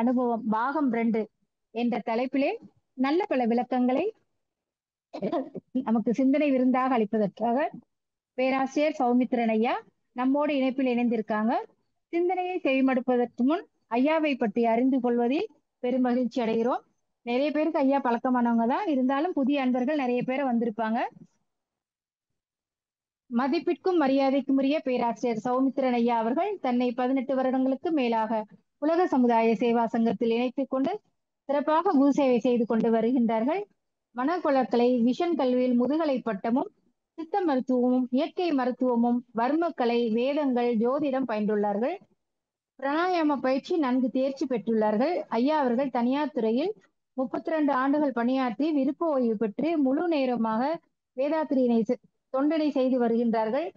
அனுபவம் பாகம் 2 என்ற தலைப்பிலே நல்ல பல விளக்கங்களை நமக்கு சிந்தனை விருந்தாக அளிப்பதற்காக பேராசிரியர் சௌமித்திரன் ஐயா நம்மோடு இணைப்பில் இணைந்திருக்காங்க. சிந்தனையை செவிமடுப்பதற்கு முன் ஐயாவை பற்றி அறிந்து கொள்வதில் பெரும் மகிழ்ச்சி அடைகிறோம். நிறைய பேருக்கு ஐயா பழக்கமானவங்க தான், இருந்தாலும் புதிய அன்பர்கள் நிறைய பேர் வந்திருப்பாங்க. மதிப்பிற்கும் மரியாதைக்கும் உரிய பேராசிரியர் சௌமித்திரன் ஐயா அவர்கள் தன்னை 18 வருடங்களுக்கு மேலாக உலக சமுதாய சேவா சங்கத்தில் இணைத்துக் கொண்டு சிறப்பாக குரு சேவை செய்து கொண்டு வருகின்றார்கள். மனக்குளக்கலை, விஷன் கல்வியில் முதுகலை பட்டமும், சித்த மருத்துவமும், இயற்கை மருத்துவமும், வர்மக்கலை, வேதங்கள், ஜோதிடம் பயின்றுள்ளார்கள். பிராணாயாம பயிற்சி நன்கு தேர்ச்சி பெற்றுள்ளார்கள். ஐயா அவர்கள் தனியார் துறையில் 32 ஆண்டுகள் பணியாற்றி விருப்ப ஓய்வு பெற்று முழு நேரமாக வேதாத்திரியினை தொண்டனை செய்து வருகின்றார்கள்.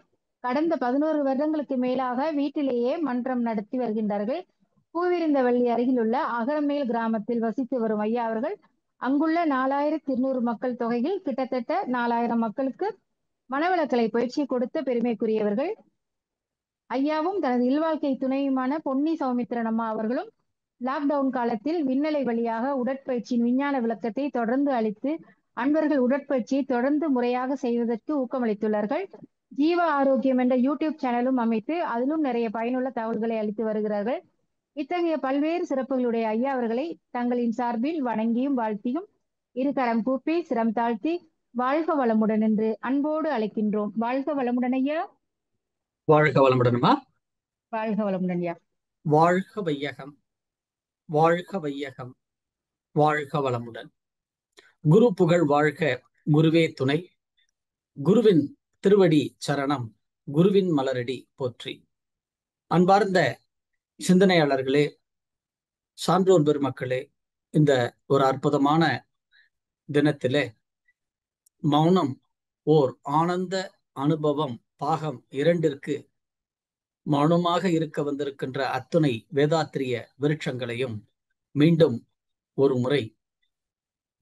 கடந்த 11 வருடங்களுக்கு மேலாக வீட்டிலேயே மன்றம் நடத்தி வருகின்றார்கள். பூவிருந்தவள்ளி அருகில் உள்ள அகரமேல் கிராமத்தில் வசித்து வரும் ஐயா அவர்கள் அங்குள்ள 4200 மக்கள் தொகையில் கிட்டத்தட்ட 4000 மக்களுக்கு மனவளக்கலை பயிற்சி கொடுத்த பெருமைக்குரியவர்கள். ஐயாவும் தனது இல்வாழ்க்கை துணையுமான பொன்னி சௌமித்திரன் அம்மா அவர்களும் லாக்டவுன் காலத்தில் விண்ணலை வழியாக உடற்பயிற்சியின் விஞ்ஞான விளக்கத்தை தொடர்ந்து அளித்து அன்பர்கள் உடற்பயிற்சியை தொடர்ந்து முறையாக செய்வதற்கு ஊக்கமளித்துள்ளார்கள். ஜீவ ஆரோக்கியம் என்ற யூடியூப் சேனலும் அமைத்து அதிலும் நிறைய பயனுள்ள தகவல்களை அளித்து வருகிறார்கள். இத்தகைய பல்வேறு சிறப்புகளுடைய ஐயா அவர்களை தங்களின் சார்பில் வணங்கியும் வாழ்த்தியும் இருகரம் கூப்பி சிரம் தாழ்த்தி வாழ்க வளமுடன் என்று அன்போடு அழைக்கின்றோம். வாழ்க வளமுடன் ஐயா. வாழ்க வளமுடனுமா. வாழ்க வளமுடன் ஐயா. வாழ்க வையகம், வாழ்க வையகம், வாழ்க வளமுடன். குரு புகழ் வாழ்க, குருவே துணை. குருவின் திருவடி சரணம், குருவின் மலரடி போற்றி. அன்பார்ந்த சிந்தனையாளர்களே, சான்றோர் பெருமக்களே, இந்த ஒரு அற்புதமான தினத்திலே மௌனம் ஓர் ஆனந்த அனுபவம் பாகம் 2ற்கு மௌனமாக இருக்க வந்திருக்கின்ற அத்துணை வேதாத்திரிய விருட்சங்களையும் மீண்டும் ஒரு முறை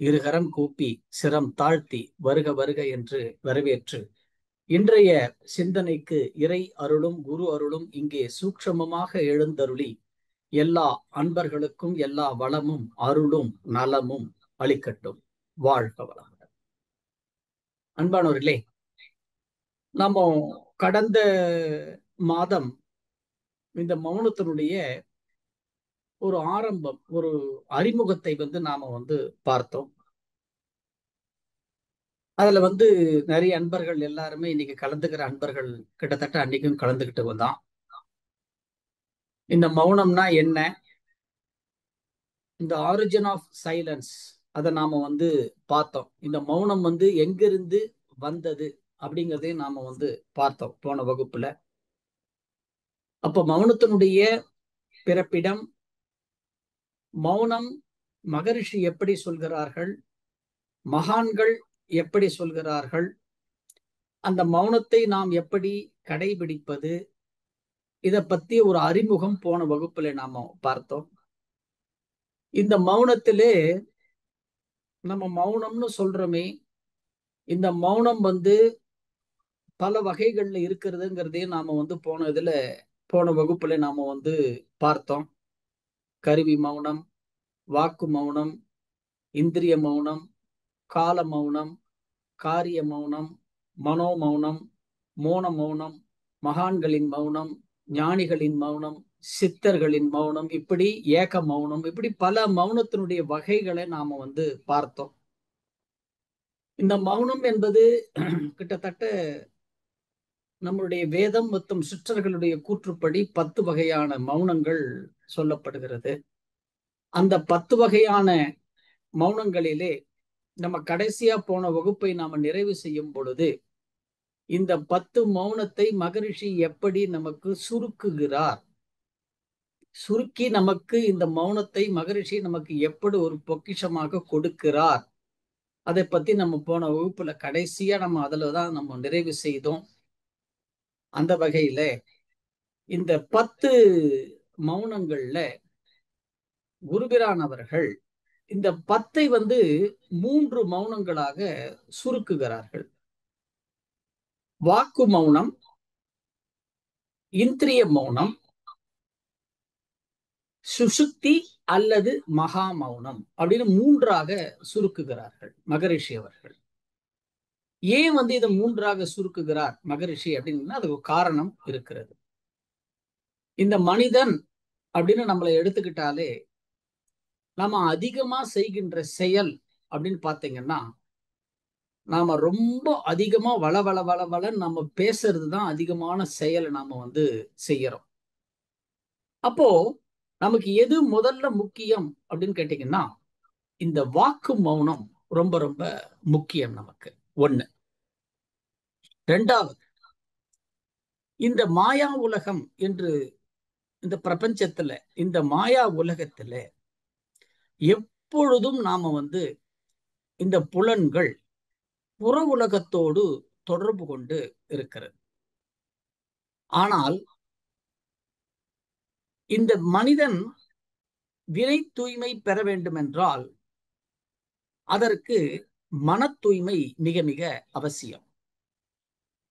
இருகரம் கூப்பி சிரம் தாழ்த்தி வருக வருக என்று வரவேற்று இன்றைய சிந்தனைக்கு இறை அருளும் குரு அருளும் இங்கே சூக்ஷமமாக எழுந்தருளி எல்லா அன்பர்களுக்கும் எல்லா வளமும் அருளும் நலமும் அளிக்கட்டும். வாழ்க வளமுடன். அன்பானவர்களே, நம்ம கடந்த மாதம் இந்த மௌனத்தினுடைய ஒரு ஆரம்பம், ஒரு அறிமுகத்தை நாம பார்த்தோம். அதுல நிறைய அன்பர்கள் எல்லாருமே இன்னைக்கு கலந்துக்கிற அன்பர்கள் கிட்டத்தட்ட அன்னைக்கும் கலந்துகிட்டு வந்தான். இந்த மௌனம்னா என்ன, இந்த ஆரிஜின் ஆஃப் சைலன்ஸ் அதை நாம பார்த்தோம். இந்த மௌனம் எங்கிருந்து வந்தது அப்படிங்கிறதையும் நாம பார்த்தோம் போன வகுப்புல. அப்ப மௌனத்தினுடைய பிறப்பிடம், மௌனம் மகரிஷி எப்படி சொல்கிறார்கள், மகான்கள் எப்படி சொல்கிறார்கள், அந்த மௌனத்தை நாம் எப்படி கடைபிடிப்பது, இத பத்தி ஒரு அறிமுகம் போன வகுப்புல நாம பார்த்தோம். இந்த மௌனத்திலே நம்ம மௌனம்னு சொல்றோமே, இந்த மௌனம் பல வகைகள்ல இருக்கிறதுங்கிறதையும் நாம போன வகுப்புல நாம பார்த்தோம். கருவி மௌனம், வாக்கு மௌனம், இந்திரிய மௌனம், கால மௌனம், காரிய மௌனம், மனோ மௌனம், மோன மௌனம், மகான்களின் மௌனம், ஞானிகளின் மௌனம், சித்தர்களின் மௌனம், இப்படி ஏக மௌனம், இப்படி பல மௌனத்தினுடைய வகைகளை நாம பார்த்தோம். இந்த மௌனம் என்பது கிட்டத்தட்ட நம்மளுடைய வேதம் மற்றும் சிற்றர்களுடைய கூற்றுப்படி 10 வகையான மௌனங்கள் சொல்லப்படுகிறது. அந்த 10 வகையான மௌனங்களிலே நம்ம கடைசியா போன வகுப்பை நாம நிறைவு செய்யும் பொழுது இந்த 10 மௌனத்தை மகரிஷி எப்படி நமக்கு சுருக்குகிறார், சுருக்கி நமக்கு இந்த மௌனத்தை மகரிஷி நமக்கு எப்படி ஒரு பொக்கிஷமாக கொடுக்கிறார், அதை பத்தி நம்ம போன வகுப்புல கடைசியா நம்ம அதுலதான் நம்ம நிறைவு செய்தோம். அந்த வகையில இந்த 10 மௌனங்கள்ல குருபிரான் அவர்கள் இந்த 10ஐ 3 மௌனங்களாக சுருக்குகிறார்கள். வாக்கு மௌனம், இந்திரிய மௌனம், சுசுக்தி அல்லது மகா மௌனம் அப்படின்னு மூன்றாக சுருக்குகிறார்கள் மகரிஷி அவர்கள். ஏன் இதை மூன்றாக சுருக்குகிறார் மகரிஷி அப்படின்னா அதுக்கு காரணம் இருக்கிறது. இந்த மனிதன் அப்படின்னு நம்மளை எடுத்துக்கிட்டாலே நாம அதிகமா செய்கின்ற செயல் அப்படின்னு பாத்தீங்கன்னா, நாம ரொம்ப அதிகமா வள நம்ம பேசுறதுதான் அதிகமான செயலை நாம செய்யறோம். அப்போ நமக்கு எது முதல்ல முக்கியம் அப்படின்னு கேட்டீங்கன்னா, இந்த வாக்கு மௌனம் ரொம்ப ரொம்ப முக்கியம் நமக்கு. ஒண்ணு. ரெண்டாவது, இந்த மாயா உலகம் என்று இந்த பிரபஞ்சத்துல, இந்த மாயா உலகத்துல எப்பொழுதும் நாம இந்த புலன்கள் புற உலகத்தோடு தொடர்பு கொண்டு இருக்கிறது. ஆனால் இந்த மனிதன் வினை தூய்மை பெற வேண்டும் என்றால் அதற்கு மன தூய்மை மிக மிக அவசியம்.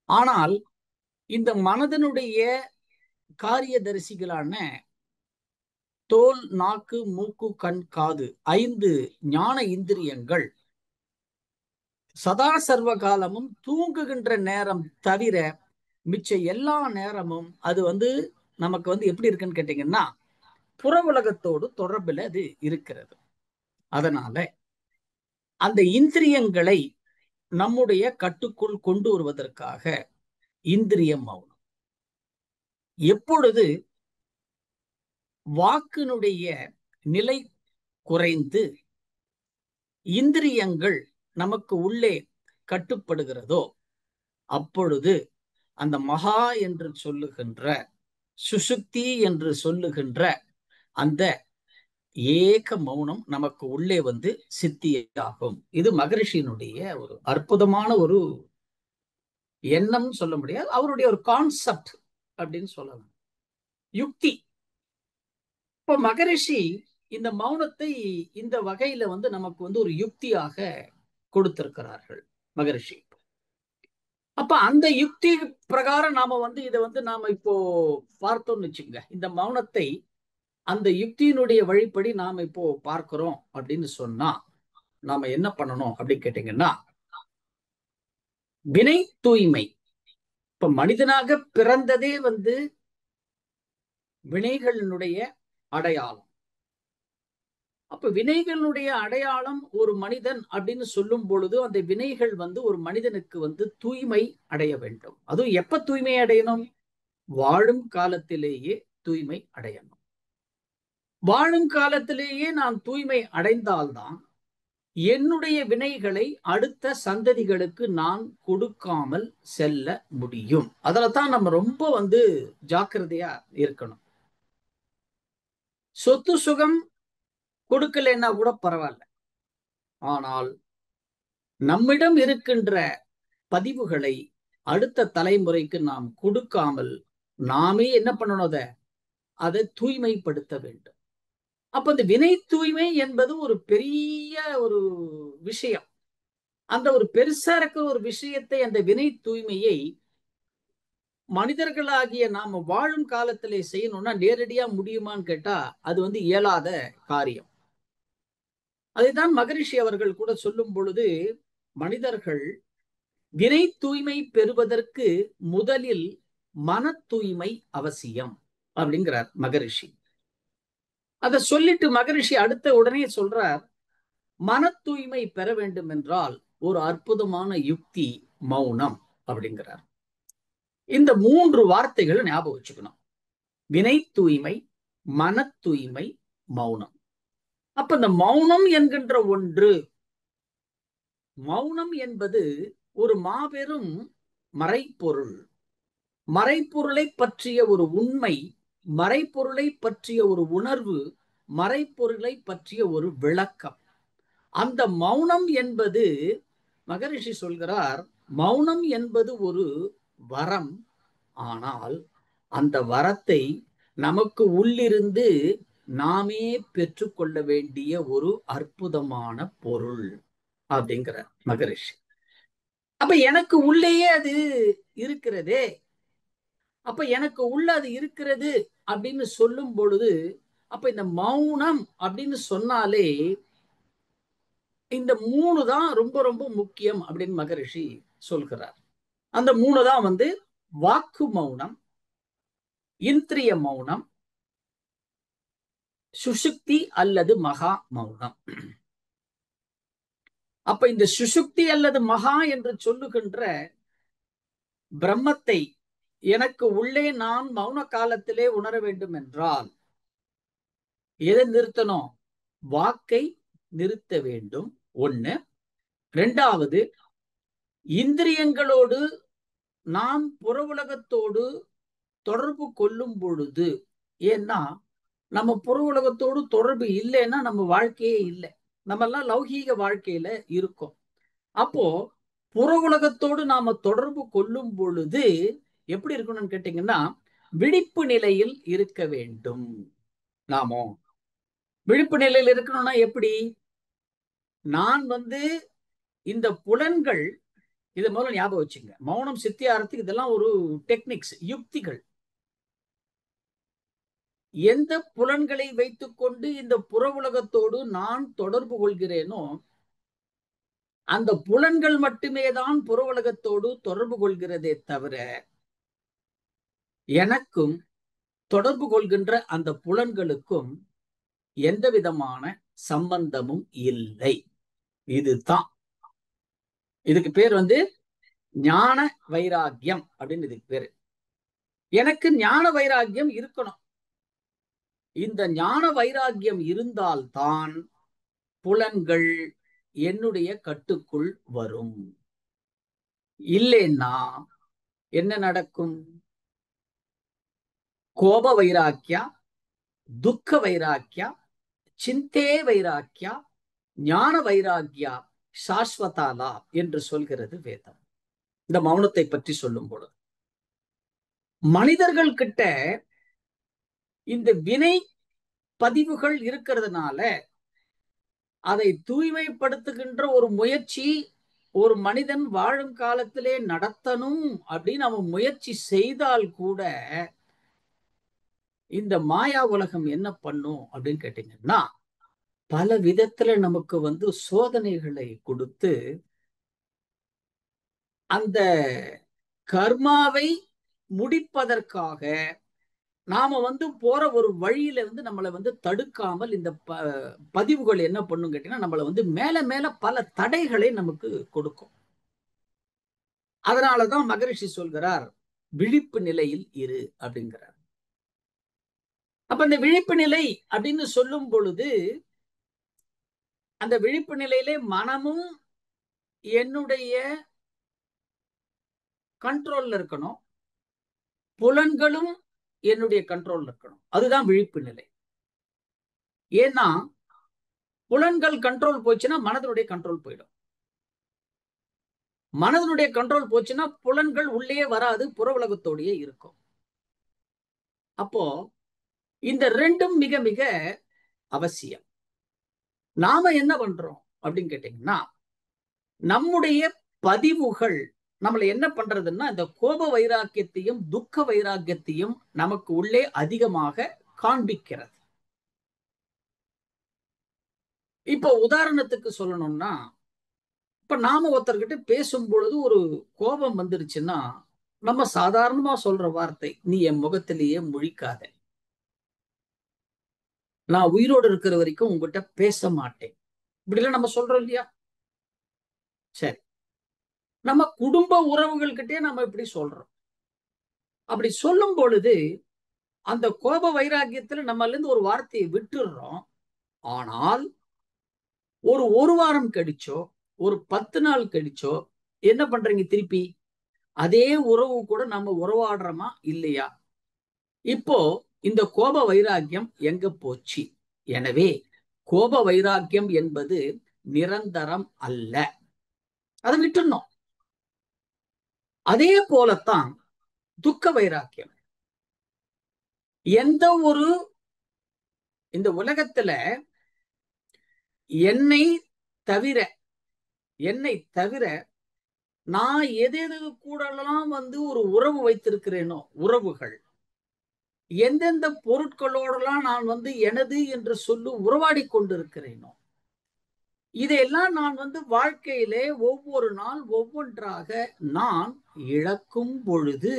ஆனால் இந்த மனதனுடைய காரியதரிசிகளான தோல், நாக்கு, மூக்கு, கண், காது 5 ஞான இந்திரியங்கள் சதா சர்வ காலமும் தூங்குகின்ற நேரம் தவிர மிச்ச எல்லா நேரமும் அது நமக்கு எப்படி இருக்குன்னு கேட்டீங்கன்னா புற உலகத்தோடு தொடர்பில் அது இருக்கிறது. அதனால அந்த இந்திரியங்களை நம்முடைய கட்டுக்குள் கொண்டு வருவதற்காக இந்திரிய மௌனம். எப்பொழுது வாக்கினுடைய நிலை குறைந்து இந்திரியங்கள் நமக்கு உள்ளே கட்டுப்படுகிறதோ அப்பொழுது அந்த மகா என்று சொல்லுகின்ற, சுசுக்தி என்று சொல்லுகின்ற அந்த ஏக மௌனம் நமக்கு உள்ளே சித்தியாகும். இது மகரிஷியினுடைய ஒரு அற்புதமான ஒரு எண்ணம் சொல்ல முடியாது, அவருடைய ஒரு கான்செப்ட் அப்படின்னு சொல்லலாம், யுக்தி. இப்ப மகரிஷி இந்த மௌனத்தை இந்த வகையில நமக்கு ஒரு யுக்தியாக கொடுத்திருக்கிறார்கள் மகரிஷி. அப்ப அந்த யுக்தி பிரகாரம் நாம இதை நாம இப்போ பார்த்தோம்னு வச்சுங்க, இந்த மௌனத்தை அந்த யுக்தியினுடைய வழிப்படி நாம இப்போ பார்க்கிறோம் அப்படின்னு சொன்னா நாம என்ன பண்ணணும் அப்படின்னு கேட்டீங்கன்னா, வினை தூய்மை. இப்ப மனிதனாக பிறந்ததே வினைகளினுடைய அடையாளம். அப்ப வினைகளுடைய அடையாளம் ஒரு மனிதன் அப்படின்னு சொல்லும் பொழுது அந்த வினைகள் ஒரு மனிதனுக்கு தூய்மை அடைய வேண்டும். அதுவும் எப்ப தூய்மை அடையணும்? வாழும் காலத்திலேயே தூய்மை அடையணும். வாழும் காலத்திலேயே நான் தூய்மை அடைந்தால்தான் என்னுடைய வினைகளை அடுத்த சந்ததிகளுக்கு நான் கொடுக்காமல் செல்ல முடியும். அதுலதான் நம்ம ரொம்ப ஜாக்கிரதையா இருக்கணும். சொத்து சுகம் கொடுக்கலைன்னா கூட பரவாயில்ல, ஆனால் நம்மிடம் இருக்கின்ற பதிவுகளை அடுத்த தலைமுறைக்கு நாம் கொடுக்காமல் நாமே என்ன பண்ணணும், அதை தூய்மைப்படுத்த வேண்டும். அப்ப இந்த வினை தூய்மை என்பது ஒரு பெரிய ஒரு விஷயம். அந்த ஒரு பெருசா இருக்கிற ஒரு விஷயத்தை, அந்த வினை தூய்மையை மனிதர்களாகிய நாம வாழும் காலத்திலே செய்யணும்னா நேரடியா முடியுமான்னு கேட்டா அது இயலாத காரியம். அதைதான் மகரிஷி அவர்கள் கூட சொல்லும் பொழுது, மனிதர்கள் வினை தூய்மை பெறுவதற்கு முதலில் மன தூய்மை அவசியம் அப்படிங்கிறார் மகரிஷி. அதை சொல்லிட்டு மகரிஷி அடுத்த உடனே சொல்றார், மன தூய்மை பெற வேண்டும் என்றால் ஒரு அற்புதமான யுக்தி மௌனம் அப்படிங்கிறார். இந்த 3 வார்த்தைகள் ஞாபகம் வச்சுக்கணும்: வினை தூய்மை, மன தூய்மை, மௌனம். அப்ப இந்த மௌனம் என்கின்ற ஒன்று, மௌனம் என்பது ஒரு மாபெரும் மறைப்பொருள். மறைப்பொருளை பற்றிய ஒரு உண்மை, மறைப்பொருளை பற்றிய ஒரு உணர்வு, மறைப்பொருளை பற்றிய ஒரு விளக்கம். அந்த மௌனம் என்பது, மகரிஷி சொல்கிறார், மௌனம் என்பது ஒரு வரம். ஆனால் அந்த வரத்தை நமக்கு உள்ளிருந்து நாமே பெற்றுக்கொள்ள வேண்டிய ஒரு அற்புதமான பொருள் அப்படிங்கிறார் மகரிஷி. அப்ப எனக்கு உள்ளேயே அது இருக்கிறதே. அப்ப எனக்கு உள்ள அது இருக்கிறது அப்படின்னு சொல்லும் பொழுது அப்ப இந்த மௌனம் அப்படின்னு சொன்னாலே இந்த 3 தான் ரொம்ப ரொம்ப முக்கியம் அப்படின்னு மகரிஷி சொல்கிறார். அந்த 3 தான் வாக்கு மௌனம், இந்திரிய மௌனம், சுஷுப்தி அல்லது மகா மௌனம். அப்ப இந்த சுஷுப்தி அல்லது மகா என்று சொல்லுகின்ற பிரம்மத்தை எனக்கு உள்ளே நான் மௌன காலத்திலே உணர வேண்டும் என்றால் எதை நிறுத்தணும்? வாக்கை நிறுத்த வேண்டும். ஒண்ணு. இரண்டாவது, இந்திரியங்களோடு நாம் புற உலகத்தோடு தொடர்பு கொள்ளும் பொழுது, ஏன்னா நம்ம புற உலகத்தோடு தொடர்பு இல்லைன்னா நம்ம வாழ்க்கையே இல்லை. நம்ம எல்லாம் லௌகீக வாழ்க்கையில இருக்கோம். அப்போ புற உலகத்தோடு நாம தொடர்பு கொள்ளும் பொழுது எப்படி இருக்கணும்னு கேட்டீங்கன்னா, விழிப்பு நிலையில் இருக்க வேண்டும். நாமோ விழிப்பு நிலையில் இருக்கணும்னா எப்படி? நான் இந்த புலன்கள், இதை முதல்ல ஞாபகம் வச்சுங்க. மௌனம் சித்தியாரத்துக்கு இதெல்லாம் ஒரு டெக்னிக்ஸ், யுக்திகள். எந்த புலன்களை வைத்துக்கொண்டு இந்த புற உலகத்தோடு நான் தொடர்பு கொள்கிறேனோ அந்த புலன்கள் மட்டுமே தான் புற உலகத்தோடு தொடர்பு கொள்கிறதே தவிர எனக்கும் தொடர்பு கொள்கின்ற அந்த புலன்களுக்கும் எந்த விதமான சம்பந்தமும் இல்லை. இதுதான் இதுக்கு பேர் ஞான வைராக்கியம் அப்படின்னு இதுக்கு பேரு. எனக்கு ஞான வைராக்கியம் இருக்கணும். இந்த ஞான வைராக்கியம் இருந்தால்தான் புலன்கள் என்னுடைய கட்டுக்குள் வரும். இல்லைன்னா என்ன நடக்கும்? கோப வைராக்கியா, துக்க வைராக்கியா, சிந்தே வைராக்கியா, ஞான வைராக்கியா சாஸ்வதாலா என்று சொல்கிறது வேதம். இந்த மௌனத்தை பற்றி சொல்லும் பொழுது மனிதர்கள் கிட்ட இந்த வினை பதிவுகள் இருக்கிறதுனால அதை தூய்மைப்படுத்துகின்ற ஒரு முயற்சி ஒரு மனிதன் வாழும் காலத்திலே நடத்தணும் அப்படின்னு அவன் முயற்சி செய்தால் கூட இந்த மாயா உலகம் என்ன பண்ணும் அப்படின்னு கேட்டீங்கன்னா, பல விதத்துல நமக்கு சோதனைகளை கொடுத்து அந்த கர்மாவை முடிப்பதற்காக நாம போற ஒரு வழியில நம்மளை தடுக்காமல் இந்த பதிவுகள் என்ன பண்ணும் கேட்டீங்கன்னா, நம்மளை மேல மேல பல தடைகளை நமக்கு கொடுக்கும். அதனாலதான் மகரிஷி சொல்கிறார், விழிப்பு நிலையில் இரு அப்படிங்கிறார். அப்ப இந்த விழிப்பு நிலை அப்படின்னு சொல்லும் பொழுது அந்த விழிப்பு நிலையிலே மனமும் என்னுடைய கண்ட்ரோல்ல இருக்கணும், புலன்களும் என்னுடைய கண்ட்ரோல்ல இருக்கணும். அதுதான் விழிப்பு நிலை. ஏன்னா புலன்கள் கண்ட்ரோல் போச்சுன்னா மனதனுடைய கண்ட்ரோல் போயிடும். மனதனுடைய கண்ட்ரோல் போச்சுன்னா புலன்கள் உள்ளே வராது, புற உலகத்தோடையே இருக்கும். அப்போ இந்த ரெண்டும் மிக மிக அவசியம். நாம என்ன பண்றோம் அப்படின்னு கேட்டீங்கன்னா, நம்முடைய பதிவுகள் நம்மளை என்ன பண்றதுன்னா இந்த கோப வைராக்கியத்தையும் துக்க வைராக்கியத்தையும் நமக்கு உள்ளே அதிகமாக காண்பிக்கிறது. இப்ப உதாரணத்துக்கு சொல்லணும்னா, இப்ப நாம ஒருத்தர்கிட்ட பேசும் பொழுது ஒரு கோபம் வந்துருச்சுன்னா நம்ம சாதாரணமா சொல்ற வார்த்தை, நீ என் முகத்திலேயே முழிக்காத, நான் உயிரோடு இருக்கிற வரைக்கும் உங்ககிட்ட பேச மாட்டேன், இப்படிலாம் நம்ம சொல்றோம் இல்லையா? சரி, நம்ம குடும்ப உறவுகள்கிட்டே நம்ம இப்படி சொல்றோம். அப்படி சொல்லும் பொழுது அந்த கோப வைராக்கியத்துல நம்மள இருந்து ஒரு வார்த்தையை விட்டுடுறோம். ஆனால் ஒரு வாரம் கழிச்சோ ஒரு 10 நாள் கழிச்சோ என்ன பண்றீங்க? திருப்பி அதே உறவு கூட நம்ம உறவாடுறோமா இல்லையா? இப்போ இந்த கோப வைராக்கியம் எங்க போச்சு? எனவே கோப வைராக்கியம் என்பது நிரந்தரம் அல்ல, அதை விட்டுணும். அதே போலத்தான் துக்க வைராக்கியம். எந்த ஒரு இந்த உலகத்துல என்னை தவிர நான் எது எது கூடலாம் ஒரு உறவு வைத்திருக்கிறேனோ, உறவுகள் எந்தெந்த பொருட்களோடலாம் நான் வந்து எனது என்று சொல்லி உறவாடி கொண்டிருக்கிறேனோ, இதையெல்லாம் நான் வந்து வாழ்க்கையிலே ஒவ்வொரு நாள் ஒவ்வொன்றாக நான் இழக்கும் பொழுது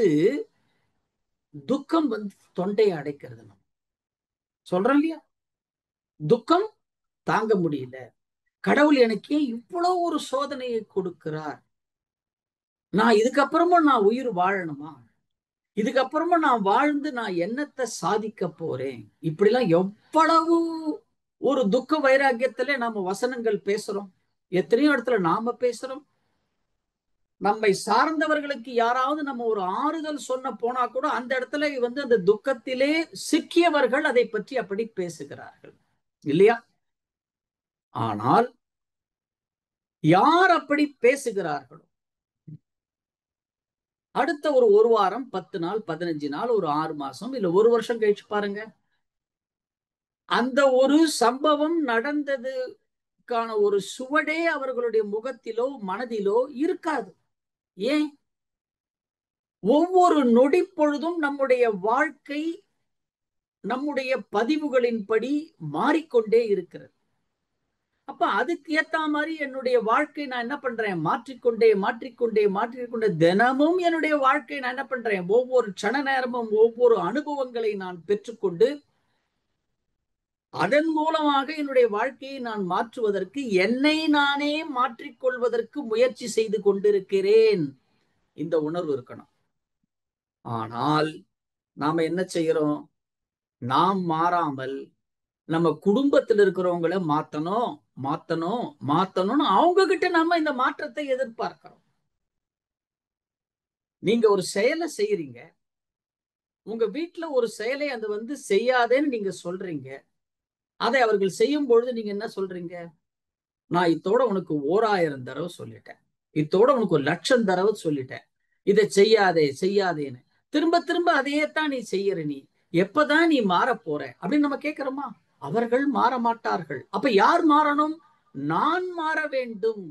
துக்கம் வந்து தொண்டையை அடைக்கிறது. நம்ம சொல்றோம் இல்லையா, துக்கம் தாங்க முடியல, கடவுள் எனக்கு ஏன் இவ்வளவு ஒரு சோதனையை கொடுக்கிறார், நான் இதுக்கப்புறமும் நான் உயிர் வாழணுமா, இதுக்கப்புறமா நான் வாழ்ந்து நான் என்னத்தை சாதிக்க போறேன், இப்படிலாம் எவ்வளவு ஒரு துக்க வைராக்கியத்திலே நாம வசனங்கள் பேசுறோம். எத்தனையோ இடத்துல நாம பேசுறோம். நம்மை சார்ந்தவர்களுக்கு யாராவது நம்ம ஒரு ஆறுதல் சொன்ன போனா கூட அந்த இடத்துல வந்து அந்த துக்கத்திலே சிக்கியவர்கள் அதை பற்றி அப்படி பேசுகிறார்கள் இல்லையா? ஆனால் யார் அப்படி பேசுகிறார்களோ, அடுத்த ஒரு வாரம், 10 நாள், 15 நாள், ஒரு 6 மாசம், இல்ல ஒரு வருஷம் கழிச்சு பாருங்க, அந்த ஒரு சம்பவம் நடந்ததுக்கான ஒரு சுவடே அவர்களுடைய முகத்திலோ மனதிலோ இருக்காது. ஏன்? ஒவ்வொரு நொடி பொழுதும் நம்முடைய வாழ்க்கை நம்முடைய பதிவுகளின்படி மாறிக்கொண்டே இருக்கிறது. அப்ப அதுக்கு ஏத்த மாதிரி என்னுடைய வாழ்க்கை நான் என்ன பண்றேன், மாற்றிக்கொண்டே தினமும் என்னுடைய வாழ்க்கை நான் என்ன பண்றேன், ஒவ்வொரு க்ஷண நேரமும் ஒவ்வொரு அனுபவங்களை நான் பெற்றுக்கொண்டு அதன் மூலமாக என்னுடைய வாழ்க்கையை நான் மாற்றுவதற்கு, என்னை நானே மாற்றிக்கொள்வதற்கு முயற்சி செய்து கொண்டிருக்கிறேன். இந்த உணர்வு இருக்கணும். ஆனால் நாம என்ன செய்யறோம், நாம் மாறாமல் நம்ம குடும்பத்தில் இருக்கிறவங்களை மாத்தணும் மாத்தணும் மாத்தணும்னு அவங்க கிட்ட நாம இந்த மாற்றத்தை எதிர்பார்க்கிறோம். நீங்க ஒரு செயலை செய்யறீங்க, உங்க வீட்டுல ஒரு செயலை அது வந்து செய்யாதேன்னு நீங்க சொல்றீங்க. அதை அவர்கள் செய்யும் பொழுது நீங்க என்ன சொல்றீங்க, நான் இத்தோட உனக்கு 1000 தடவை சொல்லிட்டேன், இத்தோட உனக்கு 1,00,000 தடவை சொல்லிட்டேன், இதை செய்யாதே செய்யாதேன்னு. திரும்ப திரும்ப அதையே தான் நீ செய்யற, நீ எப்பதான் நீ மாற போற அப்படின்னு நம்ம கேட்கிறோமா? அவர்கள் மாற மாட்டார்கள். அப்ப யார் மாறணும்? நான் மாற வேண்டும்.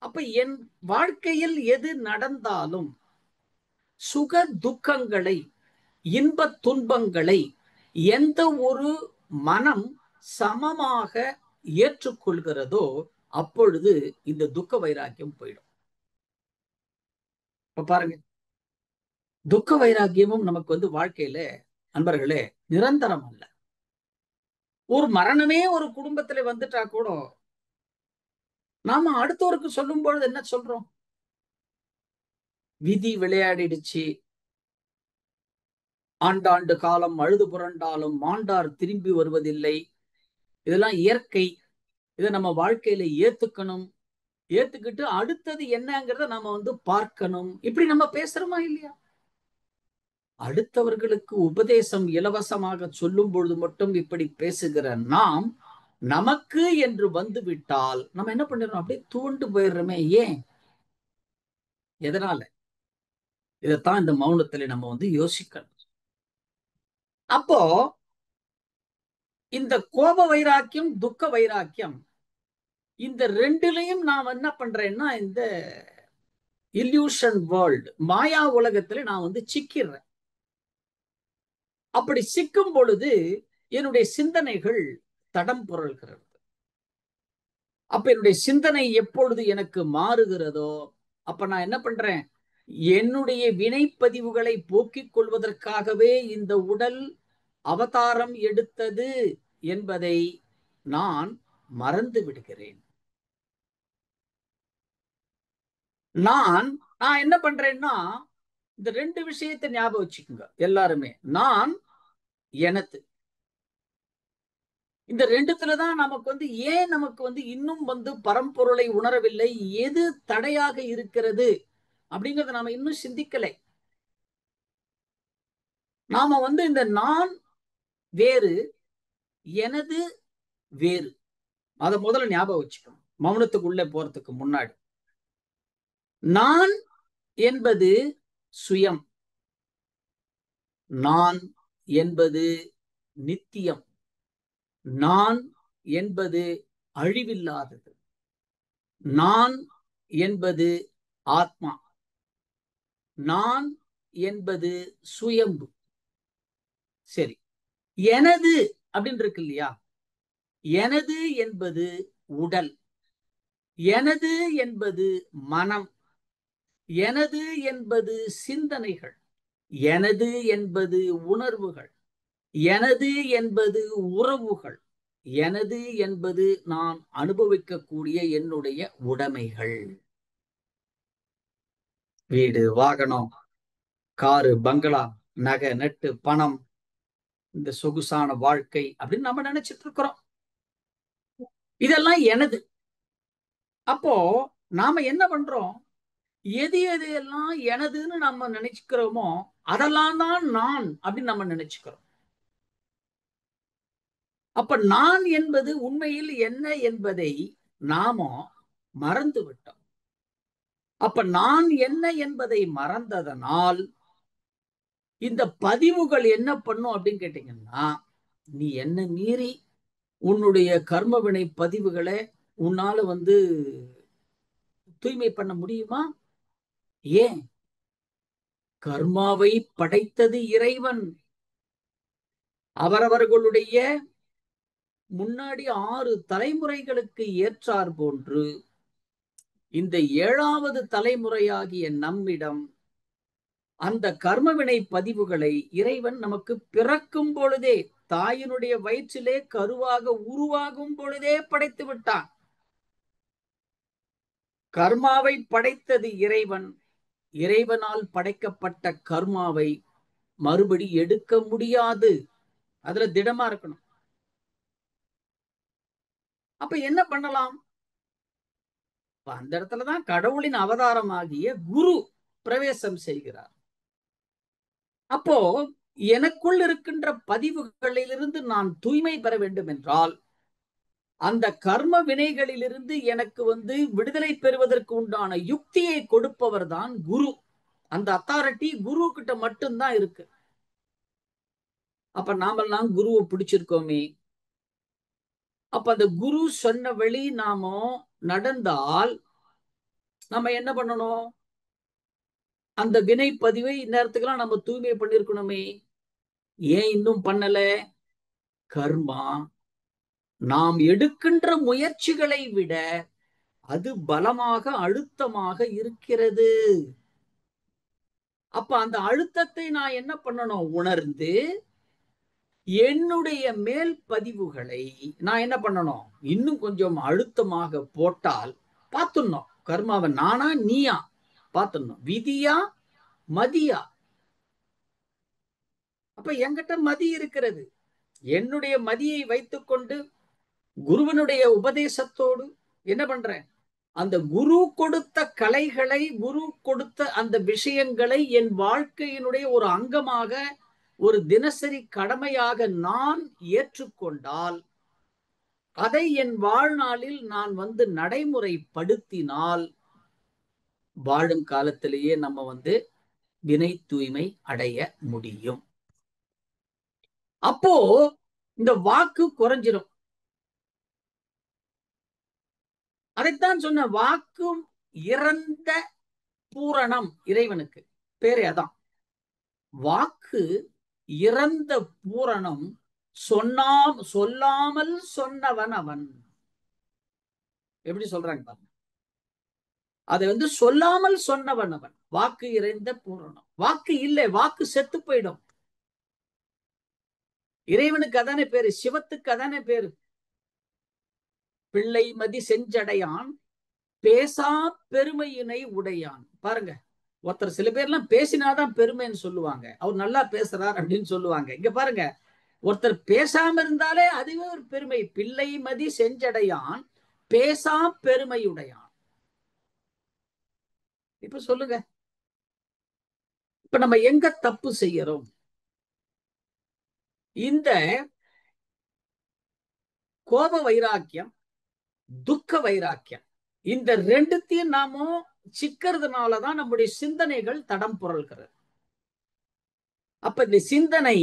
அப்ப என் வாழ்க்கையில் எது நடந்தாலும் சுக துக்கங்களை, இன்ப துன்பங்களை எந்த ஒரு மனம் சமமாக ஏற்றுக்கொள்கிறதோ அப்பொழுது இந்த துக்க வைராக்கியம் போயிடும். இப்ப பாருங்க, துக்க வைராக்கியமும் நமக்கு வந்து வாழ்க்கையில நண்பர்களே நிரந்தரம் அல்ல. ஒரு மரணமே ஒரு குடும்பத்துல வந்துட்டா கூட நாம அடுத்தவருக்கு சொல்லும் பொழுது என்ன சொல்றோம், விதி விளையாடிடுச்சு, ஆண்டாண்டு காலம் அழுது புரண்டாலும் மாண்டார் திரும்பி வருவதில்லை, இதெல்லாம் இயற்கை, இதை நம்ம வாழ்க்கையில ஏத்துக்கணும், ஏத்துக்கிட்டு அடுத்தது என்னங்கிறத நம்ம வந்து பார்க்கணும், இப்படி நம்ம பேசுறோமா இல்லையா? அடுத்தவர்களுக்கு உபதேசம் இலவசமாக சொல்லும் பொழுது மட்டும் இப்படி பேசுகிற நாம், நமக்கு என்று வந்து விட்டால் நம்ம என்ன பண்ணிடுறோம், அப்படியே தூண்டு போயிடுறோமே. ஏன், எதனால? இதைத்தான் இந்த மௌனத்துல நம்ம வந்து யோசிக்கணும். அப்போ இந்த கோப வைராக்கியம், துக்க வைராக்கியம், இந்த ரெண்டுலையும் நான் என்ன பண்றேன்னா இந்த இல்யூஷன் வேர்ல்டு, மாயா உலகத்துல நான் வந்து சிக்கிறேன். அப்படி சிக்கும் பொழுது என்னுடைய சிந்தனைகள் தடம் புரள்கிறது. அப்ப என்னுடைய சிந்தனை எப்பொழுது எனக்கு மாறுகிறதோ அப்ப நான் என்ன பண்றேன், என்னுடைய வினைப்பதிவுகளை போக்கிக் கொள்வதற்காகவே இந்த உடல் அவதாரம் எடுத்தது என்பதை நான் மறந்து விடுகிறேன். நான் என்ன பண்றேன்னா இந்த ரெண்டு விஷயத்தை ஞாபகம் வச்சுக்கோங்க எல்லாருமே. நான், எனது, இந்த ரெண்டுத்துலதான் நமக்கு வந்து ஏன் நமக்கு வந்து இன்னும் வந்து பரம்பொருளை உணரவில்லை, எது தடையாக இருக்கிறது அப்படிங்கறத நாம இன்னும் சிந்திக்கலை. நாம வந்து இந்த நான் வேறு, எனது வேறு, அத முதல்ல ஞாபகம் வச்சுக்கணும். மௌனத்துக்குள்ளே போறதுக்கு முன்னாடி நான் என்பது சுயம், நான் என்பது நித்தியம், நான் என்பது அழிவில்லாதது, நான் என்பது ஆத்மா, நான் என்பது சுயம்பு. சரி, எனது அப்படின்னு இருக்கு இல்லையா? எனது என்பது உடல், எனது என்பது மனம், எனது என்பது சிந்தனைகள், எனது என்பது உணர்வுகள், எனது என்பது உறவுகள், எனது என்பது நான் அனுபவிக்கக்கூடிய என்னுடைய உடைமைகள். வீடு, வாகனம், காரு, பங்களா, நகை, நட்டு, பணம், இந்த சொகுசான வாழ்க்கை அப்படின்னு நம்ம நினைச்சிட்டு இருக்கிறோம். இதெல்லாம் எனது. அப்போ நாம என்ன பண்றோம்? எது எது எல்லாம் எனதுன்னு நம்ம நினைச்சுக்கிறோமோ அதெல்லாம் தான் நான் அப்படின்னு நம்ம நினைச்சுக்கிறோம். அப்ப நான் என்பது உண்மையில் என்ன என்பதை நாம மறந்து விட்டோம். அப்ப நான் என்ன என்பதை மறந்ததனால் இந்த பதிவுகள் என்ன பண்ணும் அப்படின்னு கேட்டீங்கன்னா, நீ என்ன மீறி உன்னுடைய கர்மவினை பதிவுகளை உன்னால தூய்மை பண்ண முடியுமா? ஏன்? கர்மாவை படைத்தது இறைவன். அவரவர்களுடைய முன்னாடி 6 தலைமுறைகளுக்கு ஏற்றார் போன்று இந்த 7வது தலைமுறையாகிய நம்மிடம் அந்த கர்மவினை பதிவுகளை இறைவன் நமக்கு பிறக்கும் பொழுதே, தாயினுடைய வயிற்றிலே கருவாக உருவாகும் பொழுதே படைத்து விட்டான். கர்மாவை படைத்தது இறைவன். இறைவனால் படைக்கப்பட்ட கர்மாவை மறுபடி எடுக்க முடியாது. அதுல திடமா இருக்கணும். அப்ப என்ன பண்ணலாம்? அந்த இடத்துலதான் கடவுளின் அவதாரமாகிய குரு பிரவேசம் செய்கிறார். அப்போ எனக்குள் இருக்கின்ற பதிவுகளிலிருந்து நான் தூய்மை பெற வேண்டும் என்றால் அந்த கர்ம வினைகளிலிருந்து எனக்கு விடுதலை பெறுவதற்கு உண்டான யுக்தியை கொடுப்பவர் தான் குரு. அந்த அத்தாரிட்டி குரு கிட்ட மட்டும்தான் இருக்கு. அப்ப நாமெல்லாம் குருவை பிடிச்சிருக்கோமே. அப்ப அந்த குரு சொன்ன வழி நாம நடந்தால் நம்ம என்ன பண்ணணும்? அந்த வினை பதிவை இந்நேரத்துக்கெல்லாம் நம்ம தூய்மை பண்ணிருக்கணுமே. ஏன் இன்னும் பண்ணல? கர்மா நாம் எடுக்கின்ற முயற்சிகளை விட அது பலமாக அழுத்தமாக இருக்கிறது. அப்ப அந்த அழுத்தத்தை நான் என்ன பண்ணணும்? உணர்ந்து என்னுடைய மேல் பதிவுகளை நான் என்ன பண்ணணும்? இன்னும் கொஞ்சம் அழுத்தமாக போட்டால் பார்த்துடணும். கர்மாவை நானா நீயா பார்த்துடணும். விதியா மதியா? அப்ப என்கிட்ட மதி இருக்கிறது. என்னுடைய மதியை வைத்துக்கொண்டு குருவனுடைய உபதேசத்தோடு என்ன பண்றேன்? அந்த குரு கொடுத்த கலைகளை, குரு கொடுத்த அந்த விஷயங்களை என் வாழ்க்கையினுடைய ஒரு அங்கமாக, ஒரு தினசரி கடமையாக நான் ஏற்றுக்கொண்டால், அதை என் வாழ்நாளில் நான் நடைமுறைப்படுத்தினால் வாழும் காலத்திலேயே நம்ம வினை தூய்மை அடைய முடியும். அப்போ இந்த வாக்கு குறைஞ்சிரும். அதைத்தான் சொன்ன, வாக்கும் இறந்த பூரணம். இறைவனுக்கு பேரே அதான். வாக்கு இறந்த பூரணம். சொல்லாமல் சொன்னவன் அவன். எப்படி சொல்றாங்க பாருங்க. அதை சொல்லாமல் சொன்னவன் அவன். வாக்கு இறைந்த பூரணம். வாக்கு இல்லை, வாக்கு செத்து போயிடும். இறைவனுக்கு அதானே பேரு, சிவத்துக்கு அதானே பேரு. பிள்ளை மதி செஞ்சடையான் பேசா பெருமையினை உடையான். பாருங்க, ஒருத்தர் சில பேர்லாம் பேசினாதான் பெருமைன்னு சொல்லுவாங்க. அவர் நல்லா பேசுறார் அப்படின்னு சொல்லுவாங்க. இங்க பாருங்க, ஒருத்தர் பேசாம இருந்தாலே அதுவே ஒரு பெருமை. பிள்ளை மதி செஞ்சடையான் பேசா பெருமையுடையான். இப்ப சொல்லுங்க, இப்ப நம்ம எங்க தப்பு செய்யறோம்? இந்த கோப வைராக்கியம், துக்க வைராக்கியம், இந்த ரெண்டுத்தையும் நாம சிக்கிறதுனாலதான் நம்முடைய சிந்தனைகள் தடம் புரள்கிறது. அப்ப இந்த சிந்தனை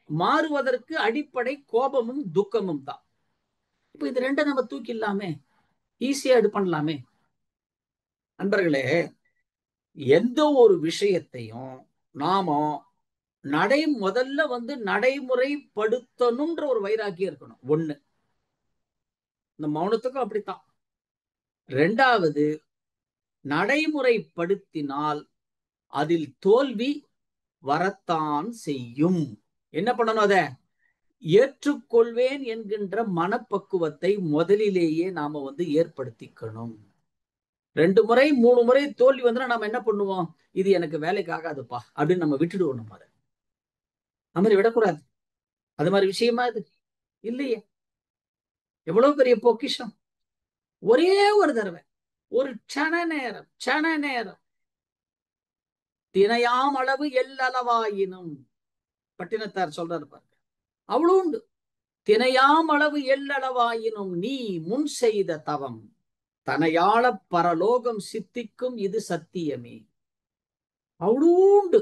மாறுவதற்கு அடிப்படை கோபமும் துக்கமும் தான். இப்ப இது ரெண்டும் நம்ம தூக்கிடலாமே, ஈஸியா இது பண்ணலாமே. நண்பர்களே, எந்த ஒரு விஷயத்தையும் நாம முதல்ல நடைமுறைப்படுத்தணும்ன்ற ஒரு வைராக்கியம் இருக்கணும். ஒண்ணு, இந்த மௌனத்துக்கும் அப்படித்தான். ரெண்டாவது, நடைமுறைப்படுத்தினால் அதில் தோல்வி வரத்தான் செய்யும். என்ன பண்ணணும்? அத ஏற்றுக்கொள்வேன் என்கின்ற மனப்பக்குவத்தை முதலிலேயே நாம ஏற்படுத்திக்கணும். 2 முறை 3 முறை தோல்வி வந்தா நாம என்ன பண்ணுவோம்? இது எனக்கு வேலைக்கு ஆகாதுப்பா அப்படின்னு நம்ம விட்டுடுவோம். நம்ம அதை நம்ம விடக்கூடாது. அது மாதிரி விஷயமா இது இல்லையே. எவ்வளவு பெரிய பொக்கிஷம்! ஒரே ஒரு தடவை, ஒரு சன நேரம் தினையாம் அளவு எல்லளவாயினும் பட்டினத்தார் சொல்றாரு பாருங்க. அவ்வளவு உண்டு. தினையாம் அளவு எல்லளவாயினும் நீ முன் செய்த தவம் தனையாள பரலோகம் சித்திக்கும் இது சத்தியமே. அவ்வளவு உண்டு.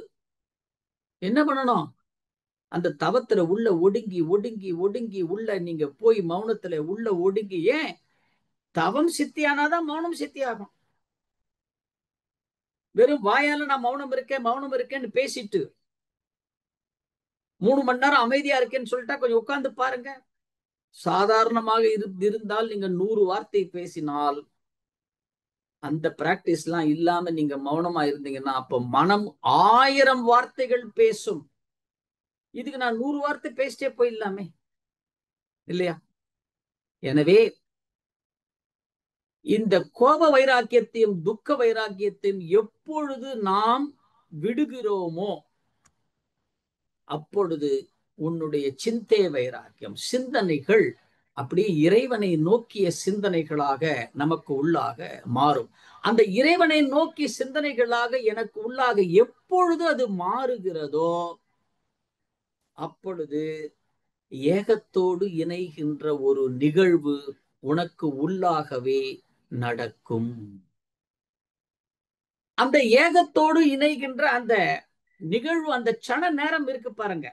என்ன பண்ணணும்? அந்த தவத்துல உள்ள ஒடுங்கி ஒடுங்கி ஒடுங்கி உள்ள நீங்க போய் மௌனத்துல உள்ள ஒடுங்கி, ஏன் தவம் சித்தியானாதான் மௌனம் சித்தியாகும். வெறும் வாயால நான் மௌனம் இருக்கேன்னு பேசிட்டு 3 மணி நேரம் அமைதியா இருக்கேன்னு சொல்லிட்டா கொஞ்சம் உட்கார்ந்து பாருங்க. சாதாரணமாக இருந்தால் நீங்க 100 வார்த்தை பேசினால் அந்த பிராக்டிஸ் எல்லாம் இல்லாம நீங்க மௌனமா இருந்தீங்கன்னா அப்ப மனம் 1000 வார்த்தைகள் பேசும். இதுக்கு நான் 100 வார்த்தை பேசிட்டே போயிடலாமே இல்லையா? எனவே இந்த கோப வைராக்கியத்தையும் துக்க வைராக்கியத்தையும் எப்பொழுது நாம் விடுகிறோமோ அப்பொழுது உன்னுடைய சிந்தை வைராக்கியம், சிந்தனைகள் அப்படி இறைவனை நோக்கிய சிந்தனைகளாக நமக்கு உள்ளாக மாறும். அந்த இறைவனை நோக்கிய சிந்தனைகளாக எனக்கு உள்ளாக எப்பொழுது அது மாறுகிறதோ அப்பொழுது ஏகத்தோடு இணைகின்ற ஒரு நிகழ்வு உனக்கு உள்ளாகவே நடக்கும். அந்த ஏகத்தோடு இணைகின்ற அந்த நிகழ்வு, அந்த சன நேரம் இருக்கு பாருங்க.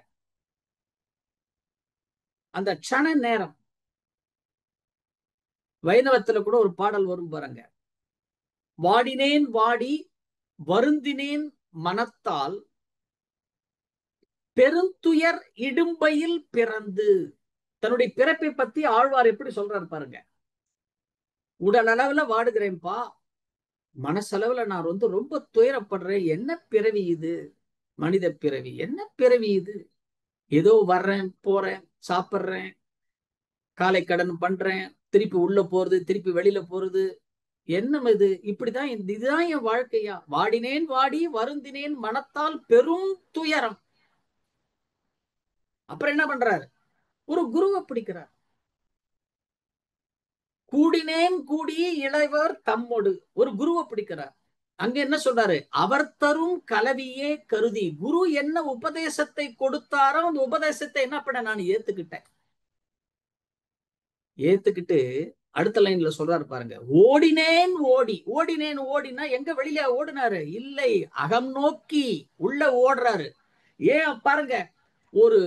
அந்த சன நேரம் வைணவத்துல கூட ஒரு பாடல் வரும் பாருங்க. வாடினேன் வாடி வருந்தினேன் மனத்தால் பெருந்துயர் இடும்பையில் பிறந்து. தன்னுடைய பிறப்பை பத்தி ஆழ்வார் எப்படி சொல்றாரு பாருங்க. உடல் அளவுல வாடுகிறேன்பா, மனசளவுல நான் ரொம்ப துயரப்படுறேன். என்ன பிறவி இது? மனித பிறவி. என்ன பிறவி இது? ஏதோ வர்றேன் போறேன் சாப்பிட்றேன் காலை கடன் பண்றேன், திருப்பி உள்ள போறது திருப்பி வெளியில போறது, என்ன இது? இப்படிதான் இதுதான் என் வாழ்க்கையா? வாடினேன் வாடி வருந்தினேன் மனத்தால் பெரும் துயரம். அப்புறம் என்ன பண்றாரு? ஒரு குருவை பிடிக்கிறார். கூடினேன் கூடி இளைவர் தம்மோடு ஒரு குருவை பிடிக்கிறார். அங்க என்ன சொல்றாரு? அவர் தரும் கலவியே கருதி. குரு என்ன உபதேசத்தை கொடுத்தாரோ அந்த உபதேசத்தை என்ன பண்ண நான் ஏத்துக்கிட்டு அடுத்த லைன்ல சொல்றாரு பாருங்க. ஓடினேன் ஓடினா எங்க வெளியில ஓடினாரு? இல்லை, அகம் நோக்கி உள்ள ஓடுறாரு. ஏன் பாருங்க, ஒரு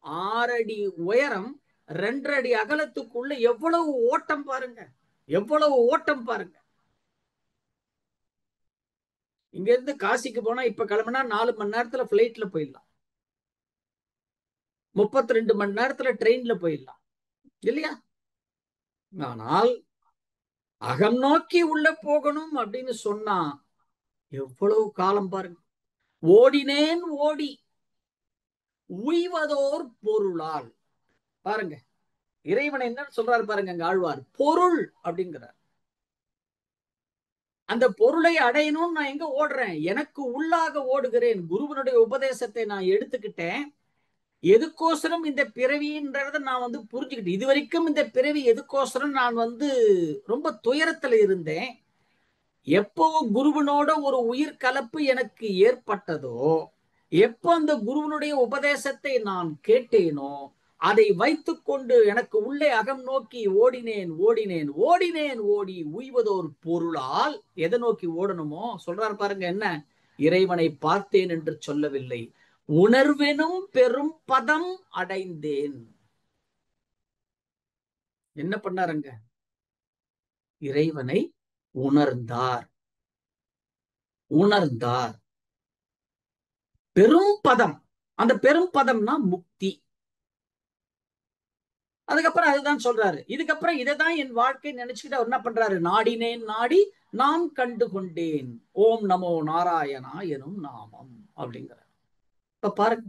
6 அடி உயரம் 2 அடி அகலத்துக்குள்ள எவ்வளவு ஓட்டம் பாருங்க, எவ்வளவு ஓட்டம் பாருங்க. இங்க இருந்து காசிக்கு போனா இப்ப கிளம்பினா 4 மணி நேரத்துல பிளைட்ல போயிடலாம், 32 மணி நேரத்துல ட்ரெயின்ல போயிடலாம் இல்லையா? ஆனால் அகம் நோக்கி உள்ள போகணும் அப்படின்னு சொன்னா எவ்வளவு காலம் பாருங்க. ஓடினேன் ஓடி உய்வதோர் பொருளால். பாருங்க இறைவன் என்ன சொல்றாரு பாருங்க அங்க ஆழ்வார். பொருள் அப்படிங்கிறார். அந்த பொருளை அடையணும்னு நான் எங்க ஓடுறேன்? எனக்கு உள்ளாக ஓடுகிறேன். குருவனுடைய உபதேசத்தை நான் எடுத்துக்கிட்டேன். எதுக்கோசரம் இந்த பிறவின்றத நான் புரிஞ்சுக்கிட்டேன். இதுவரைக்கும் இந்த பிறவி எதுக்கோசரம் நான் ரொம்ப துயரத்துல இருந்தேன். எப்போ குருவனோட ஒரு உயிர் கலப்பு எனக்கு ஏற்பட்டதோ, எப்போ அந்த குருவனுடைய உபதேசத்தை நான் கேட்டேனோ, அதை வைத்துக்கொண்டு எனக்கு உள்ளே அகம் நோக்கி ஓடினேன் ஓடி உய்வதோர் பொருளால். எதை நோக்கி ஓடணுமோ சொல்றாரு பாருங்க. என்ன? இறைவனை பார்த்தேன் என்று சொல்லவில்லை, உணர்வெனும் பெரும் பதம் அடைந்தேன். என்ன பண்ணாருங்க? இறைவனை உணர்ந்தார். பெரும் பதம். அந்த பெரும் பதம்னா முக்தி. அதுக்கப்புறம் அதுதான் சொல்றாரு. இதுக்கப்புறம் இதைதான் என் வாழ்க்கை நினைச்சுக்கிட்டு அவர் என்ன பண்றாரு, நாடினேன் நாடி நான் கண்டு கொண்டேன் ஓம் நமோ நாராயணா எனும் நாமம் அப்படிங்கிறார். இப்ப பாருங்க,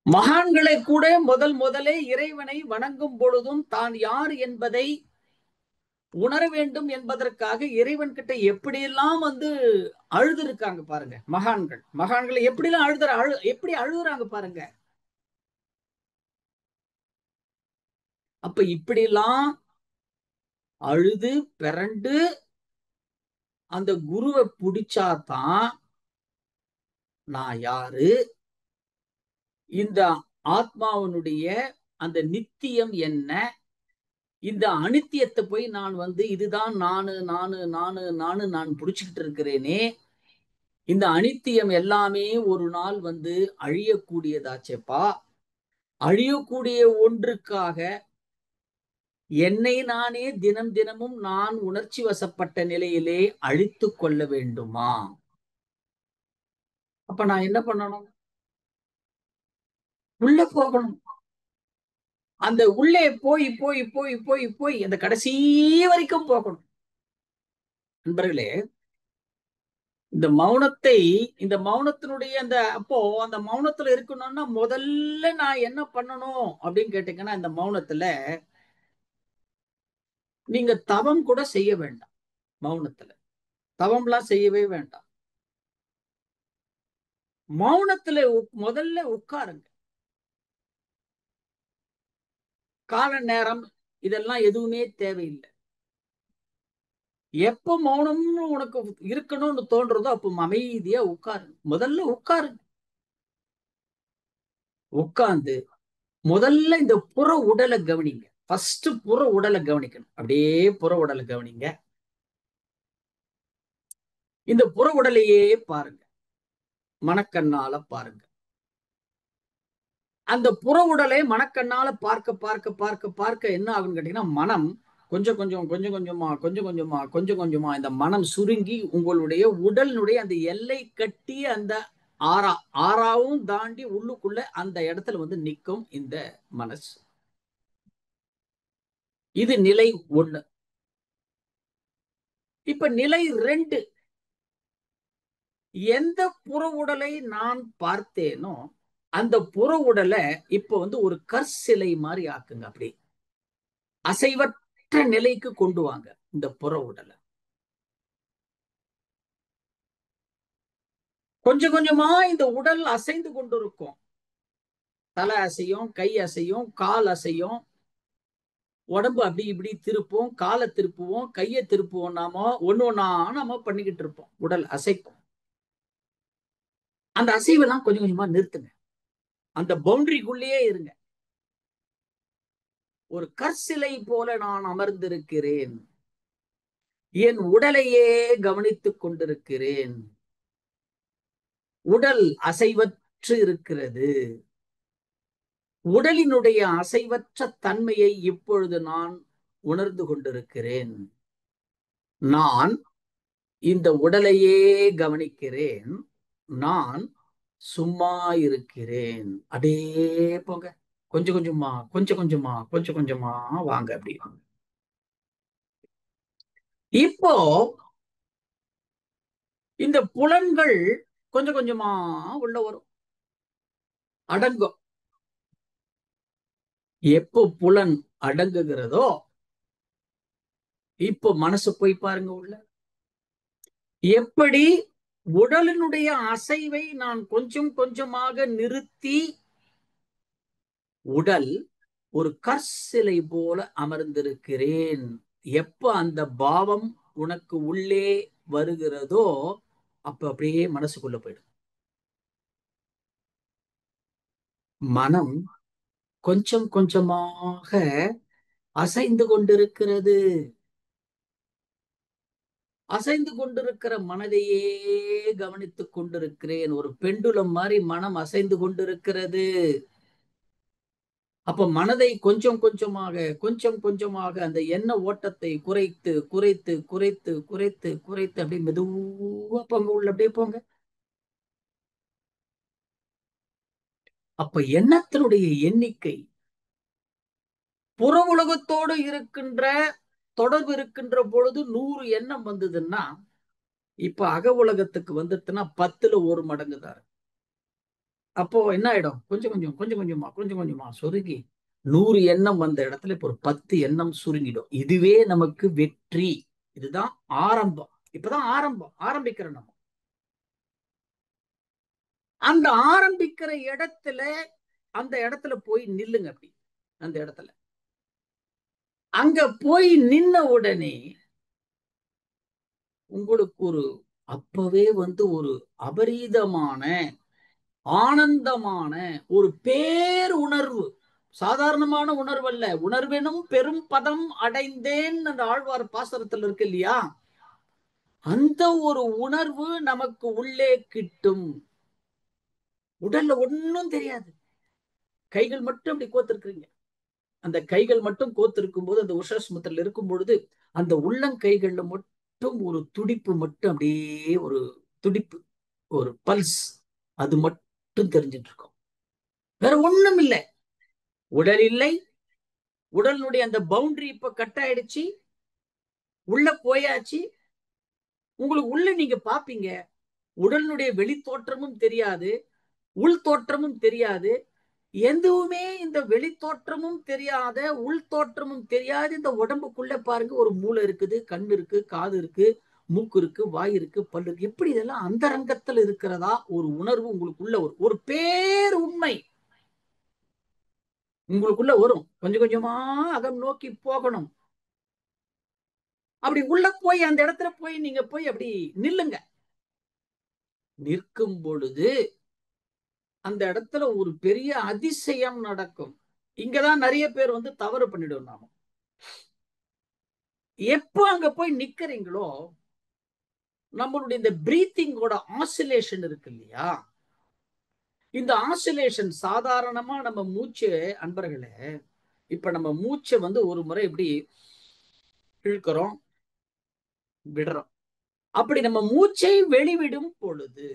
மகான்களை கூட முதலே இறைவனை வணங்கும் பொழுதும் தான் யார் என்பதை உணர வேண்டும் என்பதற்காக இறைவன் கிட்ட எப்படியெல்லாம் அழுது இருக்காங்க பாருங்க. மகான்களை எப்படிலாம் எப்படி அழுகுறாங்க பாருங்க. அப்ப இப்படிலாம் அழுது பிறண்டு அந்த குருவை பிடிச்சாதான் நான் யாரு, இந்த ஆத்மாவனுடைய அந்த நித்தியம் என்ன, இந்த அனித்தியத்தை போய் நான் இதுதான் நானு நானு நானு நானு நான் பிடிச்சுக்கிட்டு இருக்கிறேனே, இந்த அனித்தியம் எல்லாமே ஒரு நாள் அழியக்கூடியதாச்சேப்பா. அழியக்கூடிய ஒன்றுக்காக என்னை நானே தினம் தினமும் நான் உணர்ச்சி வசப்பட்ட நிலையிலே அழித்து கொள்ள வேண்டுமா? அப்ப நான் என்ன பண்ணணும்? உள்ள போகணும். அந்த உள்ளே போய் போய் போய் போய் போய் அந்த கடைசி வரைக்கும் போகணும். நண்பர்களே, இந்த மௌனத்தினுடைய அந்த மௌனத்துல இருக்கணும்னா முதல்ல நான் என்ன பண்ணணும் அப்படின்னு கேட்டீங்கன்னா, இந்த மௌனத்துல நீங்க தவம் கூட செய்ய வேண்டாம். மௌனத்துல தவம்லாம் செய்யவே வேண்டாம். மௌனத்துல முதல்ல உட்காருங்க. கால நேரம் இதெல்லாம் எதுவுமே தேவையில்லை. எப்ப மௌனம்னு உனக்கு இருக்கணும்னு தோன்றதோ அப்ப அமைதியா உட்காருங்க. முதல்ல உட்காருங்க. உட்கார்ந்து முதல்ல இந்த புற உடலை கவனிங்க. ஃபர்ஸ்ட் புற உடலை கவனிக்கணும். அப்படியே புற உடலை கவனிங்க. இந்த புற உடலையே பாருங்க. மனக்கண்ணால பாருங்க. அந்த புற உடலை மனக்கண்ணால பார்க்க பார்க்க பார்க்க பார்க்க என்ன ஆகும்னு கேட்டீங்கன்னா, மனம் கொஞ்சம் கொஞ்சம் கொஞ்சம் கொஞ்சமா கொஞ்சம் கொஞ்சமா கொஞ்சம் கொஞ்சமா இந்த மனம் சுருங்கி உங்களுடைய உடலினுடைய அந்த எல்லை கட்டிய அந்த ஆறாவும் தாண்டி உள்ளுக்குள்ள அந்த இடத்துல நிற்கும் இந்த மனசு. இது நிலை 1. இப்ப நிலை 2, எந்த புற உடலை நான் பார்த்தேனோ அந்த புற உடலை இப்ப ஒரு கற்சிலை மாதிரி ஆக்குங்க. அப்படி அசைவற்ற நிலைக்கு கொண்டு வாங்க இந்த புற உடலை. கொஞ்சம் கொஞ்சமா இந்த உடல் அசைந்து கொண்டிருக்கும். தலை அசையும், கை அசையும், கால் அசையும், உடம்பு அப்படி இப்படி திருப்போம், காலை திருப்புவோம், கையை திருப்புவோம். நாம பண்ணிக்கிட்டு இருப்போம். உடல் அசைக்கும். அந்த அசைவெல்லாம் கொஞ்சம் கொஞ்சமா நிறுத்துங்க. அந்த பவுண்டரிக்குள்ளேயே இருங்க. ஒரு கற்சிலை போல நான் அமர்ந்திருக்கிறேன். என் உடலையே கவனித்துக் கொண்டிருக்கிறேன். உடல் அசைவற்று இருக்கிறது. உடலினுடைய அசைவற்ற தன்மையை இப்பொழுது நான் உணர்ந்து கொண்டிருக்கிறேன். நான் இந்த உடலையே கவனிக்கிறேன். நான் சும்மா இருக்கிறேன். அப்படியே போங்க. கொஞ்சம் கொஞ்சமா கொஞ்சம் கொஞ்சமா கொஞ்சம் கொஞ்சமா வாங்க. அப்படி இப்போ இந்த புலன்கள் கொஞ்சம் கொஞ்சமா உள்ள வரும், அடங்கும். எப்போ புலன் அடங்குகிறதோ இப்போ மனசு போய் பாருங்க உள்ள. எப்படி உடலினுடைய அசைவை நான் கொஞ்சம் கொஞ்சமாக நிறுத்தி உடல் ஒரு கற்சிலை போல அமர்ந்திருக்கிறேன். எப்ப அந்த பாவம் உனக்கு உள்ளே வருகிறதோ அப்ப அப்படியே மனசுக்குள்ள போயிடும். மனம் கொஞ்சம் கொஞ்சமாக அசைந்து கொண்டிருக்கிறது. அசைந்து கொண்டிருக்கிற மனதையே கவனித்துக் கொண்டிருக்கிறேன். ஒரு பெண்டுலம் மாதிரி மனம் அசைந்து கொண்டிருக்கிறது. அப்ப மனதை கொஞ்சம் கொஞ்சமாக அந்த எண்ண ஓட்டத்தை குறைத்து குறைத்து குறைத்து குறைத்து குறைத்து அப்படியே மெதுவா போங்க, உள்ள அப்படியே போங்க. அப்ப எண்ணத்தினுடைய எண்ணிக்கை புற உலகத்தோடு இருக்கின்ற தொடர்பு இருக்கின்ற பொழுது 100 எண்ணம் வந்ததுன்னா, இப்ப அக உலகத்துக்கு வந்துட்டுன்னா 10ல் 1 மடங்கு தான். அப்போ என்ன ஆயிடும்? கொஞ்சம் கொஞ்சமா சுருங்கி 100 எண்ணம் வந்த இடத்துல இப்ப ஒரு 10 எண்ணம் சுருங்கிடும். இதுவே நமக்கு வெற்றி. இதுதான் ஆரம்பம். இப்பதான் ஆரம்பிக்கிறோம் நம்ம. அந்த ஆரம்பிக்கிற இடத்துல அந்த இடத்துல போய் நில்லுங்க. அப்படி அந்த இடத்துல அங்க போய் நின்ன உடனே உங்களுக்கு ஒரு அப்பவே ஒரு அபரீதமான ஆனந்தமான ஒரு பேருணர்வு. சாதாரணமான உணர்வு அல்ல. உணர்வெனும் பெரும் பதம் அடைந்தேன் அந்த ஆழ்வார் பாசரத்தில் இருக்கு இல்லையா? அந்த ஒரு உணர்வு நமக்கு உள்ளே கிட்டும். உடல்ல ஒன்னும் தெரியாது. கைகள் மட்டும் அப்படி கோத்திருக்கிறீங்க. அந்த கைகள் மட்டும் கோத்திருக்கும் போது, அந்த உஷஸ்முத்திரத்தில் இருக்கும் பொழுது அந்த உள்ளங்கைகள்ல மட்டும் ஒரு துடிப்பு மட்டும், அப்படியே ஒரு துடிப்பு, ஒரு பல்ஸ், அது மட்டும் தெரிஞ்சிட்டு இருக்கும். வேற ஒண்ணும் இல்லை. உடல் இல்லை. உடலுடைய அந்த பவுண்டரி இப்ப கட் ஆயிடுச்சு. உள்ள போயாச்சு. உங்களுக்கு உள்ள நீங்க பாப்பீங்க. உடலுடைய வெளி தோற்றமும் தெரியாது, உள் தோற்றமும் தெரியாது. எதுவுமே இந்த வெளி தோற்றமும் தெரியாத, உள் தோற்றமும் தெரியாது இந்த உடம்புக்குள்ள பாருங்க, ஒரு மூளை இருக்குது, கண் இருக்கு, காது இருக்கு, மூக்கு இருக்கு, வாய் இருக்கு, பல்லு இருக்கு. எப்படி இதெல்லாம் அந்த ரங்கத்தில் இருக்கிறதா ஒரு உணர்வு உங்களுக்குள்ள ஒரு பேர் உண்மை உங்களுக்குள்ள வரும். கொஞ்சம் கொஞ்சமா அகம் நோக்கி போகணும். அப்படி உள்ள போய் அந்த இடத்துல போய் நீங்க போய் அப்படி நில்லுங்க. நிற்கும் பொழுது அந்த இடத்துல ஒரு பெரிய அதிசயம் நடக்கும். இங்கதான் நிறைய பேர் தவறு பண்ணிடுவோம். நாம எப்போ அங்க போய் நிக்கிறீங்களோ, நம்மளுடைய இந்த பிரீத்திங்கோட ஆசிலேஷன் இருக்கு இல்லையா? இந்த ஆசிலேஷன் சாதாரணமா நம்ம மூச்சு, அன்பர்களே, இப்ப நம்ம மூச்சை ஒரு முறை இப்படி இழுக்கிறோம், விடுறோம். அப்படி நம்ம மூச்சை வெளிவிடும் பொழுது,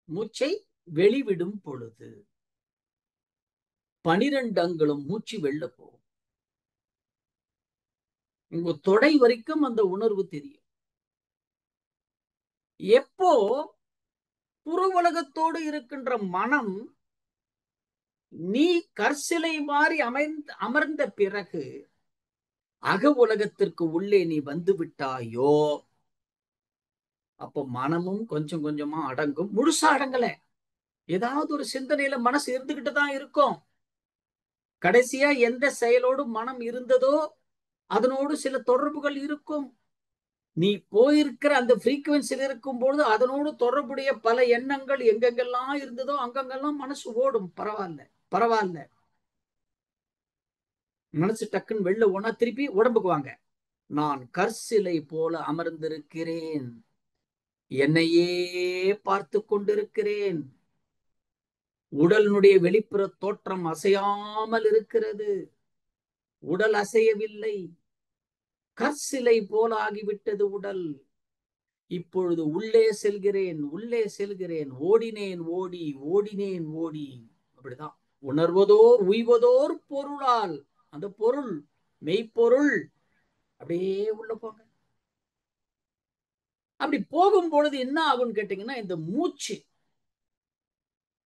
மூச்சை வெளிவிடும் பொழுது 12 அங்குலம் மூச்சு வெளில போகும். உங்க தொடை வரைக்கும் அந்த உணர்வு தெரியும். எப்போ புற உலகத்தோடு இருக்கின்ற மனம் நீ கற்சிலை மாறி அமர்ந்த பிறகு அக உலகத்திற்கு உள்ளே நீ வந்து விட்டாயோ, அப்போ மனமும் கொஞ்சம் கொஞ்சமா அடங்கும். முழுசா அடங்கல, ஏதாவது ஒரு சிந்தனையில மனசு இருந்துகிட்டு தான் இருக்கும். கடைசியா எந்த செயலோடு மனம் இருந்ததோ அதனோடு சில தொடர்புகள் இருக்கும். நீ போயிருக்கிற அந்த ஃப்ரீக்குவன்சியில் இருக்கும் பொழுது அதனோடு தொடர்புடைய பல எண்ணங்கள் எங்கெங்கெல்லாம் இருந்ததோ அங்கங்கெல்லாம் மனசு ஓடும். பரவாயில்ல. மனசு டக்குன்னு வெளில ஓனா திருப்பி உடம்புக்கு வாங்க. நான் கற்சிலை போல அமர்ந்திருக்கிறேன், என்னையே பார்த்து கொண்டிருக்கிறேன். உடலினுடைய வெளிப்புற தோற்றம் அசையாமல் இருக்கிறது. உடல் அசையவில்லை. கற்சிலை போல ஆகிவிட்டது உடல். இப்பொழுது உள்ளே செல்கிறேன், ஓடினேன் ஓடி. அப்படிதான். உணர்வதோர் உய்வதோர் பொருளால், அந்த பொருள் மெய்ப்பொருள். அப்படியே உள்ள போங்க. அப்படி போகும் பொழுது என்ன ஆகும்னு கேட்டீங்கன்னா,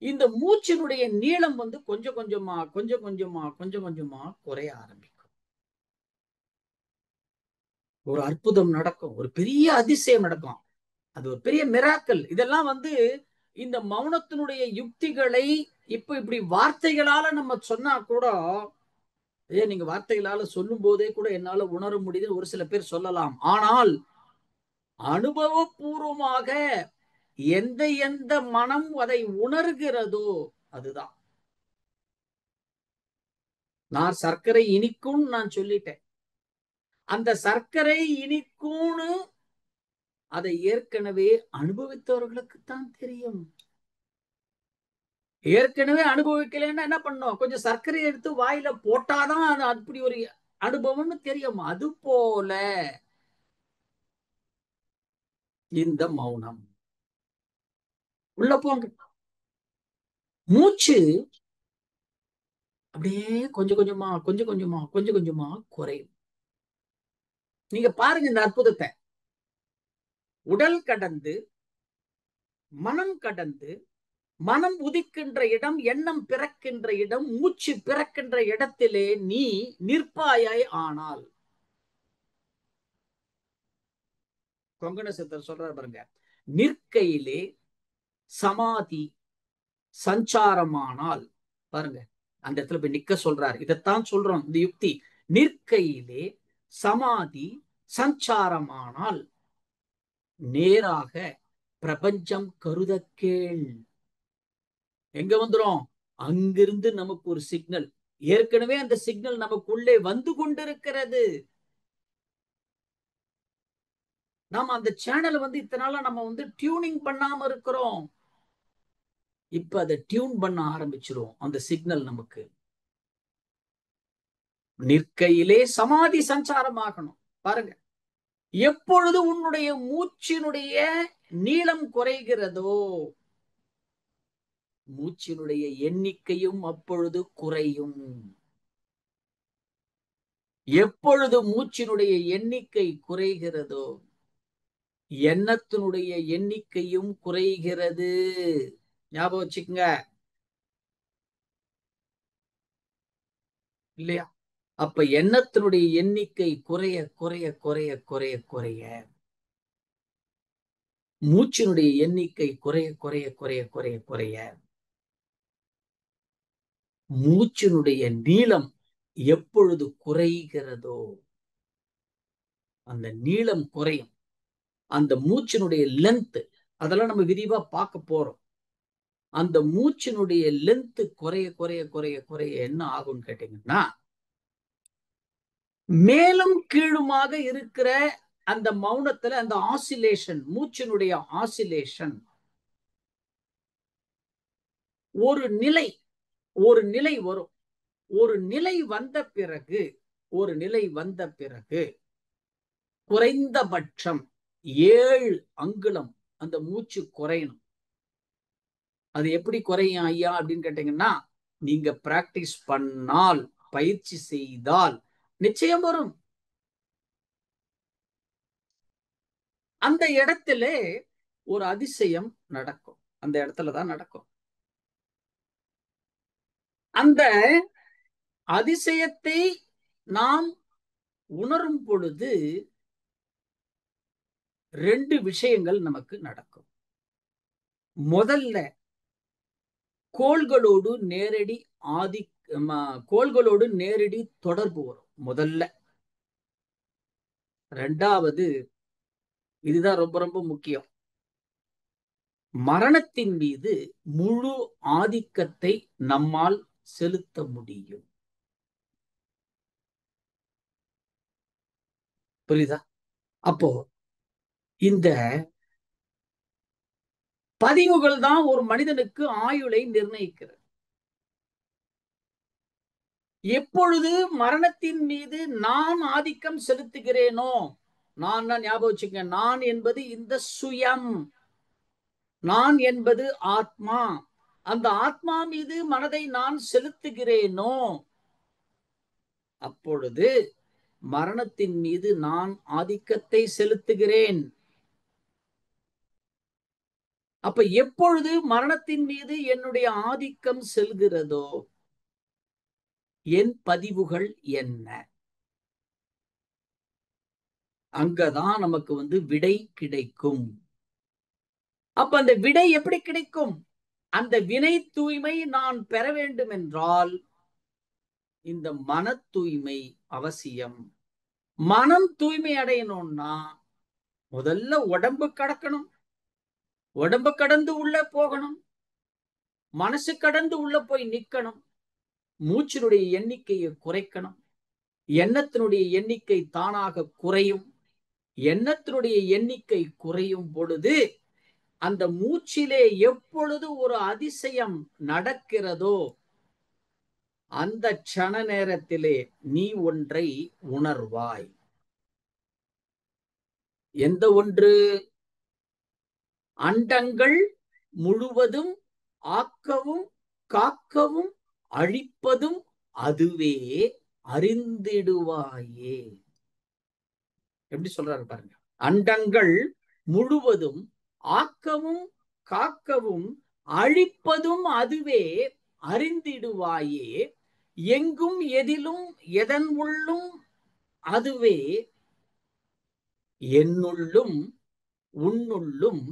இந்த மூச்சினுடைய நீளம் கொஞ்சம் கொஞ்சமா குறைய ஆரம்பிக்கும். ஒரு அற்புதம் நடக்கும், ஒரு பெரிய அதிசயம் நடக்கும். அது ஒரு பெரிய மிராக்கல். இதெல்லாம் இந்த மௌனத்தினுடைய யுக்திகளை இப்படி வார்த்தைகளால நம்ம சொன்னா கூட, நீங்க வார்த்தைகளால சொல்லும் போதே கூட என்னால உணர முடியுது ஒரு சில பேர் சொல்லலாம். ஆனால் அனுபவபூர்வமாக எந்த மனம் அதை உணர்கிறதோ அதுதான். நான் சர்க்கரை இனிக்கும் நான் சொல்லிட்டேன். அந்த சர்க்கரை இனிக்கும்னு அதை ஏற்கனவே அனுபவித்தவர்களுக்குத்தான் தெரியும். ஏற்கனவே அனுபவிக்கலைன்னா என்ன பண்ணும், கொஞ்சம் சர்க்கரை எடுத்து வாயில போட்டாதான் அது அப்படி ஒரு அனுபவம்னு தெரியும். அது போல இந்த மௌனம். உள்ள போங்க. மூச்சு அப்படியே கொஞ்சம் கொஞ்சமா கொஞ்சம் கொஞ்சமா கொஞ்சம் கொஞ்சமா குறையும். நீங்க பாருங்க இந்த அற்புதத்தை. உடல் கடந்து, மனம் கடந்து, மனம் உதிக்கின்ற இடம், எண்ணம் பிறக்கின்ற இடம், மூச்சு பிறக்கின்ற இடத்திலே நீ நிற்பாயாய். ஆனால் கொங்கண சித்தர் சொல்றாரு பாருங்க, நிற்கையிலே சமாதி சஞ்சாரமானால். பாருங்க, அந்த இடத்துல போய் நிக்க சொல்றாரு. இதைத்தான் சொல்றோம் இந்த யுக்தி. நிற்கையிலே சமாதி சஞ்சாரமானால் நேராக பிரபஞ்சம் கருத கேள். எங்க வந்துரும்? அங்கிருந்து நமக்கு ஒரு சிக்னல். ஏற்கனவே அந்த சிக்னல் நமக்குள்ளே வந்து கொண்டிருக்கிறது. நாம அந்த சேனல் இத்தனை நாளா நம்ம டியூனிங் பண்ணாம இருக்கிறோம். இப்ப அதை டியூன் பண்ண ஆரம்பிச்சிரும் அந்த சிக்னல் நமக்கு. நிற்கையிலே சமாதி சஞ்சாரமாகணும். பாருங்க, எப்பொழுது உன்னுடைய மூச்சினுடைய நீளம் குறைகிறதோ மூச்சினுடைய எண்ணிக்கையும் அப்பொழுது குறையும். எப்பொழுது மூச்சினுடைய எண்ணிக்கை குறைகிறதோ எண்ணத்தினுடைய எண்ணிக்கையும் குறைகிறது. ஞாபகம் வச்சுக்கங்க, இல்லையா? அப்ப எண்ணத்தினுடைய எண்ணிக்கை குறைய குறைய குறைய குறைய குறைய மூச்சினுடைய எண்ணிக்கை குறைய குறைய குறைய குறைய குறைய மூச்சினுடைய நீளம் எப்பொழுது குறைகிறதோ அந்த நீளம் குறையும். அந்த மூச்சினுடைய லென்த், அதெல்லாம் நம்ம விரிவா பார்க்க போறோம். அந்த மூச்சினுடைய லென்த் குறைய குறைய குறைய குறைய என்ன ஆகும்னு கேட்டீங்கன்னா, மேலும் கீழுமாக இருக்கிற அந்த மௌனத்துல அந்த ஆசிலேஷன், மூச்சினுடைய ஆசிலேஷன் ஒரு நிலை வரும். ஒரு நிலை வந்த பிறகு குறைந்தபட்சம் 7 அங்குலம் அந்த மூச்சு குறையணும். அது எப்படி குறையும் ஐயா அப்படின்னு கேட்டீங்கன்னா, நீங்க பிராக்டிஸ் பண்ணால், பயிற்சி செய்தால் நிச்சயம் வரும். அந்த இடத்துல ஒரு அதிசயம் நடக்கும். அந்த இடத்துலதான் நடக்கும். அந்த அதிசயத்தை நாம் உணரும் பொழுது 2 விஷயங்கள் நமக்கு நடக்கும். முதல்ல கோள்களோடு நேரடி தொடர்பு வரும் முதல்ல. ரெண்டாவது, இதுதான் ரொம்ப ரொம்ப முக்கியம், மரணத்தின் மீது முழு ஆதிக்கத்தை நம்மால் செலுத்த முடியும். புரியுதா? அப்போ இந்த பதிவுகள் தான் ஒரு மனிதனுக்கு ஆயுளை நிர்ணயிக்கிறது. எப்பொழுது மரணத்தின் மீது நான் ஆதிக்கம் செலுத்துகிறேனோ, நான் ஞாபகம் வச்சுக்க, நான் என்பது இந்த சுயம், நான் என்பது ஆத்மா. அந்த ஆத்மா மீது மனதை நான் செலுத்துகிறேனோ அப்பொழுது மரணத்தின் மீது நான் ஆதிக்கத்தை செலுத்துகிறேன். அப்ப எப்பொழுது மரணத்தின் மீது என்னுடைய ஆதிக்கம் செல்கிறதோ என் பதிவுகள் என்ன, அங்கதான் நமக்கு விடை கிடைக்கும். அப்ப அந்த விடை எப்படி கிடைக்கும்? அந்த வினை தூய்மை நான் பெற வேண்டும் என்றால் இந்த மன தூய்மை அவசியம். மனம் தூய்மை அடையணும்னா முதல்ல உடம்பு கடக்கணும், உடம்பு கடந்து உள்ள போகணும், மனசு கடந்து உள்ள போய் நிக்கணும், மூச்சினுடைய எண்ணிக்கையை குறைக்கணும், எண்ணத்தினுடைய எண்ணிக்கை தானாக குறையும். எண்ணத்தினுடைய எண்ணிக்கை குறையும் பொழுது அந்த மூச்சிலே எப்பொழுது ஒரு அதிசயம் நடக்கிறதோ அந்த க்ஷண நேரத்திலே நீ ஒன்றை உணர்வாய். எந்த ஒன்று? அண்டங்கள் முழுவதும் ஆக்கவும் காக்கவும் அழிப்பதும் அதுவே அறிந்திடுவாயே. எப்படி சொல்றாரு பாருங்க. அண்டங்கள் முழுவதும் ஆக்கவும் காக்கவும் அழிப்பதும் அதுவே அறிந்திடுவாயே. எங்கும் எதிலும் எதன் உள்ளும் அதுவே என்னுள்ளும் உன்னுள்ளும்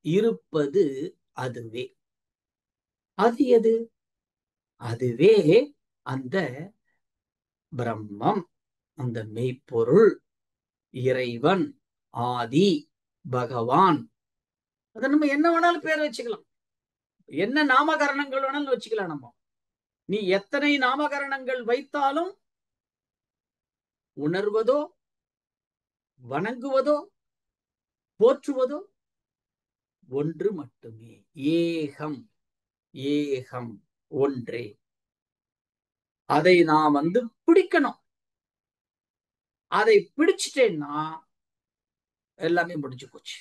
இருப்பது அதுவே. அது எது? அதுவே அந்த பிரம்மம், அந்த மெய்ப்பொருள், இறைவன், ஆதி பகவான். அதை நம்ம என்ன வேணாலும் பேர் வச்சுக்கலாம், என்ன நாமகரணங்கள் வேணாலும் வச்சுக்கலாம். நம்ம நீ எத்தனை நாமகரணங்கள் வைத்தாலும் உணர்வதோ வணங்குவதோ போற்றுவதோ ஒன்று மட்டுமே. ஏகம், ஏகம் ஒன்றே. அதை நான் பிடிக்கணும். அதை பிடிச்சிட்டேன்னா எல்லாமே முடிஞ்சு போச்சு,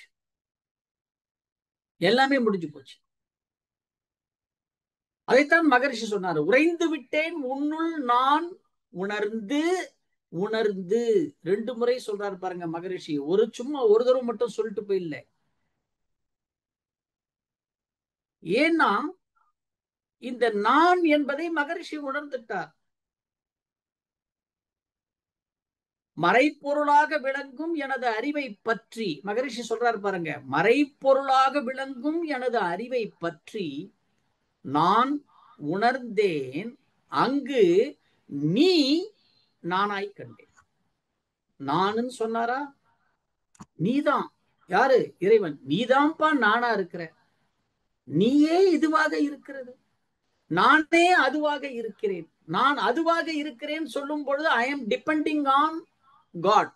எல்லாமே முடிஞ்சு போச்சு. அதைத்தான் மகரிஷி சொன்னார், உறைந்து விட்டேன் உன்னுள் நான் உணர்ந்து. உணர்ந்து 2 முறை சொல்றாரு பாருங்க மகரிஷி. சும்மா ஒரு தடவை மட்டும் சொல்லிட்டு போயில்ல. ஏன்னா இந்த நான் என்பதை மகரிஷி உணர்ந்துட்டார். மறைப்பொருளாக விளங்கும் எனது அறிவை பற்றி மகரிஷி சொல்றாரு பாருங்க. மறைப்பொருளாக விளங்கும் எனது அறிவை பற்றி நான் உணர்ந்தேன், அங்கு நீ நானாய் கண்டேன். நானுன்னு சொன்னாரா? நீதான். யாரு? இறைவன். நீதான்ப்பா நானா இருக்கிற, நீயே இதுவாக இருக்கிறது, நானே அதுவாக இருக்கிறேன். நான் அதுவாக இருக்கிறேன் சொல்லும் பொழுது I am depending on God.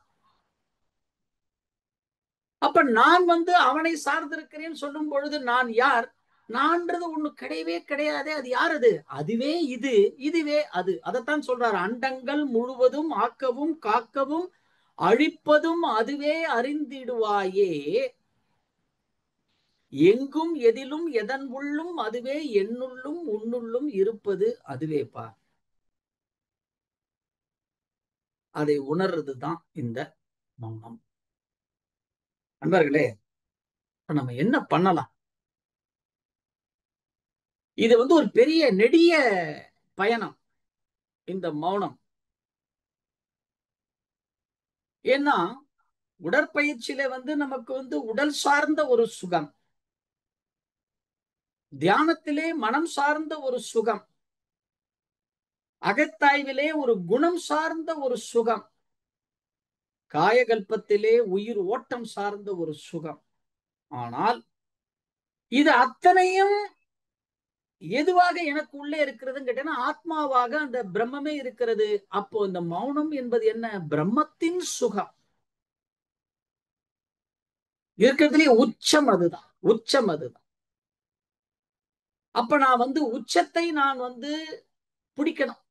அப்ப நான் அவனை சார்ந்திருக்கிறேன் சொல்லும் பொழுது நான் யார்? நான்றது ஒண்ணு கிடையவே கிடையாதே. அது யார்? அது அதுவே இது, இதுவே அது. அதைத்தான் சொல்றாரு, அண்டங்கள் முழுவதும் ஆக்கவும் காக்கவும் அழிப்பதும் அதுவே அறிந்திடுவாயே. எங்கும் எதிலும் எதன் உள்ளும் அதுவே என்னுள்ளும் உன்னுள்ளும் இருப்பது அதுவேப்பா. அதை உணர்றதுதான் இந்த மௌனம். நண்பர்களே, நம்ம என்ன பண்ணலாம்? இது ஒரு பெரிய நெடிய பயணம் இந்த மௌனம். ஏன்னா உடற்பயிற்சியில நமக்கு உடல் சார்ந்த ஒரு சுகம், தியானத்திலே மனம் சார்ந்த ஒரு சுகம், அகத்தாய்விலே ஒரு குணம் சார்ந்த ஒரு சுகம், காயகல்பத்திலே உயிர் ஓட்டம் சார்ந்த ஒரு சுகம். ஆனால் இது அத்தனையும் எதுவாக எனக்கு உள்ளே இருக்கிறதுன்னு கேட்டேன்னா ஆத்மாவாக அந்த பிரம்மமே இருக்கிறது. அப்போ இந்த மௌனம் என்பது என்ன? பிரம்மத்தின் சுகம் இருக்கிறதுலே உச்சம் அதுதான், உச்சம் அதுதான். அப்ப நான் உச்சத்தை நான் பிடிக்கணும்.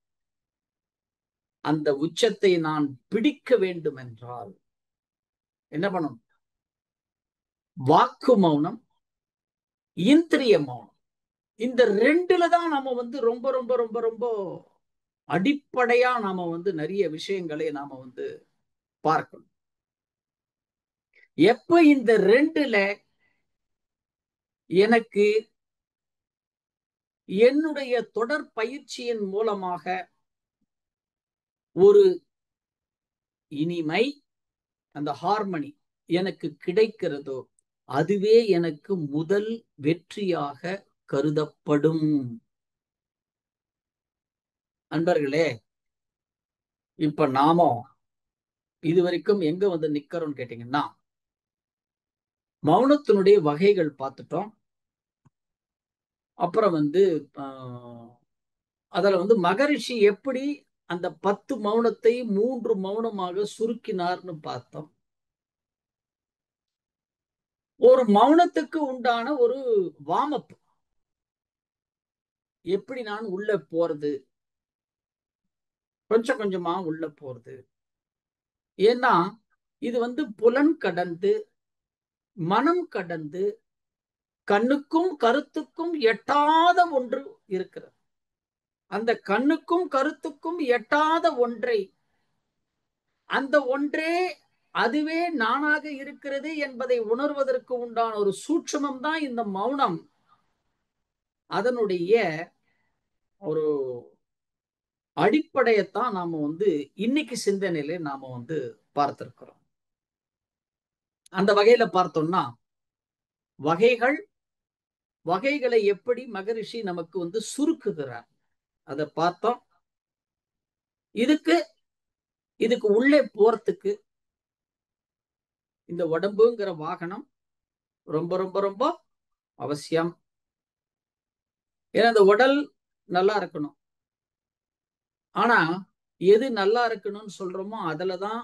அந்த உச்சத்தை நான் பிடிக்க வேண்டும் என்றால் என்ன பண்ணணும்? வாக்கு மௌனம், இந்திரிய மௌனம், இந்த 2ல தான் நம்ம ரொம்ப ரொம்ப ரொம்ப ரொம்ப அடிப்படையா நாம நிறைய விஷயங்களை நாம பார்க்கணும். எப்ப இந்த 2ல எனக்கு என்னுடைய தொடர் பயிற்சியின் மூலமாக ஒரு இனிமை, அந்த ஹார்மனி எனக்கு கிடைக்கிறதோ அதுவே எனக்கு முதல் வெற்றியாக கருதப்படும். அன்பர்களே, இப்ப நாம இதுவரைக்கும் எங்க நிக்கிறோம்னு கேட்டீங்கன்னா, மௌனத்தினுடைய வகைகள் பார்த்துட்டோம். அப்புறம் அதுல மகரிஷி எப்படி அந்த 10 மௌனத்தை 3 மௌனமாக சுருக்கினார்னு பார்த்தோம். ஒரு மௌனத்துக்கு உண்டான ஒரு வார்ம்-அப். எப்படி நான் உள்ள போறது, கொஞ்சம் கொஞ்சமா உள்ள போறது. ஏன்னா இது புலன் கடந்து, மனம் கடந்து, கண்ணுக்கும் கருத்துக்கும் எட்டாத ஒன்று இருக்கிறது. அந்த கண்ணுக்கும் கருத்துக்கும் எட்டாத ஒன்றை, அந்த ஒன்றே அதுவே நானாக இருக்கிறது என்பதை உணர்வதற்கு உண்டான ஒரு சூட்சுமம் தான் இந்த மௌனம். அதனுடைய ஒரு அடிப்படையத்தான் நாம இன்னைக்கு சிந்தனையில நாம பார்த்திருக்கிறோம். அந்த வகையில பார்த்தோம்னா, வகைகளை எப்படி மகரிஷி நமக்கு சுருக்குகிறார் அதை பார்த்தோம். இதுக்கு உள்ளே போறதுக்கு இந்த உடம்புங்கிற வாகனம் ரொம்ப ரொம்ப ரொம்ப அவசியம். ஏன்னா இந்த உடல் நல்லா இருக்கணும். ஆனா எது நல்லா இருக்கணும்னு சொல்றோமோ அதுலதான்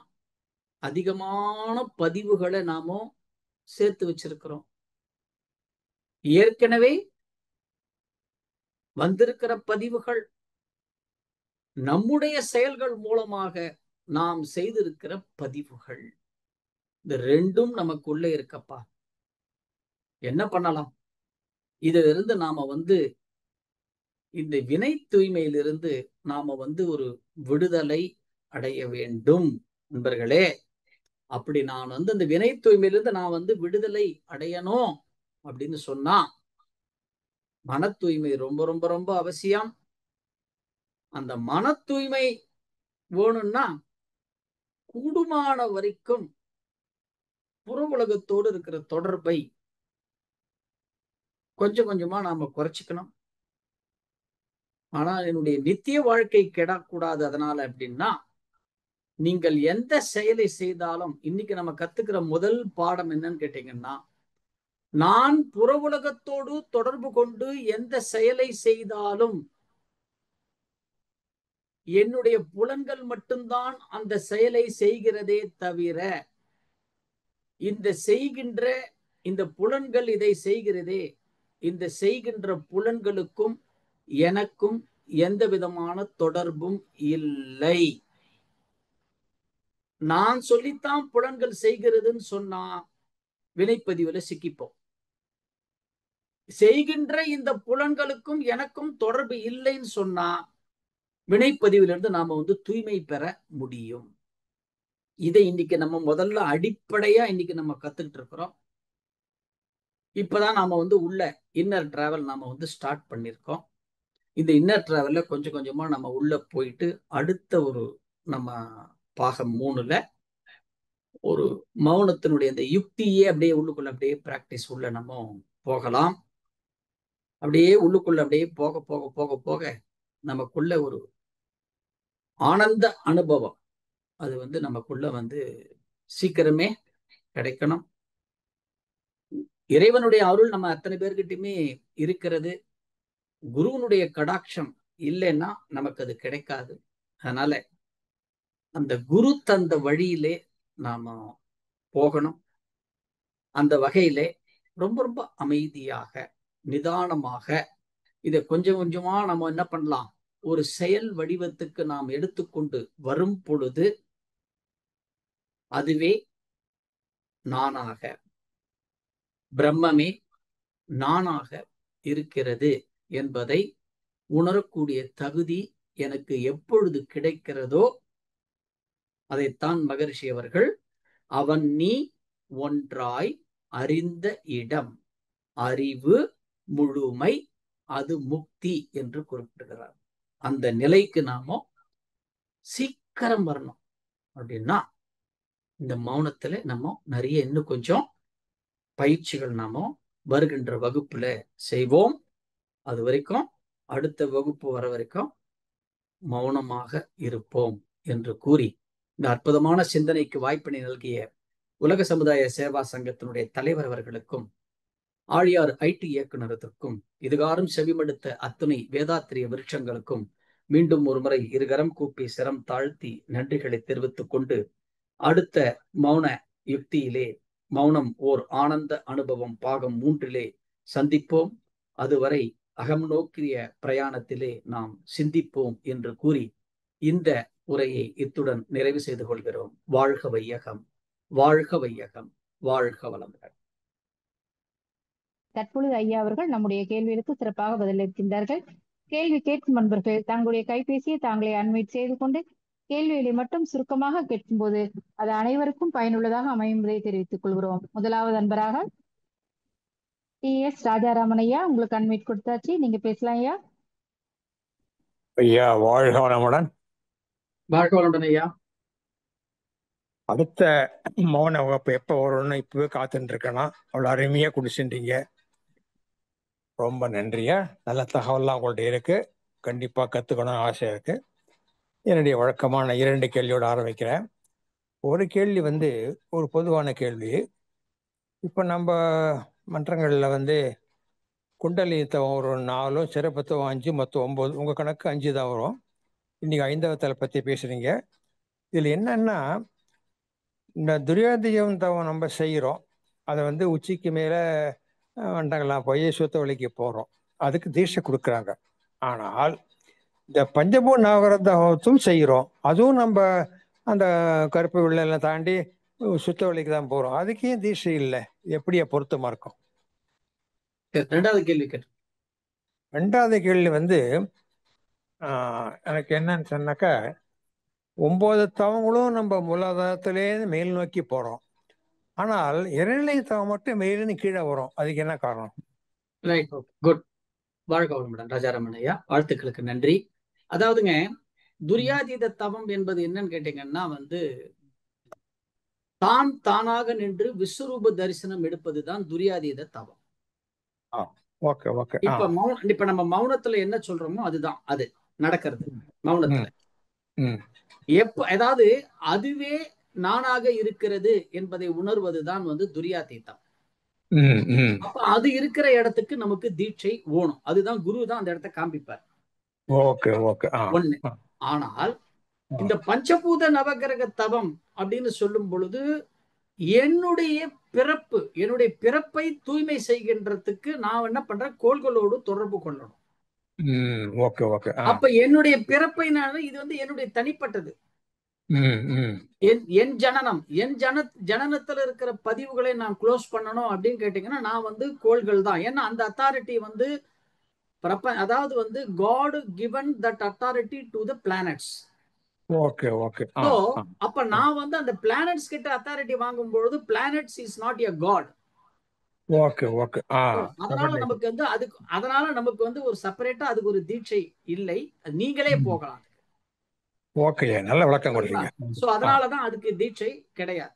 அதிகமான பதிவுகளை நாம சேர்த்து வச்சிருக்கிறோம். ஏற்கனவே வந்திருக்கிற பதிவுகள், நம்முடைய செயல்கள் மூலமாக நாம் செய்திருக்கிற பதிவுகள், இந்த ரெண்டும் நமக்குள்ள இருக்கப்பா. என்ன பண்ணலாம்? இதிலிருந்து நாம இந்த வினை தூய்மையிலிருந்து நாம ஒரு விடுதலை அடைய வேண்டும் நண்பர்களே. அப்படி நான் இந்த வினை தூய்மையிலிருந்து நான் விடுதலை அடையணும் அப்படின்னு சொன்னா, மன தூய்மை ரொம்ப ரொம்ப ரொம்ப அவசியம். அந்த மன தூய்மை வேணும்னா கூடுமான வரைக்கும் புற உலகத்தோடு இருக்கிற தொடர்பை கொஞ்சம் கொஞ்சமா நாம குறைச்சிக்கணும். ஆனா என்னுடைய நித்திய வாழ்க்கை கெடக்கூடாது. அதனால அப்படின்னா, நீங்கள் எந்த செயலை செய்தாலும், இன்னைக்கு நம்ம கத்துக்கிற முதல் பாடம் என்னன்னு கேட்டீங்கன்னா, நான் புற உலகத்தோடு தொடர்பு கொண்டு எந்த செயலை செய்தாலும் என்னுடைய புலன்கள் மட்டும்தான் அந்த செயலை செய்கிறதே தவிர, இந்த செய்கின்ற இந்த புலன்கள் இதை செய்கிறதே, இந்த செய்கின்ற புலன்களுக்கும் எனக்கும் எந்த விதமான தொடர்பும் இல்லை. நான் சொல்லித்தான் புலன்கள் செய்கிறதுன்னு சொன்னா வினைப்பதிவுல சிக்கிப்போம். செய்கின்ற இந்த புலன்களுக்கும் எனக்கும் தொடர்பு இல்லைன்னு சொன்னா வினைப்பதிவிலிருந்து நாம தூய்மை பெற முடியும். இதை இன்னைக்கு நம்ம முதல்ல அடிப்படையா இன்னைக்கு நம்ம கத்துக்கிட்டு இருக்கிறோம். இப்பதான் நாம உள்ள இன்னர் டிராவல் நாம ஸ்டார்ட் பண்ணிருக்கோம். இந்த இன்னர் டிராவல்ல கொஞ்சம் கொஞ்சமா நம்ம உள்ள போயிட்டு அடுத்த ஒரு நம்ம பாகம் 3ல ஒரு மௌனத்தினுடைய அந்த யுக்தியே அப்படியே உள்ளுக்குள்ள அப்படியே பிராக்டிஸ் உள்ள நம்ம போகலாம். அப்படியே உள்ளுக்குள்ள அப்படியே போக போக போக போக நமக்குள்ள ஒரு ஆனந்த அனுபவம் அது நமக்குள்ள சீக்கிரமே கிடைக்கணும். இறைவனுடைய அருள் நம்ம அத்தனை பேர்கிட்டயுமே இருக்கிறது. குருவனுடைய கடாட்சம் இல்லைன்னா நமக்கு அது கிடைக்காது. அதனால அந்த குரு தந்த வழியிலே நாம போகணும். அந்த வகையிலே ரொம்ப ரொம்ப அமைதியாக, நிதானமாக இதை கொஞ்சம் கொஞ்சமா நம்ம என்ன பண்ணலாம், ஒரு செயல் வடிவத்துக்கு நாம் எடுத்துக்கொண்டு வரும் பொழுது அதுவே நானாக, பிரம்மமே நானாக இருக்கிறது என்பதை உணரக்கூடிய தகுதி எனக்கு எப்பொழுது கிடைக்கிறதோ அதைத்தான் மகரிஷி அவர்கள் அவன் நீ ஒன்றாய் அறிந்த இடம் அறிவு முழுமை அது முக்தி என்று குறிப்பிடுகிறார். அந்த நிலைக்கு நாம சீக்கிரம் வரணும் அப்படின்னா இந்த மௌனத்துல நம்ம நிறைய இன்னும் கொஞ்சம் பயிற்சிகள் நாம வருகின்ற வகுப்புல செய்வோம். அது வரைக்கும் அடுத்த வகுப்பு வர வரைக்கும் மௌனமாக இருப்போம் என்று கூறி இந்த அற்புதமான சிந்தனைக்கு வாய்ப்பினை நல்கிய உலக சமுதாய சேவா சங்கத்தினுடைய தலைவர் அவர்களுக்கும் ஆழியார் ஐடி இயக்குநரத்திற்கும் இதுகாரும் செவிமடுத்த அத்துணை வேதாத்திரிய விருட்சங்களுக்கும் மீண்டும் ஒரு முறை இருகரம் கூப்பி சிரம் தாழ்த்தி நன்றிகளை தெரிவித்துக் கொண்டு அடுத்த மௌன யுக்தியிலே மௌனம் ஓர் ஆனந்த அனுபவம் பாகம் 3 சந்திப்போம். அதுவரை அகம் நோக்கிய பிரயாணத்திலே நாம் சிந்திப்போம் என்று கூறி இந்த உரையை இத்துடன் நிறைவு செய்து கொள்கிறோம். வாழ்க வையகம், வாழ்க வையகம், வாழ்க வளமுடன். தற்பொழுது ஐயா அவர்கள் நம்முடைய கேள்விகளுக்கு சிறப்பாக பதிலளிக்கின்றார்கள். கேள்வி கேட்கும் நண்பர்கள் தங்களுடைய கைபேசியை தாங்களே அன்மியூட் செய்து கொண்டு கேள்விகளை மட்டும் சுருக்கமாக கேட்கும்போது அது அனைவருக்கும் பயனுள்ளதாக அமையும் என்பதை தெரிவித்துக் கொள்கிறோம். முதலாவது நண்பராக டி.எஸ். ராஜாராமன் ஐயா, உங்களுக்கு அன்மியூட் கொடுத்தாச்சு, நீங்க பேசலாம் ஐயா. ஐயா வாழ்க வளமுடன். வாழ்க வளமுடன் ஐயா. அடுத்த மௌன வகுப்பு எப்போ வரும்னு இப்பவே காத்துட்டு இருக்கேன்னா அவ்வளோ அருமையா குடிச்சுட்டீங்க. ரொம்ப நன்றியா. நல்ல தகவல்லாம் உங்கள்ட்ட இருக்கு, கண்டிப்பா கத்துக்கணும் ஆசை இருக்கு. என்னுடைய வழக்கமான 2 கேள்வியோட ஆரம்பிக்கிறேன். ஒரு கேள்வி ஒரு பொதுவான கேள்வி. இப்போ நம்ம மன்றங்களில் குண்டலி தவம் ஒரு 4, சிறப்பு தவம் 5, மொத்தம் 9. உங்க கணக்கு 5 தான் வரும். இன்னைக்கு 5வது பத்தி பேசுறீங்க. இதுல என்னன்னா, இந்த துரியாதீயம் தவம் நம்ம செய்கிறோம், அதை உச்சிக்கு மேலே மண்டங்களாம் போய் சுத்த வழிக்கு போகிறோம், அதுக்கு தீட்சை கொடுக்குறாங்க. ஆனால் இந்த பஞ்சபூ நவரதம் செய்கிறோம், அதுவும் நம்ம அந்த கருப்பு வெள்ளெல்லாம் தாண்டி சுத்த வழிக்கு தான் போகிறோம், அதுக்கு ஏன் தீட்சை இல்லை? எப்படியா பொருத்தமா இருக்கும்? ரெண்டாவது கேள்வி கேட்டு. ரெண்டாவது கேள்வி எனக்கு என்னன்னு சொன்னாக்கா, 9 தவங்களும் நம்ம மூலாதாரத்திலேருந்து மேல் நோக்கி போகிறோம், ஆனால் இறைநிலை தவம் மட்டும் மேலிருந்து கீழே வரும், அதுக்கு என்ன காரணம்? Right, good. வாழ்க வளமுடன் ராஜாராமன் ஐயா, வாழ்த்துக்களுக்கு நன்றி. அதாவதுங்க, துரியாதீத தவம் என்பது என்னன்னு கேட்டீங்கன்னா தான் தானாக நின்று விஸ்வரூப தரிசனம் எடுப்பதுதான் துரியாதீத தவம். இப்ப நம்ம மௌனத்துல என்ன சொல்றோமோ அதுதான் அது நடக்கிறது. மௌனத்துல அதாவது அதுவே நானாக இருக்கிறது என்பதை உணர்வதுதான் துரியாதீதம். அப்ப அது இருக்கிற இடத்துக்கு நமக்கு தீட்சை ஓணும், அதுதான் குரு தான் அந்த இடத்தை காண்பிப்பார். ஒண்ணு. ஆனால் இந்த பஞ்சபூத நவகிரக தவம் அப்படின்னு சொல்லும் பொழுது என்னுடைய பிறப்பை தூய்மை செய்கின்றதுக்கு நான் என்ன பண்றேன், கோள்களோடு தொடர்பு கொள்ளணும். அப்ப என்னுடைய பிறப்பை இது என்னுடைய தனிப்பட்டது. என் ஜனனத்துல இருக்கிற பதிவுகளை நான் க்ளோஸ் பண்ணணும் அப்படின்னு கேட்டீங்கன்னா நான் கோள்கள் தான். ஏன்னா அந்த அத்தாரிட்டி அதாவது God given that authority to the planets. அப்ப நான் அந்த பிளானட்ஸ் கிட்ட அத்தாரிட்டி வாங்கும் பொழுது planets is not a God. அதனால நமக்கு ஒரு செப்பரேட்டா அதுக்கு ஒரு தீட்சை இல்லை, நீங்களே போகலாம். நல்ல விளக்கம் கொடுத்தீங்க. சோ அதனாலதான் அதுக்கு தீட்சை கிடையாது.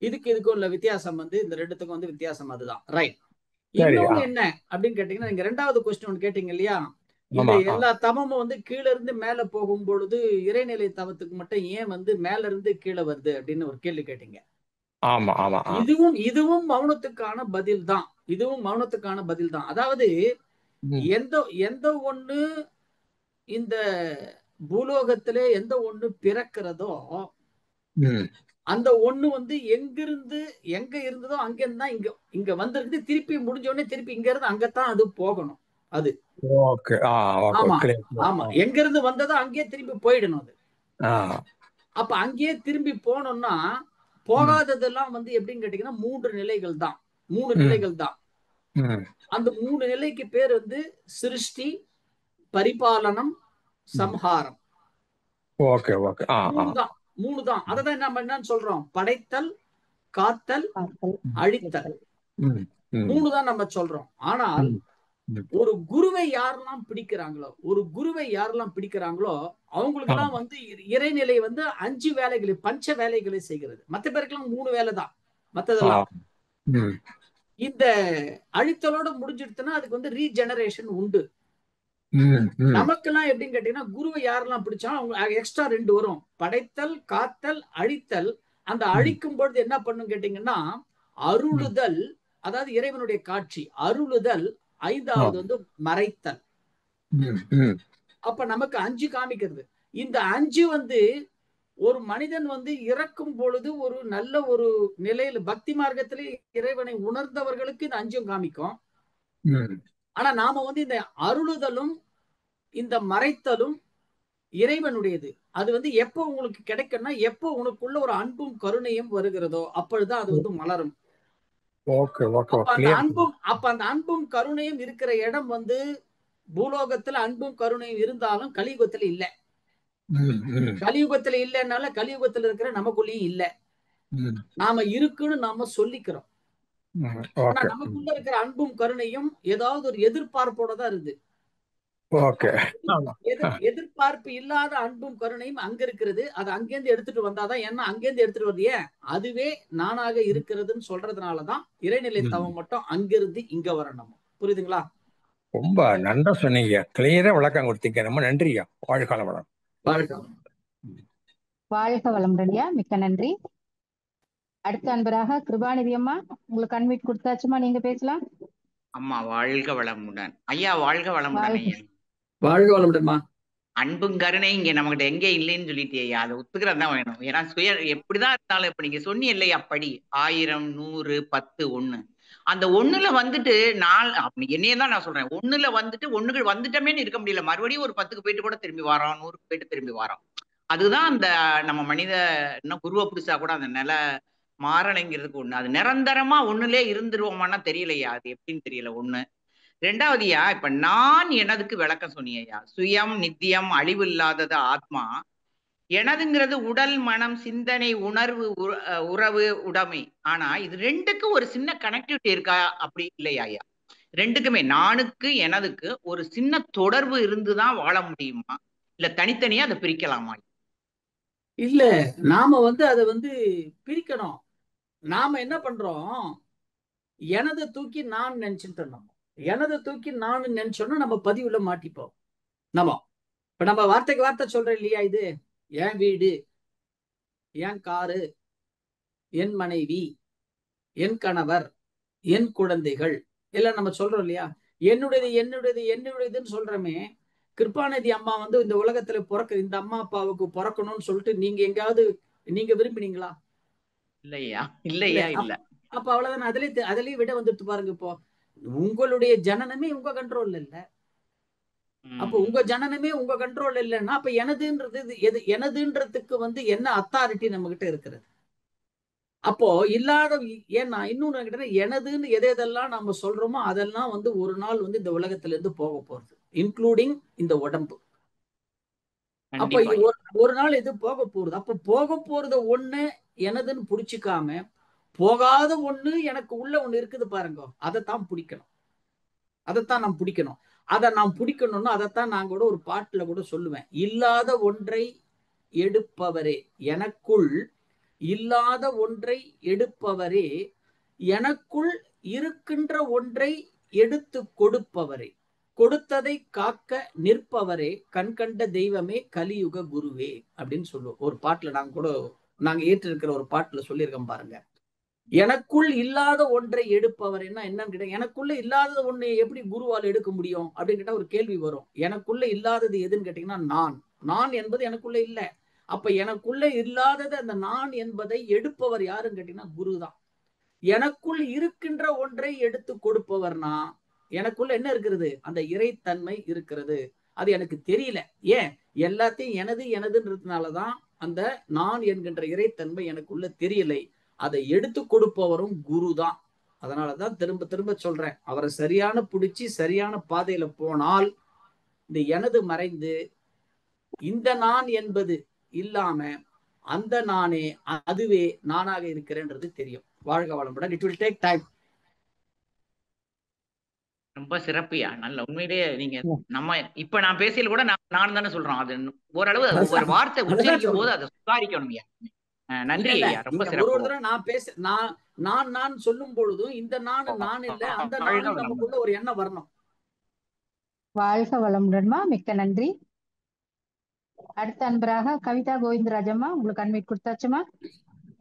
இதுக்கு உள்ள வித்தியாசம் இந்த ரெண்டுத்துக்கும் வித்தியாசம் அதுதான். ரைட். இன்னொன்னு என்ன அப்படின்னு கேட்டீங்கன்னா, நீங்க 2வது கொஸ்டின் கேட்டீங்க இல்லையா, இந்த எல்லா தவமும் கீழே இருந்து மேல போகும் பொழுது இறைநிலை தவத்துக்கு மட்டும் ஏன் மேல இருந்து கீழே வருது அப்படின்னு ஒரு கேள்வி கேட்டீங்க. இதுவும் மௌனத்துக்கான பதில் தான். அதாவது எந்த ஒண்ணு இந்த பூலோகத்திலே எந்த ஒண்ணு பிறக்கிறதோ அந்த ஒண்ணு எங்க இருந்ததோ அங்கிருந்து தான் இங்க வந்திருந்து, திருப்பி முடிஞ்ச உடனே திருப்பி இங்க இருந்து அங்கத்தான் அது போகணும். அது ஆமா, எங்க இருந்து வந்ததோ அங்கேயே திரும்பி போயிடணும் அது. அப்ப அங்கேயே திரும்பி போனோம்னா போகாததெல்லாம் எப்படின்னு கேட்டீங்கன்னா 3 நிலைகள் தான். 3 நிலைகள் தான். அந்த 3 நிலைக்கு பேர் சிருஷ்டி, பரிபாலனம், சம்ஹாரம். 3 தான். அததான் நம்ம என்னன்னு சொல்றோம், படைத்தல், காத்தல், அழித்தல். 3 தான் நம்ம சொல்றோம். ஆனால் ஒரு குருவை யாரெல்லாம் பிடிக்கிறாங்களோ அவங்களுக்கு எல்லாம் இறைநிலை 5 வேலைகளை, பஞ்ச வேலைகளை செய்கிறது. மற்ற பேருக்கெல்லாம் 3 வேலை தான். மற்றதெல்லாம் இந்த அழித்தலோட முடிஞ்சிடுச்சுன்னா அதுக்கு ரீஜெனரேஷன் உண்டு. நமக்கெல்லாம் எப்படின்னு கேட்டீங்கன்னா, குருவை யாரெல்லாம் பிடிச்சாலும் அவங்க எக்ஸ்ட்ரா 2 வரும், படைத்தல், காத்தல், அழித்தல். அந்த அழிக்கும் பொழுது என்ன பண்ணும் கேட்டீங்கன்னா, அருளுதல், அதாவது இறைவனுடைய காட்சி, அருளுதல். 5வது மறைத்தல். அப்ப நமக்கு 5 காமிக்கிறது. இந்த 5 ஒரு மனிதன் வந்து இறக்கும் பொழுது ஒரு நல்ல ஒரு நிலையில பக்தி மார்க்கத்திலே இறைவனை உணர்ந்தவர்களுக்கு இந்த அஞ்சும் காமிக்கும். ஆனா நாம வந்து இந்த அருளுதலும் இந்த மறைத்தலும் இறைவனுடையது. அது வந்து எப்போ உங்களுக்கு கிடைக்கும்னா, எப்போ உனக்குள்ள ஒரு அன்பும் கருணையும் வருகிறதோ அப்பொழுதுதான் அது வந்து மலரும். அப்ப அந்த அன்பும் கருணையும் இருக்கிற இடம் வந்து பூலோகத்துல அன்பும் கருணையும் இருந்தாலும் கலியுகத்துல இல்ல. கலியுகத்துல இல்லைன்னால கலியுகத்துல இருக்கிற நமக்குள்ளேயும் இல்ல. நாம இருக்குன்னு நாம சொல்லிக்கிறோம். ஆனா நமக்குள்ள இருக்கிற அன்பும் கருணையும் ஏதாவது ஒரு எதிர்பார்ப்போட தான் இருக்குது. எதிர்பார்ப்பு இல்லாத அன்பும் கருணையும் அங்க இருக்கிறது. அது அங்கேருந்து எடுத்துட்டு வந்தாதான். ஏன்னா அங்கேருந்து எடுத்துட்டு வருது ஏன்? அதுவே நானாக இருக்கிறதுன்னு சொல்றதுனாலதான் இறைநிலை தவம் மட்டும் அங்கிருந்து இங்க வரணும். புரியுதுங்களா? ரொம்ப நன்றா சொன்னீங்க. கிளியரா விளக்கம் கொடுத்தீங்க. ரொம்ப நன்றியா. வாழ்க வளம். வாழ்க வளமுடன்யா. மிக்க நன்றி. அடுத்த அன்பராக கிருபாநிதி அம்மா, உங்களுக்கு அன்மிட் கொடுத்தாச்சுமா, நீங்க பேசலாம். அம்மா வாழ்க வளமுடன். ஐயா வாழ்க வளமுடன். ஐயா வாழ்க வளமுடன்மா. அன்பும் கருணை இங்க நம்மகிட்ட எங்கே இல்லைன்னு சொல்லிட்டு ஐயா, அதை ஒத்துக்கிறதா வேணும். ஏன்னா எப்படிதான் இருந்தாலும் இப்ப நீங்க சொன்னி இல்லையா, படி 1000 100 10 1 அந்த ஒண்ணுல வந்துட்டு என்னையே தான் நான் சொல்றேன். ஒண்ணுல வந்துட்டு ஒண்ணுகள் வந்துட்டமேன்னு இருக்க முடியல. மறுபடியும் ஒரு 10க்கு போயிட்டு கூட திரும்பி வரோம், 100க்கு போயிட்டு திரும்பி வரோம். அதுதான் அந்த நம்ம மனித இன்னும் குருவ புதுசா கூட அந்த நிலை மாறலைங்கிறதுக்கு ஒண்ணு. அது நிரந்தரமா ஒண்ணுலே இருந்துருவோமான்னா தெரியலையா, அது எப்படின்னு தெரியல. ஒண்ணு. ரெண்டாவதுயா, இப்ப நான் எனதுக்கு விளக்கம் சொன்னியா, சுயம் நித்தியம் அழிவு இல்லாதது ஆத்மா, எனதுங்கிறது உடல் மனம் சிந்தனை உணர்வு உறவு உடைமை. ஆனா இது ரெண்டுக்கும் ஒரு சின்ன கனெக்டிவிட்டி இருக்கா? அப்படி இல்லையா? ரெண்டுக்குமே நானுக்கு எனதுக்கு ஒரு சின்ன தொடர்பு இருந்துதான் வாழ முடியுமா, இல்ல தனித்தனியா அதை பிரிக்கலாமா? இல்ல, நாம வந்து அதை வந்து பிரிக்கணும். நாம என்ன பண்றோம், எனதை தூக்கி நான் நினைச்சுட்டு இருந்தோம். எனதை தூக்கி நான் நினைச்சோம்னா நம்ம பதிவுல மாட்டிப்போம். இப்ப நம்ம வார்த்தைக்கு வார்த்தை சொல்றோம் இல்லையா, இது என் வீடு, என் காரு, என் மனைவி, என் கணவர், என் குழந்தைகள் எல்லாம் நம்ம சொல்றோம் இல்லையா. என்னுடையது என்னுடையது என்னுடையதுன்னு சொல்றோமே. கிருபாநிதி அம்மா வந்து இந்த உலகத்துல இந்த அம்மா அப்பாவுக்கு பிறக்கணும்னு சொல்லிட்டு நீங்க எங்காவது நீங்க விரும்பினீங்களா? இல்லையா? இல்லையா? இல்ல. அப்ப அவ்வளவுதான். அதுலயே விட வந்துட்டு பாருங்க. இப்போ உங்களுடைய ஜனனமே உங்க கண்ட்ரோல்ல இல்ல. அப்ப உங்க ஜனனமே உங்க கண்ட்ரோல் இல்லைன்னா அப்ப எனதுன்றது எனதுன்றதுக்கு வந்து என்ன அத்தாரிட்டி நம்ம கிட்ட இருக்கிறது? அப்போ இல்லாத. ஏன்னா இன்னொன்னு எனதுன்னு எதெல்லாம் நம்ம சொல்றோமோ அதெல்லாம் வந்து ஒரு நாள் வந்து இந்த உலகத்துல இருந்து போக போறது, இன்க்ளூடிங் இந்த உடம்பு. அப்ப ஒரு நாள் இது போக போறது. அப்ப போக போறத ஒண்ணு எனதுன்னு புடிச்சுக்காம போகாத ஒண்ணு எனக்கு உள்ள ஒண்ணு இருக்குது பாருங்க, அதைத்தான் பிடிக்கணும். அதைத்தான் நாம் பிடிக்கணும். அதை நாம் பிடிக்கணும்னா அதைத்தான் நான் கூட ஒரு பாட்டுல கூட சொல்லுவேன். இல்லாத ஒன்றை எடுப்பவரே எனக்குள், இல்லாத ஒன்றை எடுப்பவரே எனக்குள் இருக்கின்ற ஒன்றை எடுத்து கொடுப்பவரே, கொடுத்ததை காக்க நிற்பவரே, கண்கண்ட தெய்வமே கலியுக குருவே அப்படின்னு சொல்லுவோம் ஒரு பாட்டுல. நாங்க ஏற்றிருக்கிற ஒரு பாட்டுல சொல்லியிருக்கோம் பாருங்க. எனக்குள் இல்லாத ஒன்றை எடுப்பவர்னா என்னன்னு கேட்டா, எனக்குள்ள இல்லாதது ஒண்ணு எப்படி குருவால் எடுக்க முடியும் அப்படின்னு கேட்டா ஒரு கேள்வி வரும். எனக்குள்ள இல்லாதது எதுன்னு கேட்டீங்கன்னா நான் என்பது எனக்குள்ள இல்ல. அப்ப எனக்குள்ள இல்லாதது அந்த நான் என்பதை எடுப்பவர் யாருன்னு கேட்டீங்கன்னா குரு தான். எனக்குள் இருக்கின்ற ஒன்றை எடுத்து கொடுப்பவர்னா எனக்குள்ள என்ன இருக்கிறது? அந்த இறைத்தன்மை இருக்கிறது. அது எனக்கு தெரியல. ஏன்? எல்லாத்தையும் எனதுன்றதுனாலதான் அந்த நான் என்கின்ற இறைத்தன்மை எனக்குள்ள தெரியலை. அதை எடுத்து கொடுப்பவரும் குரு தான். அதனாலதான் திரும்ப திரும்ப சொல்றேன், அவரை சரியான பிடிச்சி சரியான பாதையில போனால் இந்த எனது மறைந்து இந்த நான் என்பது இல்லாம அந்த நானே அதுவே நானாக இருக்கிறேன்றது தெரியும். வாழ்க வளமுடன். It will take time. ரொம்ப சிறப்பியா. நல்ல உண்மையிலேயே நீங்க நம்ம இப்ப நான் பேசியல கூட நான் தானே சொல்றோம். அது ஓரளவு ஒவ்வொரு வார்த்தை உச்சரிக்கும் போது அதை சுதாரிக்கணும். நன்றி ஐயா, ரொம்ப சிறப்பு. ஒரு தடவை நான் சொல்லும் பொழுதும் இந்த நான் இல்ல, அந்த நான் நமக்குள்ள ஒரு எண்ணம் வரணும். வாழ்க வளமுடன்மா. மிக்க நன்றி. அடுத்த அன்பராக கவிதா கோவிந்தராஜம்மா, உங்களுக்கு அன்மிட் கொடுத்தாச்சுமா,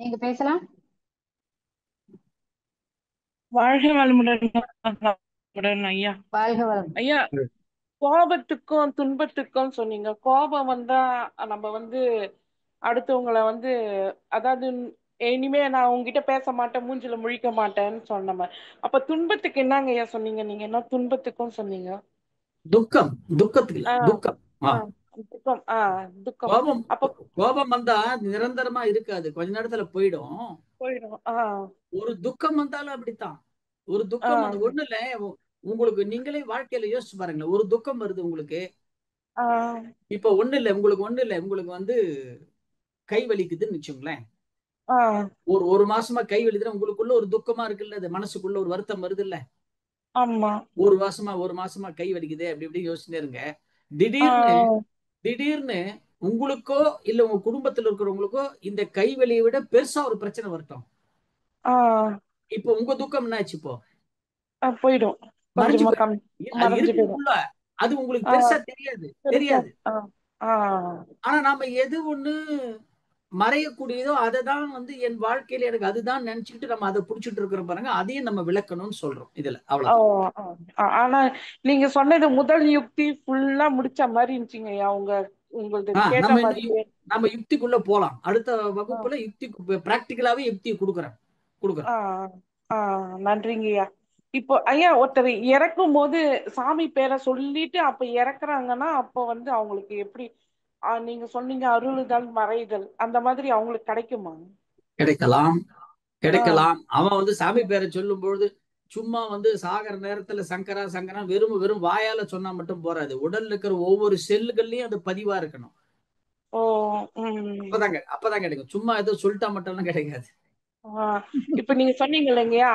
நீங்க பேசலாம். வாழ்க வளமுடன் ஐயா. வாழ்க வளம் ஐயா. கோபத்துக்கும் துன்பத்துக்கும் சொன்னீங்க. கோபம் வந்தா நம்ம அடுத்தவங்களை வந்து அதாவது இனிமே நான் உங்ககிட்ட பேச மாட்டேன், மூஞ்சில முழிக்க மாட்டேன்னு சொன்ன மாதிரி. அப்ப துன்பத்துக்கு என்னங்க ஐயா சொன்னீங்க? நீங்க என்ன துன்பத்துக்கும் சொன்னீங்க? துக்கம், துக்கத்துக்கு இல்ல, ஆஹ் துக்கம். ஆஹ் துக்கம். துக்கம். கோபம் அப்ப கோபம் வந்தா நிரந்தரமா இருக்காது, கொஞ்ச நேரத்துல போயிடும். போயிடும். ஒரு துக்கம் வந்தாலும் அப்படித்தான். ஒரு துக்கம் அந்த ஒண்ணு இல்ல, உங்களுக்கு நீங்களே வாழ்க்கையில யோசிச்சு பாருங்களேன். ஒரு துக்கம் வருது உங்களுக்கு. இப்ப ஒண்ணு இல்ல, உங்களுக்கு வந்து கை வலிக்குதுன்னு வச்சுங்களேன். ஒரு மாசமா கை வலிக்குதுன்னா உங்களுக்குள்ள ஒரு துக்கமா இருக்குல்ல, அது மனசுக்குள்ள ஒரு வருத்தம் வருது இல்ல. ஆமா. ஒரு மாசமா கை வலிக்குது அப்படி இப்படி யோசிச்சுட்டே இருங்க. திடீர்னு உங்களுக்கோ இல்ல உங்க குடும்பத்துல இருக்கிறவங்களுக்கோ இந்த கை வலியை விட பெருசா ஒரு பிரச்சனை வரட்டும். இப்போ உங்க துக்கம் என்ன ஆச்சு? இப்போ போயிடும். மறைஞ்சு கொஞ்சமா அது இருக்குள்ள, அது உங்களுக்கு பெருசா தெரியாது. ஆனா நாம எது ஒண்ணு மறையக்கூடியதோ அதை தான் வந்து என் வாழ்க்கையில எனக்கு அதுதான் நினைச்சுக்கிட்டு நம்ம அதை புடிச்சிட்டு இருக்கிறோம் பாருங்க. அதையும் நம்ம விளக்கணும்னு சொல்றோம் இதுல. அவ்வளவு. ஆனா நீங்க சொன்னது முதல் யுக்தி ஃபுல்லா முடிச்ச மாதிரி இருந்துச்சுங்க ஐயா. உங்களது கேட்ட மாதிரி. நம்ம யுக்திக்குள்ள போலாம். அடுத்த வகுப்புல யுக்தி பிராக்டிகலாவே யுக்தி கொடுக்குறேன். நன்றிங்க ஐயா. இப்போ ஐயா ஒருத்தர் இறக்கும் போது சாமி பேரை சொல்லிட்டு அப்ப இறக்குறாங்கன்னா அப்ப வந்து அவங்களுக்கு எப்படி நீங்க சொன்னீங்க அருளுதல் மறைதல் அந்த மாதிரி அவங்களுக்கு கிடைக்குமா? கிடைக்கலாம். அவன் வந்து சாமி பேரை சொல்லும் பொழுது சும்மா வந்து சாகர நேரத்துல சங்கரா சங்கரா வெறும் வாயால சொன்னா மட்டும் போறாது. உடல்ல இருக்கிற ஒவ்வொரு செல்லுகள்லயும் அது பதிவா இருக்கணும். அப்பதான் கிடைக்கும். சும்மா ஏதோ சொல்லிட்டா மட்டும்லாம் கிடைக்காது. இப்ப நீங்க சொன்னீங்க இல்லைங்கய்யா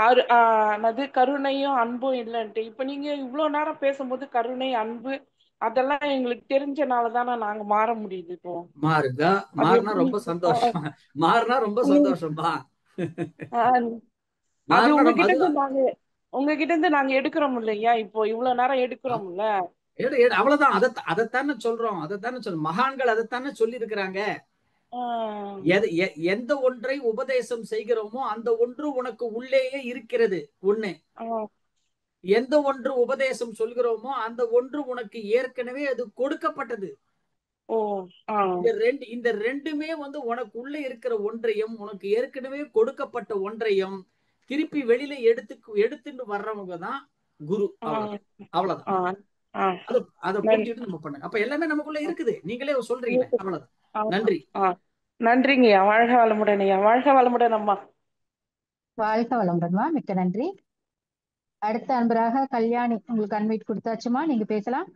அது கருணையும் அன்பும் இல்லைன்ட்டு. இப்ப நீங்க இவ்வளவு நேரம் பேசும்போது கருணை அன்பு அதெல்லாம் எங்களுக்கு தெரிஞ்சனாலதானே நாங்க மாற முடியுது. இப்போ மாறினா ரொம்ப சந்தோஷம். சந்தோஷம்பா. அது உங்ககிட்ட இருந்து நாங்க எடுக்கிறோம் இல்லையா? இப்போ இவ்வளவு நேரம் எடுக்கிறோம்ல. அவ்வளவுதான். அதைத்தானே சொல்றோம். மகான்கள் அதைத்தானே சொல்லி இருக்கிறாங்க. எந்த ஒன்றை உபதேசம் செய்கிறோமோ அந்த ஒன்று உனக்கு உள்ளேயே இருக்கிறது. ஒண்ணு. எந்த ஒன்று உபதேசம் சொல்கிறோமோ அந்த ஒன்று உனக்கு ஏற்கனவே அது கொடுக்கப்பட்டது. இந்த ரெண்டுமே வந்து உனக்கு உள்ள இருக்கிற ஒன்றையும் உனக்கு ஏற்கனவே கொடுக்கப்பட்ட ஒன்றையும் திருப்பி வெளியில எடுத்துட்டு வர்றவங்க தான் குரு. அவ்வளவுதான். அதை புரிஞ்சுட்டு நம்ம பண்ணுங்க. அப்ப எல்லாமே நமக்குள்ள இருக்குது. நீங்களே சொல்றீங்க. அவ்வளவுதான். நன்றி. நன்றிங்கய்யா. வாழ்க வளமுடன் ஐயா. வாழ்க வளமுடன் அம்மா. வாழ்க வளமுடன்மா. மிக்க நன்றி. அடுத்த அன்பராக கல்யாணி, உங்களுக்கு அன்வைட் கொடுத்தாச்சுமா, நீங்க பேசலாம்.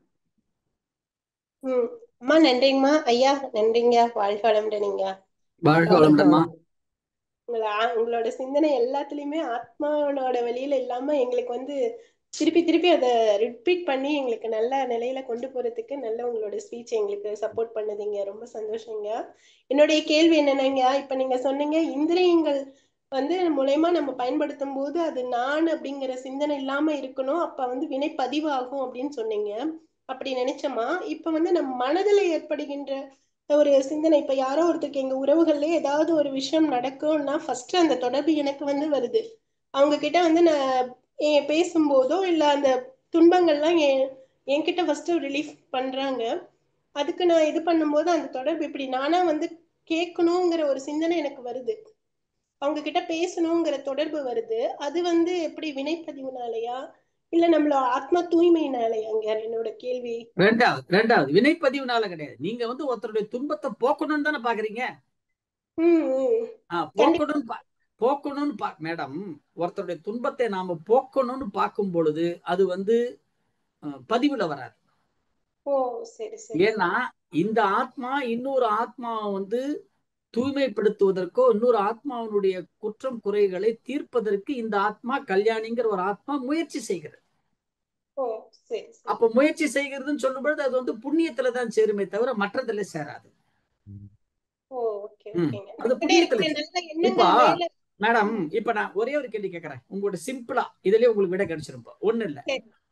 அம்மா நன்றிங்கம்மா. ஐயா நன்றிங்க. வாழ்க வளமுடன்ங்க. வாழ்க வளமுடன்மா. உங்களோட சிந்தனை எல்லாத்துலயுமே ஆத்மாவோட வழியில இல்லாம எங்களுக்கு வந்து திருப்பி அதை ரிப்பீட் பண்ணி எங்களுக்கு நல்ல நிலையில கொண்டு போறதுக்கு நல்ல உங்களோட ஸ்பீச் எங்களுக்கு சப்போர்ட் பண்ணுதுங்க. ரொம்ப சந்தோஷங்க. என்னுடைய கேள்வி என்னன்னாங்க, இப்ப நீங்க சொன்னீங்க இந்திரியங்கள் வந்து மூலயமா நம்ம பயன்படுத்தும் போது அது நான் அப்படிங்கிற சிந்தனை இல்லாம இருக்கணும், அப்ப வந்து வினை பதிவாகும் அப்படின்னு சொன்னீங்க. அப்படி நினைச்சோமா? இப்ப வந்து நம்ம மனதில் ஏற்படுகின்ற ஒரு சிந்தனை, இப்ப யாரோ ஒருத்தருக்கு எங்க உறவுகள்ல ஏதாவது ஒரு விஷயம் நடக்கும்னா ஃபர்ஸ்ட் அந்த தொடர்பு எனக்கு வந்து வருது. அவங்க கிட்ட வந்து நான் பேசும்போதோ இல்ல அந்த துன்பங்கள்லாம் என்கிட்ட ஃபர்ஸ்ட் ரிலீஃப் பண்றாங்க. அதுக்கு நான் இது பண்ணும்போது அந்த தொடர்பு இப்படி நானா வந்து கேட்கணுங்கிற ஒரு சிந்தனை எனக்கு வருது, அவங்க கிட்ட பேசணுங்கிற தொடர்பு வருது. அது வந்து எப்படி வினைப்பதிவுனாலயா இல்ல நம்மள ஆத்மா தூய்மையினாலயாங்க? என்னோட கேள்வி. ரெண்டாவது வினைப்பதிவுனால கிடையாது. நீங்க வந்து ஒருத்தருடைய துன்பத்தை போக்கணும்னு தானே பாக்குறீங்க. போக்கணும்னு மேடம், ஒருத்தருடைய துன்பத்தை நாம போக்கணும்னு பார்க்கும் பொழுது அது வந்து பதிவுல வராது. ஏன்னா இந்த ஆத்மா இன்னொரு ஆத்மாவை வந்து தூய்மைப்படுத்துவதற்கோ இன்னொரு ஆத்மாவனுடைய குற்றம் குறைகளை தீர்ப்பதற்கு இந்த ஆத்மா கல்யாணிங்கிற ஒரு ஆத்மா முயற்சி செய்கிறது. அப்ப முயற்சி செய்கிறதுன்னு சொல்லும் பொழுது அது வந்து புண்ணியத்துலதான் சேருமே தவிர மற்றதுல சேராது. அது புண்ணியத்துல. இப்ப மேடம், இப்ப நான் ஒரே ஒரு கேள்வி கேட்கறேன், உங்களோட சிம்பிளா இதுலயே உங்களுக்கு விட கிடைச்சிரும். ஒண்ணு இல்ல,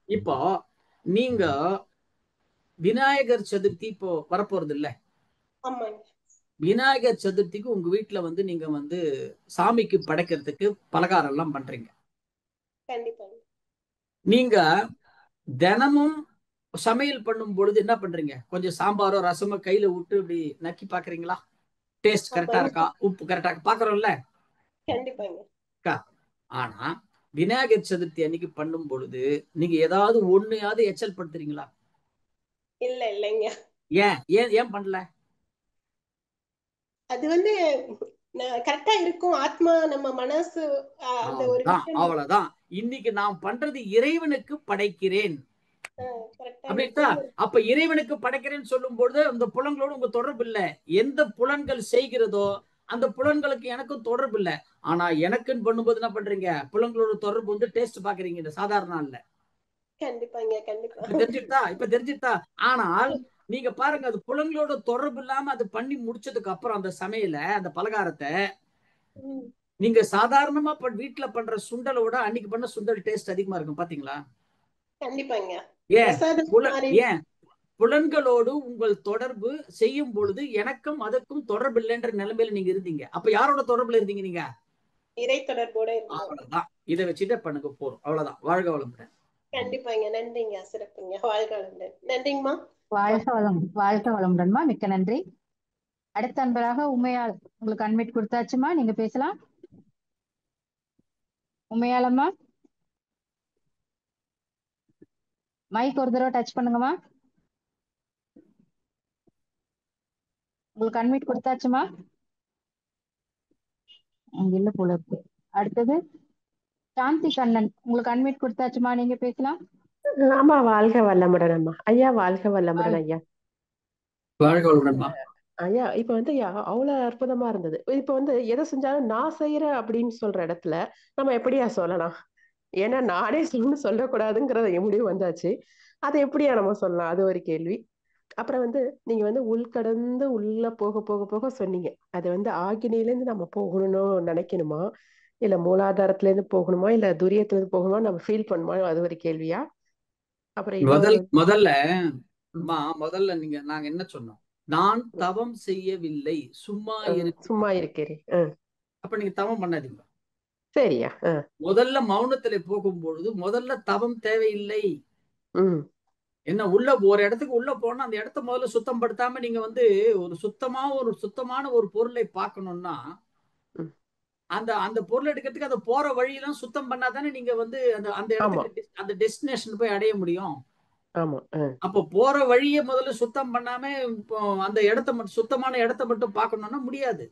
இப்போ நீங்க விநாயகர் சதுர்த்தி இப்போ வரப்போறது இல்ல. விநாயகர் சதுர்த்திக்கு உங்க வீட்டுல வந்து நீங்க வந்து சாமிக்கு படைக்கிறதுக்கு பலகாரம் எல்லாம் பண்றீங்க. நீங்க தினமும் சமையல் பண்ணும் பொழுது என்ன பண்றீங்க? கொஞ்சம் சாம்பாரோ ரசமோ கையில விட்டு இப்படி நக்கி பாக்குறீங்களா? டேஸ்ட் அப்ப கரெக்டா இருக்கா, உப்பு கரெக்டா பாக்குறோம்ல. கண்டிப்பாங்க. ஆனா விநாயகர் சதுர்த்தி அன்னைக்கு பண்ணும் பொழுது நீங்க ஏதாவது ஒண்ணையாவது எச்சல் படுத்துறீங்களா? இல்லைங்க. ஏன் ஏன் ஏன் பண்ணல? அது வந்து கரெக்டா இருக்கும். ஆத்மா நம்ம மனசு அந்த ஒரு விஷயம் அவ்வளவுதான். இன்னைக்கு நான் பண்றது இறைவனுக்கு படைக்கிறேன் கரெக்டா அப்படின்ட்டா. இருக்கும். அப்ப இறைவனுக்கு படைக்கிறேன்னு சொல்லும் பொழுது அந்த புலன்களோடு உங்க தொடர்பு இல்ல. எந்த புலன்கள் செய்கிறதோ அந்த புலன்களுக்கு எனக்கும் தொடர்பு இல்ல. ஆனா எனக்குன்னு பண்ணும்போது என்ன பண்றீங்க? புலன்களோட தொடர்பு வந்து டேஸ்ட் பாக்குறீங்க. இந்த சாதாரண இல்ல. கண்டிப்பாங்க. கண்டிப்பா. இப்ப தெரிஞ்சுட்டா. ஆனால் நீங்க பாருங்க, அது புலன்களோட தொடர்பு இல்லாம அது பண்ணி முடிச்சதுக்கு அப்புறம் அந்த சமையல, அந்த பலகாரத்தை நீங்க சாதாரணமா வீட்டுல பண்ற சுண்டலோட அன்னைக்கு பண்ண சுண்டல் டேஸ்ட் அதிகமா இருக்கும். பாத்தீங்களா? கண்டிப்பாங்க. ஏன் புலன்களோடு உங்கள் தொடர்பு செய்யும் பொழுது எனக்கும் அதற்கும் தொடர்பு இல்லைன்ற நிலைமையில நீங்க இருந்தீங்க. அப்ப யாரோட தொடர்புல இருந்தீங்க நீங்க? இறை தொடர்போட. அவ்வளவுதான். இதை வச்சுட்டு பண்ணுங்க போறோம். அவ்வளவுதான். வாழ்க வளமுடன். கண்டிப்பாங்க. நன்றிங்க. சிறப்புங்க. வாழ்க வளமுடன். நன்றிங்கம்மா. வாழ்க வளமுடன்மா. மிக்க நன்றி. அடுத்த அன்பராக உமையாள், உங்களுக்கு அன்மிட் கொடுத்தாச்சுமா, நீங்க பேசலாம். உமையாளம்மா, மைக் ஒரு தடவை டச் பண்ணுங்கம்மா. உங்களுக்கு அன்மிட் கொடுத்தாச்சுமா. இல்ல போல இருக்கு. அடுத்தது சாந்தி கண்ணன், உங்களுக்கு அன்மிட் கொடுத்தாச்சுமா, நீங்க பேசலாம். ஆமா, வாழ்க வளமுடன் அம்மா. ஐயா வாழ்க வளமுடன் ஐயா. வாழ்க வளமுடன்மா. ஐயா இப்ப வந்து அவ்வளவு அற்புதமா இருந்தது. இப்ப வந்து எதை செஞ்சாலும் நான் செய்யறேன் அப்படின்னு சொல்ற இடத்துல நம்ம எப்படியா சொல்லலாம்? ஏன்னா நானே சொல்லக்கூடாதுங்கிறத முடிவு வந்தாச்சு. அதை எப்படியா நம்ம சொல்லலாம்? அது ஒரு கேள்வி. அப்புறம் வந்து நீங்க வந்து உள்கடந்து உள்ள போக போக போக சொன்னீங்க. அது வந்து ஆகினில இருந்து நம்ம போகணும்னு நினைக்கணுமா, இல்ல மூலாதாரத்துல இருந்து போகணுமா, இல்ல துரியத்துல இருந்து போகணுமா, நம்ம ஃபீல் பண்ணுமா? அது ஒரு கேள்வியா? அப்புறம் முதல்ல நாங்க என்ன சொன்னோம்? நான் தவம் செய்யவில்லை, சும்மா இருக்கிறேன். அப்ப நீங்க தவம் பண்ணாதீங்க. சரியா? முதல்ல மௌனத்துல போகும்பொழுது முதல்ல தவம் தேவையில்லை. என்ன ஒரு இடத்துக்கு உள்ள போனா அந்த இடத்த முதல்ல சுத்தம் படுத்தாம நீங்க வந்து ஒரு சுத்தமான ஒரு பொருளை பார்க்கணும்னா அந்த பொருள் எடுக்கிறதுக்கு அந்த போற வழியெல்லாம் சுத்தம் பண்ணாதானே நீங்க வந்து அந்த இடத்துக்கு அந்த டெஸ்டினேஷன் போய் அடைய முடியும். அப்ப போற வழியை முதல்ல சுத்தம் பண்ணாம அந்த இடத்த மட்டும் சுத்தமான இடத்த மட்டும் பார்க்கணும்னா முடியாது.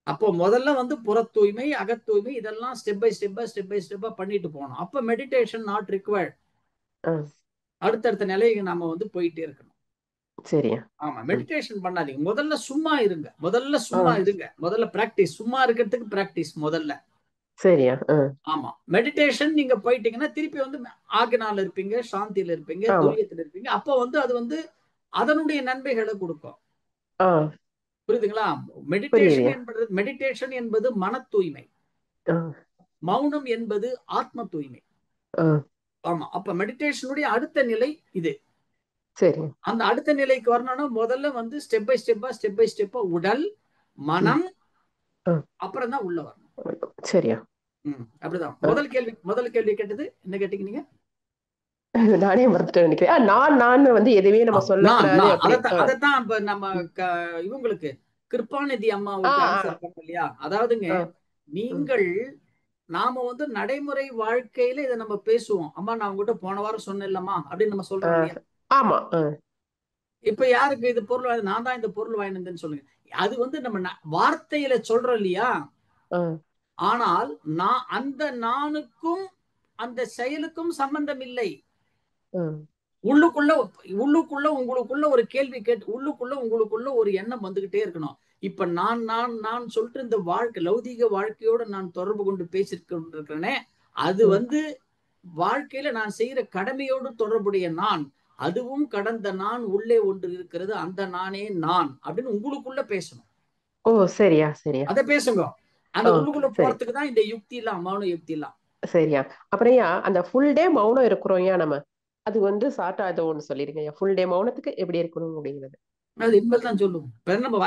அப்போ முதல்ல வந்து புற தூய்மை, அக தூய்மை இதெல்லாம் ஸ்டெப் பை ஸ்டெப்பா பண்ணிட்டு போகணும். அப்ப மெடிடேஷன் நாட் ரிக்வயர்ட். அடுத்தடுத்த நிலைக்கு நாம வந்து போயிட்டே இருக்கணும். சரியா? ஆமா, மெடிடேஷன் பண்ணாதீங்க. முதல்ல சும்மா இருங்க. முதல்ல பிராக்டிஸ். சும்மா இருக்கிறதுக்கு பிராக்டிஸ் முதல்ல. சரியா? ஆமா, மெடிடேஷன் நீங்க போயிட்டீங்கன்னா திருப்பி வந்து ஆக்னால இருப்பீங்க, சாந்தியில இருப்பீங்க, துரியத்துல இருப்பீங்க. அப்ப வந்து அது வந்து அதனுடைய நன்மைகளை கொடுக்கும். புரியுதுங்களா? மெடிடேஷன் என்பது மன தூய்மை, மௌனம் என்பது ஆத்ம தூய்மை. ஆமா, அப்ப மெடிடேஷனுடைய அடுத்த நிலை இது. சரி. அந்த அடுத்த நிலைக்கு வரணும்னா முதல்ல வந்து ஸ்டெப் பை ஸ்டெப்பா உடல், மனம், அப்புறம் தான் உள்ள வரணும். சரியா? அப்படிதான். முதல் கேள்வி கேட்டது என்ன கேட்டீங்க நீங்க? நானே மறந்துட்டேன் நினைக்கிறேன். நான் வந்து எதுவுமே நம்ம சொல்லக்கூடாது. அதைத்தான் இப்ப நம்ம இவங்களுக்கு கிருபாநிதி அம்மாவுக்கு ஆன்சர் பண்ண இல்லையா? அதாவதுங்க, நீங்கள் நாம வந்து நடைமுறை வாழ்க்கையில இதை நம்ம பேசுவோம். அம்மா நான் உங்ககிட்ட போன வாரம் சொன்னேன் இல்லம்மா அப்படின்னு நம்ம சொல்றோம் இல்லையா? ஆமா. இப்ப யாருக்கு இது பொருள் நான் தான் இந்த பொருள் வாங்கினேன்னு சொல்லுங்க. அது வந்து நம்ம வார்த்தையில சொல்றோம் இல்லையா? ஆனால் அந்த நானுக்கும் அந்த செயலுக்கும் சம்பந்தம் இல்லை. உள்ளுக்குள்ள உங்களுக்குள்ள ஒரு கேள்வி கேட்டு உங்களுக்குள்ள ஒரு எண்ணம் வந்துகிட்டே இருக்கணும். இப்ப நான் சொல்லிட்டு இந்த லௌதீக வாழ்க்கையோட நான் தொடர்பு கொண்டு பேசிருக்கிறேனே, அது வந்து வாழ்க்கையில நான் செய்யற கடமையோடு தொடர்புடைய நான். அதுவும் கடந்த நான் உள்ளே ஒன்று இருக்கிறது, அந்த நானே நான் அப்படின்னு உங்களுக்குள்ள பேசணும். சரியா? அத பேசுங்க. அந்த உள்ளுக்குள்ள போறதுக்கு தான் இந்த யுக்தி எல்லாம், மௌன யுக்தி எல்லாம். சரியா? அப்புறம் அந்த ஃபுல் டே மௌனம் இருக்கிறோம் நம்ம, அது வந்து சாட்டா ஏதோ ஒண்ணு சொல்லிருங்க. ஃபுல் டே மௌனத்துக்கு எப்படி இருக்கணும் அப்படிங்கிறது அது இனிமேல் தான் சொல்லுவோம்.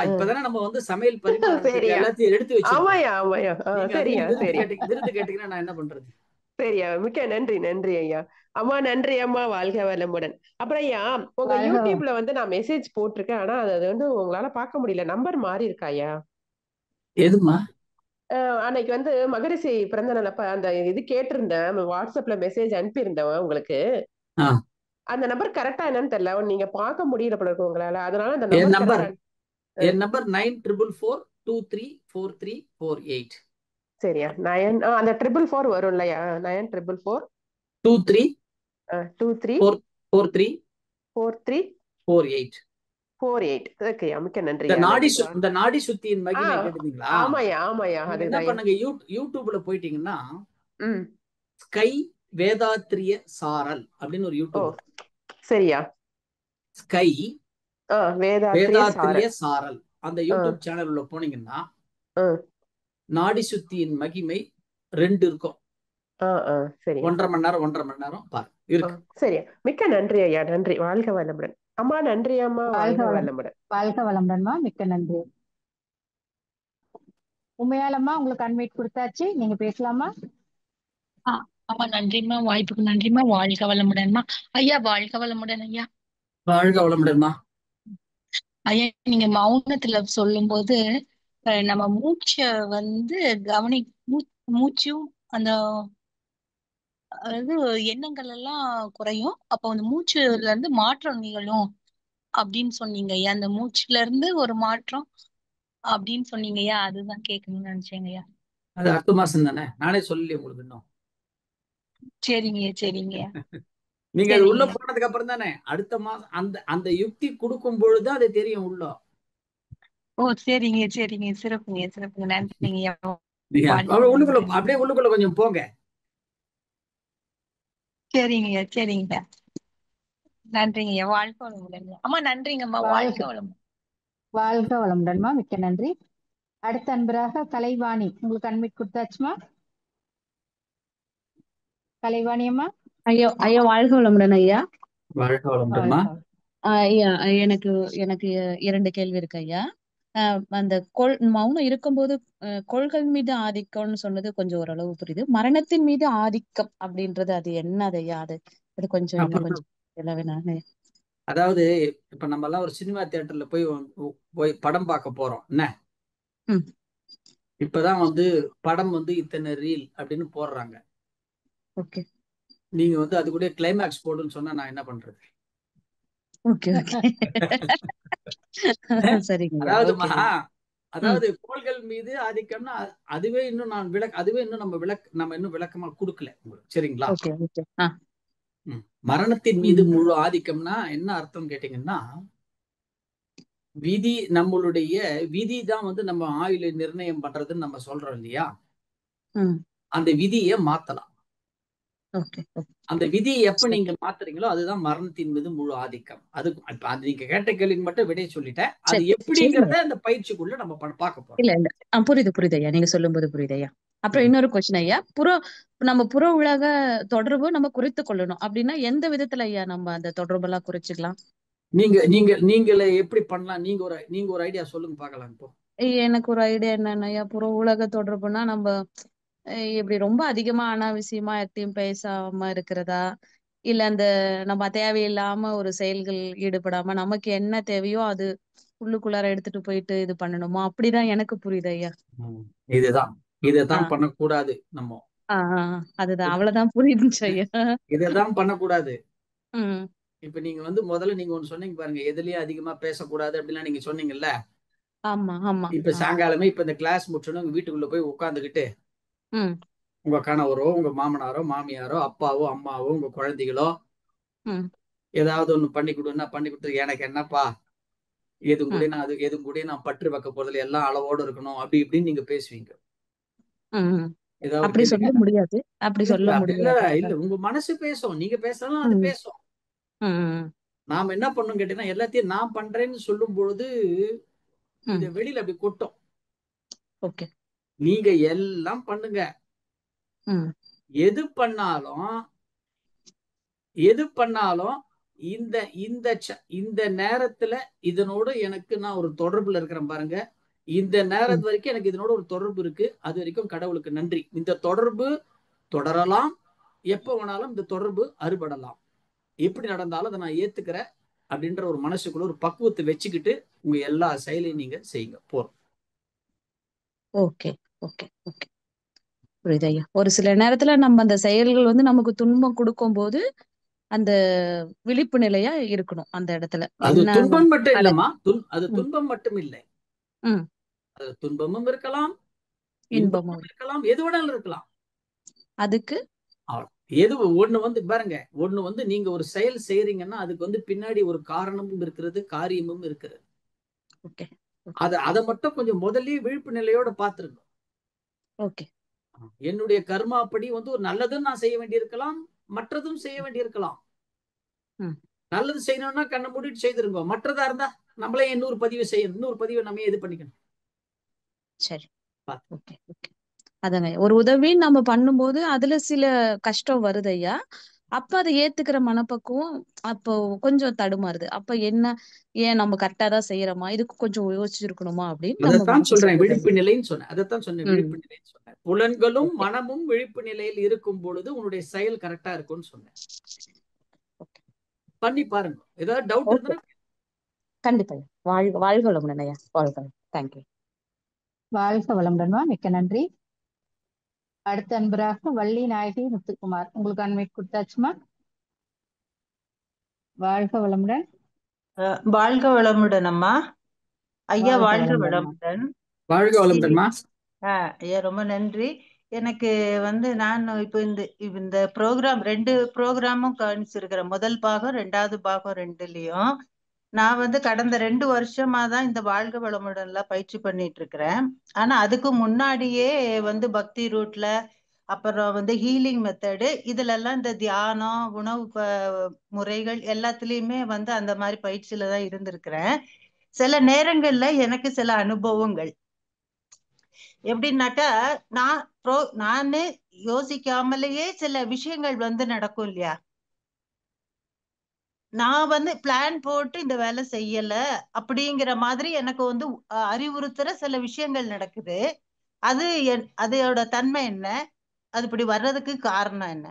இப்பதானே நம்ம வந்து சமையல் பரிமாறத்துக்கு எல்லாத்தையும் எடுத்து வச்சிருக்கோம். விருது கேட்டீங்கன்னா நான் என்ன பண்றது? சரியா, மிக்க நன்றி நன்றி ஐயா. அம்மா நன்றி அம்மா, வாழ்க வளமுடன். அப்புறம் ஐயா, உங்க வாழ்க யூடியூப்ல வந்து நான் மெசேஜ் போட்டிருக்கேன், ஆனா அது வந்து உங்களால பார்க்க முடியல. நம்பர் மாறி இருக்கா ஐயா? எதுமா? அன்னைக்கு வந்து மகரிஷி பிறந்த நாள் அப்ப அந்த இது கேட்டிருந்தேன், வாட்ஸ்அப்ல மெசேஜ் அனுப்பியிருந்தேன் உங்களுக்கு. ஆ, அந்த நம்பர் கரெக்டா என்னன்னு தெரியல, நீங்க பார்க்க முடியல போல இருக்கு உங்களால. அதனால அந்த என் நம்பர் நம்பர் கரெக்டா. என் நம்பர் 9444234348. சரியா, 9 அந்த 444 வரும் இல்லையா? 9444 23 23 43 43 48. 48. ஓகேயா, மிக்க இந்த நன்றியா, நாடி நன்றி. இந்த நாடி சுத்தியின் ஆ மகிமை கேட்டுங்களா? ஆமாய்யா ஆமாய்யா, நீங்க என்ன அதுதான். பண்ணுங்க, யூடியூப்ல போயிட்டீங்கன்னா ம் ஸ்கை வேதாத்திரிய சாரல் அப்படின்னு ஒரு ஓ யூடியூப் வரும். சரியா. ஸ்கை வேதாத்ரிய வேதாத்திரிய சாரல். சாரல் அந்த யூடியூப் சேனல் உள்ள போனீங்கன்னா நாடி சுத்தியின் மகிமை 2 இருக்கும். சரியா 1.5 மணி நேரம் பாரு இருக்கு. சரியா, மிக்க நன்றி ஐயா, நன்றி. வாழ்க வளமுடன் அம்மா. நன்றி அம்மா, வாழ்க வளமுடன். வாழ்க வளமுடன்மா, மிக்க நன்றி. உண்மையாலம்மா உங்களுக்கு அன்வைட் கொடுத்தாச்சு, நீங்க பேசலாமா? ஆமா, நன்றிம்மா, வாய்ப்புக்கு நன்றிம்மா. வாழ்க வளமுடன்மா ஐயா. வாழ்க வளமுடன் ஐயா. வாழ்க வளமுடன்மா. ஐயா, நீங்க மௌனத்துல சொல்லும்போது நம்ம மூச்ச வந்து மூச்சும் அந்த அதாவது எண்ணங்கள் எல்லாம் குறையும். அப்ப அந்த மூச்சுல இருந்து மாற்றம் நிகழும் அப்படின்னு சொன்னீங்க ஐயா. அந்த மூச்சுல இருந்து ஒரு மாற்றம் அப்படின்னு சொன்னீங்க ஐயா. அதுதான் கேட்கணும்னு நினைச்சேங்க ஐயா. அது அடுத்த மாசம் தானே, நானே சொல்லி உங்களுக்கு இன்னும். சரிங்க சரிங்க. நீங்க அது உள்ள போனதுக்கு அப்புறம் தானே அடுத்த மாசம் அந்த அந்த யுக்தி கொடுக்கும் பொழுது அது தெரியும் உள்ள. ஓ சரிங்க சரிங்க, சிறப்புங்க சிறப்புங்க, நன்றிங்க. உள்ளுக்குள்ள அப்படியே உள்ளுக்குள்ள கொஞ்சம் போங்க. சரிங்க சரிங்க, நன்றிங்க. வாழ்க வளமுடன் அம்மா. நன்றிங்கம்மா, வாழ்க வளமுடன். வாழ்க வளமுடன்மா, மிக்க நன்றி. அடுத்த அன்பராக கலைவாணி, உங்களுக்கு அன்வைட் கொடுத்தாச்சுமா? கலைவாணி அம்மா. ஐயா ஐயா, வாழ்க வளமுடன் ஐயா. வாழ்க வளமுடன்மா. ஐயா, எனக்கு எனக்கு 2 கேள்வி இருக்கு ஐயா. அந்த மௌனம் இருக்கும்போது கொள்கள் மீது ஆதிக்கம்னு சொன்னது கொஞ்சம் ஓரளவு புரியுது. மரணத்தின் மீது ஆதிக்கம் அப்படின்றது அது என்னது ஐயா? அது கொஞ்சம் இன்னும் கொஞ்சம் நானே. அதாவது இப்ப நம்ம எல்லாம் ஒரு சினிமா தியேட்டர்ல போய் படம் பார்க்க போறோம் என்ன. இப்பதான் வந்து படம் வந்து இத்தனை ரீல் அப்படின்னு போடுறாங்க. ஓகே, நீங்க வந்து அது கூட கிளைமேக்ஸ் போடுன்னு சொன்னா நான் என்ன பண்றது? ஓகே ஓகே சரிங்க. அதாவது கோள்கள் மீது ஆதிக்கம்னா அதுவே இன்னும் நம்ம இன்னும் விளக்கமா கொடுக்கல உங்களுக்கு, சரிங்களா? மரணத்தின் மீது முழு ஆதிக்கம்னா என்ன அர்த்தம் கேட்டீங்கன்னா, விதி, நம்மளுடைய விதி தான் வந்து நம்ம ஆயுளை நிர்ணயம் பண்றதுன்னு நம்ம சொல்றோம் இல்லையா? அந்த விதியை மாத்தலாம். அந்த விதியை எப்ப நீங்க மாத்துறீங்களோ அதுதான் மரணத்தின் மீது முழு ஆதிக்கம். அது நீங்க கேட்ட கேள்விக்கு மட்டும் விடையை சொல்லிட்டேன். அது எப்படிங்கிறத அந்த பயிற்சிக்குள்ள நம்ம பார்க்க போறோம். இல்ல புரியுது ஐயா, நீங்க சொல்லும் போது புரியுது ஐயா. அப்புறம் இன்னொரு கொஸ்டின் ஐயா, நம்ம புற உலக தொடர்பு நம்ம குறைத்து கொள்ளணும் அப்படின்னா எந்த விதத்துல ஐயா நம்ம அந்த தொடர்பு எல்லாம் குறைச்சிக்கலாம்? நீங்களே எப்படி பண்ணலாம்? நீங்க ஒரு ஐடியா சொல்லுங்க பார்க்கலாம். இப்போ எனக்கு ஒரு ஐடியா என்னன்னா ஐயா, புற உலக தொடர்புனா நம்ம இப்படி ரொம்ப அதிகமா அனாவசியமா யார்ட்டையும் பேசாம இருக்கிறதா, இல்ல அந்த நம்ம தேவையில்லாம ஒரு செயல்கள் ஈடுபடாம நமக்கு என்ன தேவையோ அது உள்ளுக்குள்ளார எடுத்துட்டு போயிட்டு இது பண்ணணுமா? அப்படிதான் எனக்கு புரியுது ஐயா. இதுதான் பண்ணக்கூடாது. நம்ம அதுதான், அவ்வளவுதான் புரியுதுச்சு ஐயா. இதைதான் பண்ணக்கூடாது. இப்ப நீங்க வந்து முதல்ல நீங்க ஒண்ணு சொன்னீங்க பாருங்க, எதுலயும் அதிகமா பேசக்கூடாது அப்படிலாம் நீங்க சொன்னீங்கல்ல. ஆமா ஆமா. இப்ப சாயங்காலமே இப்ப இந்த கிளாஸ் முடிச்சோன்னு வீட்டுக்குள்ள போய் உட்காந்துக்கிட்டு உங்க கணவரோ, உங்க மாமனாரோ, மாமியாரோ, அப்பாவோ, அம்மாவோ, உங்க குழந்தைகளோ ஏதாவது ஒண்ணு பண்ணி கொடுத்து, எனக்கு என்னப்பா, எதுவும் கூட நான் பற்று வைக்க போறதுல எல்லாம் அளவோடு இருக்கணும் அப்படி இப்படின்னு நீங்க பேசுவீங்க. அப்படி சொல்ல முடியாது, அப்படி சொல்ல முடியாது. இல்ல, உங்க மனசு பேசும், நீங்க பேசலாம், அது பேசும். நாம என்ன பண்ணணும் கேட்டீங்கன்னா, எல்லாத்தையும் நான் பண்றேன்னு சொல்லும் பொழுது இது வெளியில அப்படி கொட்டும். நீங்க எல்லாம் பண்ணுங்க, எது பண்ணாலும் இந்த நேரத்துல இதனோட எனக்கு நான் ஒரு தொடர்புல இருக்கிறேன் பாருங்க. இந்த நேரத்து வரைக்கும் எனக்கு இதனோட ஒரு தொடர்பு இருக்கு, அது வரைக்கும் கடவுளுக்கு நன்றி. இந்த தொடர்பு தொடரலாம், எப்போ வேணாலும் இந்த தொடர்பு அறுபடலாம். எப்படி நடந்தாலும் அதை நான் ஏத்துக்கிறேன் அப்படின்ற ஒரு மனசுக்குள்ள ஒரு பக்குவத்தை வச்சுக்கிட்டு உங்க எல்லா செயலையும் நீங்க செய்யுங்க போறோம். ஓகே ஓகே ஓகே, புரியுது ஐயா. ஒரு சில நேரத்துல நம்ம அந்த செயல்கள் வந்து நமக்கு துன்பம் கொடுக்கும் போது அந்த விழிப்பு நிலையா இருக்கணும் அந்த இடத்துல. அது என்ன துன்பம் மட்டும் அட இல்லம்மா, அது துன்பம் மட்டும் இல்லை, ம் அது துன்பமும் இருக்கலாம், இன்பமும் இன்பமும் இருக்கலாம், எது வேணாலும் இருக்கலாம். அதுக்கு எது ஒண்ணு வந்து பாருங்க, ஒண்ணு வந்து நீங்க ஒரு செயல் செய்யறீங்கன்னா அதுக்கு வந்து பின்னாடி ஒரு காரணமும் இருக்கிறது, காரியமும் இருக்கிறது. ஓகே அதை மட்டும் கொஞ்சம் முதல்லயே விழிப்பு நிலையோட பாத்துருங்க. ஓகே, என்னுடைய கர்மாப்படி வந்து ஒரு நல்லதும் நான் செய்ய வேண்டியிருக்கலாம், மற்றதும் செய்ய வேண்டியிருக்கலாம். நல்லது செய்யணும்னா கண்ணை மூடிட்டு செய்திருங்க, மற்றதா இருந்தா நம்மளே இன்னொரு பதிவு செய்யணும், இன்னொரு பதிவை நம்ம இது பண்ணிக்கணும். சரி, ஓகே ஓகே. அதாங்க, ஒரு உதவி நம்ம பண்ணும்போது அதுல சில கஷ்டம் வருது ஐயா. அப்ப அதை ஏத்துக்கிற மனப்பக்குவம் அப்போ கொஞ்சம் தடுமாறுது. அப்ப என்ன, ஏன் நம்ம கரெக்டா தான் செய்யறோமா, இதுக்கு கொஞ்சம் யோசிச்சிருக்கணுமா அப்படின்னு நம்ம அதைத்தான் மனசு சொல்றேன், சொல்லுது. விழிப்பு நிலைன்னு சொன்னேன். அதைத்தான் சொன்னேன், விழிப்பு நிலைன்னு சொன்னேன். புலன்களும் மனமும் விழிப்பு நிலையில் இருக்கும் பொழுது உன்னுடைய செயல் கரெக்டா இருக்கும்னு சொன்னேன். பண்ணி பாருங்க, ஏதாவது டவுட் இருந்தா கண்டிப்பா. வாழ்க வாழ்க வளமுடன் ஐயா, வாழ்க. தேங்க்யூ. வாழ்க வளமுடன்மா, மிக்க நன்றி. அடுத்த அன்பராக வள்ளி நாயகி முத்துக்குமார், உங்களுக்கு அன்வைட் கொடுத்தாச்சுமா? வாழ்க வளமுடன். வாழ்க வளமுடன் அம்மா. ஐயா வாழ்க வளமுடன். வளமுடன். வாழ்க வளமுடன்மா. ஐயா ரொம்ப நன்றி. எனக்கு வந்து நான் இப்போ இந்த ப்ரோக்ராம் 2 ப்ரோக்ராமும் கவனிச்சிருக்கிறேன். முதல் பாகம் 2வது பாகம் 2லயும் நான் வந்து கடந்த 2 வருஷமா தான் இந்த வாழ்க வளமுடன்ல பயிற்சி பண்ணிட்டு இருக்கிறேன். ஆனா அதுக்கு முன்னாடியே வந்து பக்தி ரூட்ல, அப்புறம் வந்து ஹீலிங் மெத்தடு, இதுல எல்லாம் இந்த தியானம், உணவு முறைகள் எல்லாத்துலயுமே வந்து அந்த மாதிரி பயிற்சியில தான் இருந்திருக்கிறேன். சில நேரங்கள்ல எனக்கு சில அனுபவங்கள் எப்படின்னாக்கா, நானே யோசிக்காமலேயே சில விஷயங்கள் வந்து நடக்கும் இல்லையா. நான் வந்து பிளான் போட்டு இந்த வேலை செய்யல அப்படிங்கிற மாதிரி எனக்கு வந்து அறிவுறுத்துற சில விஷயங்கள் நடக்குது. அதோட தன்மை என்ன, அது இப்படி வர்றதுக்கு காரணம் என்ன?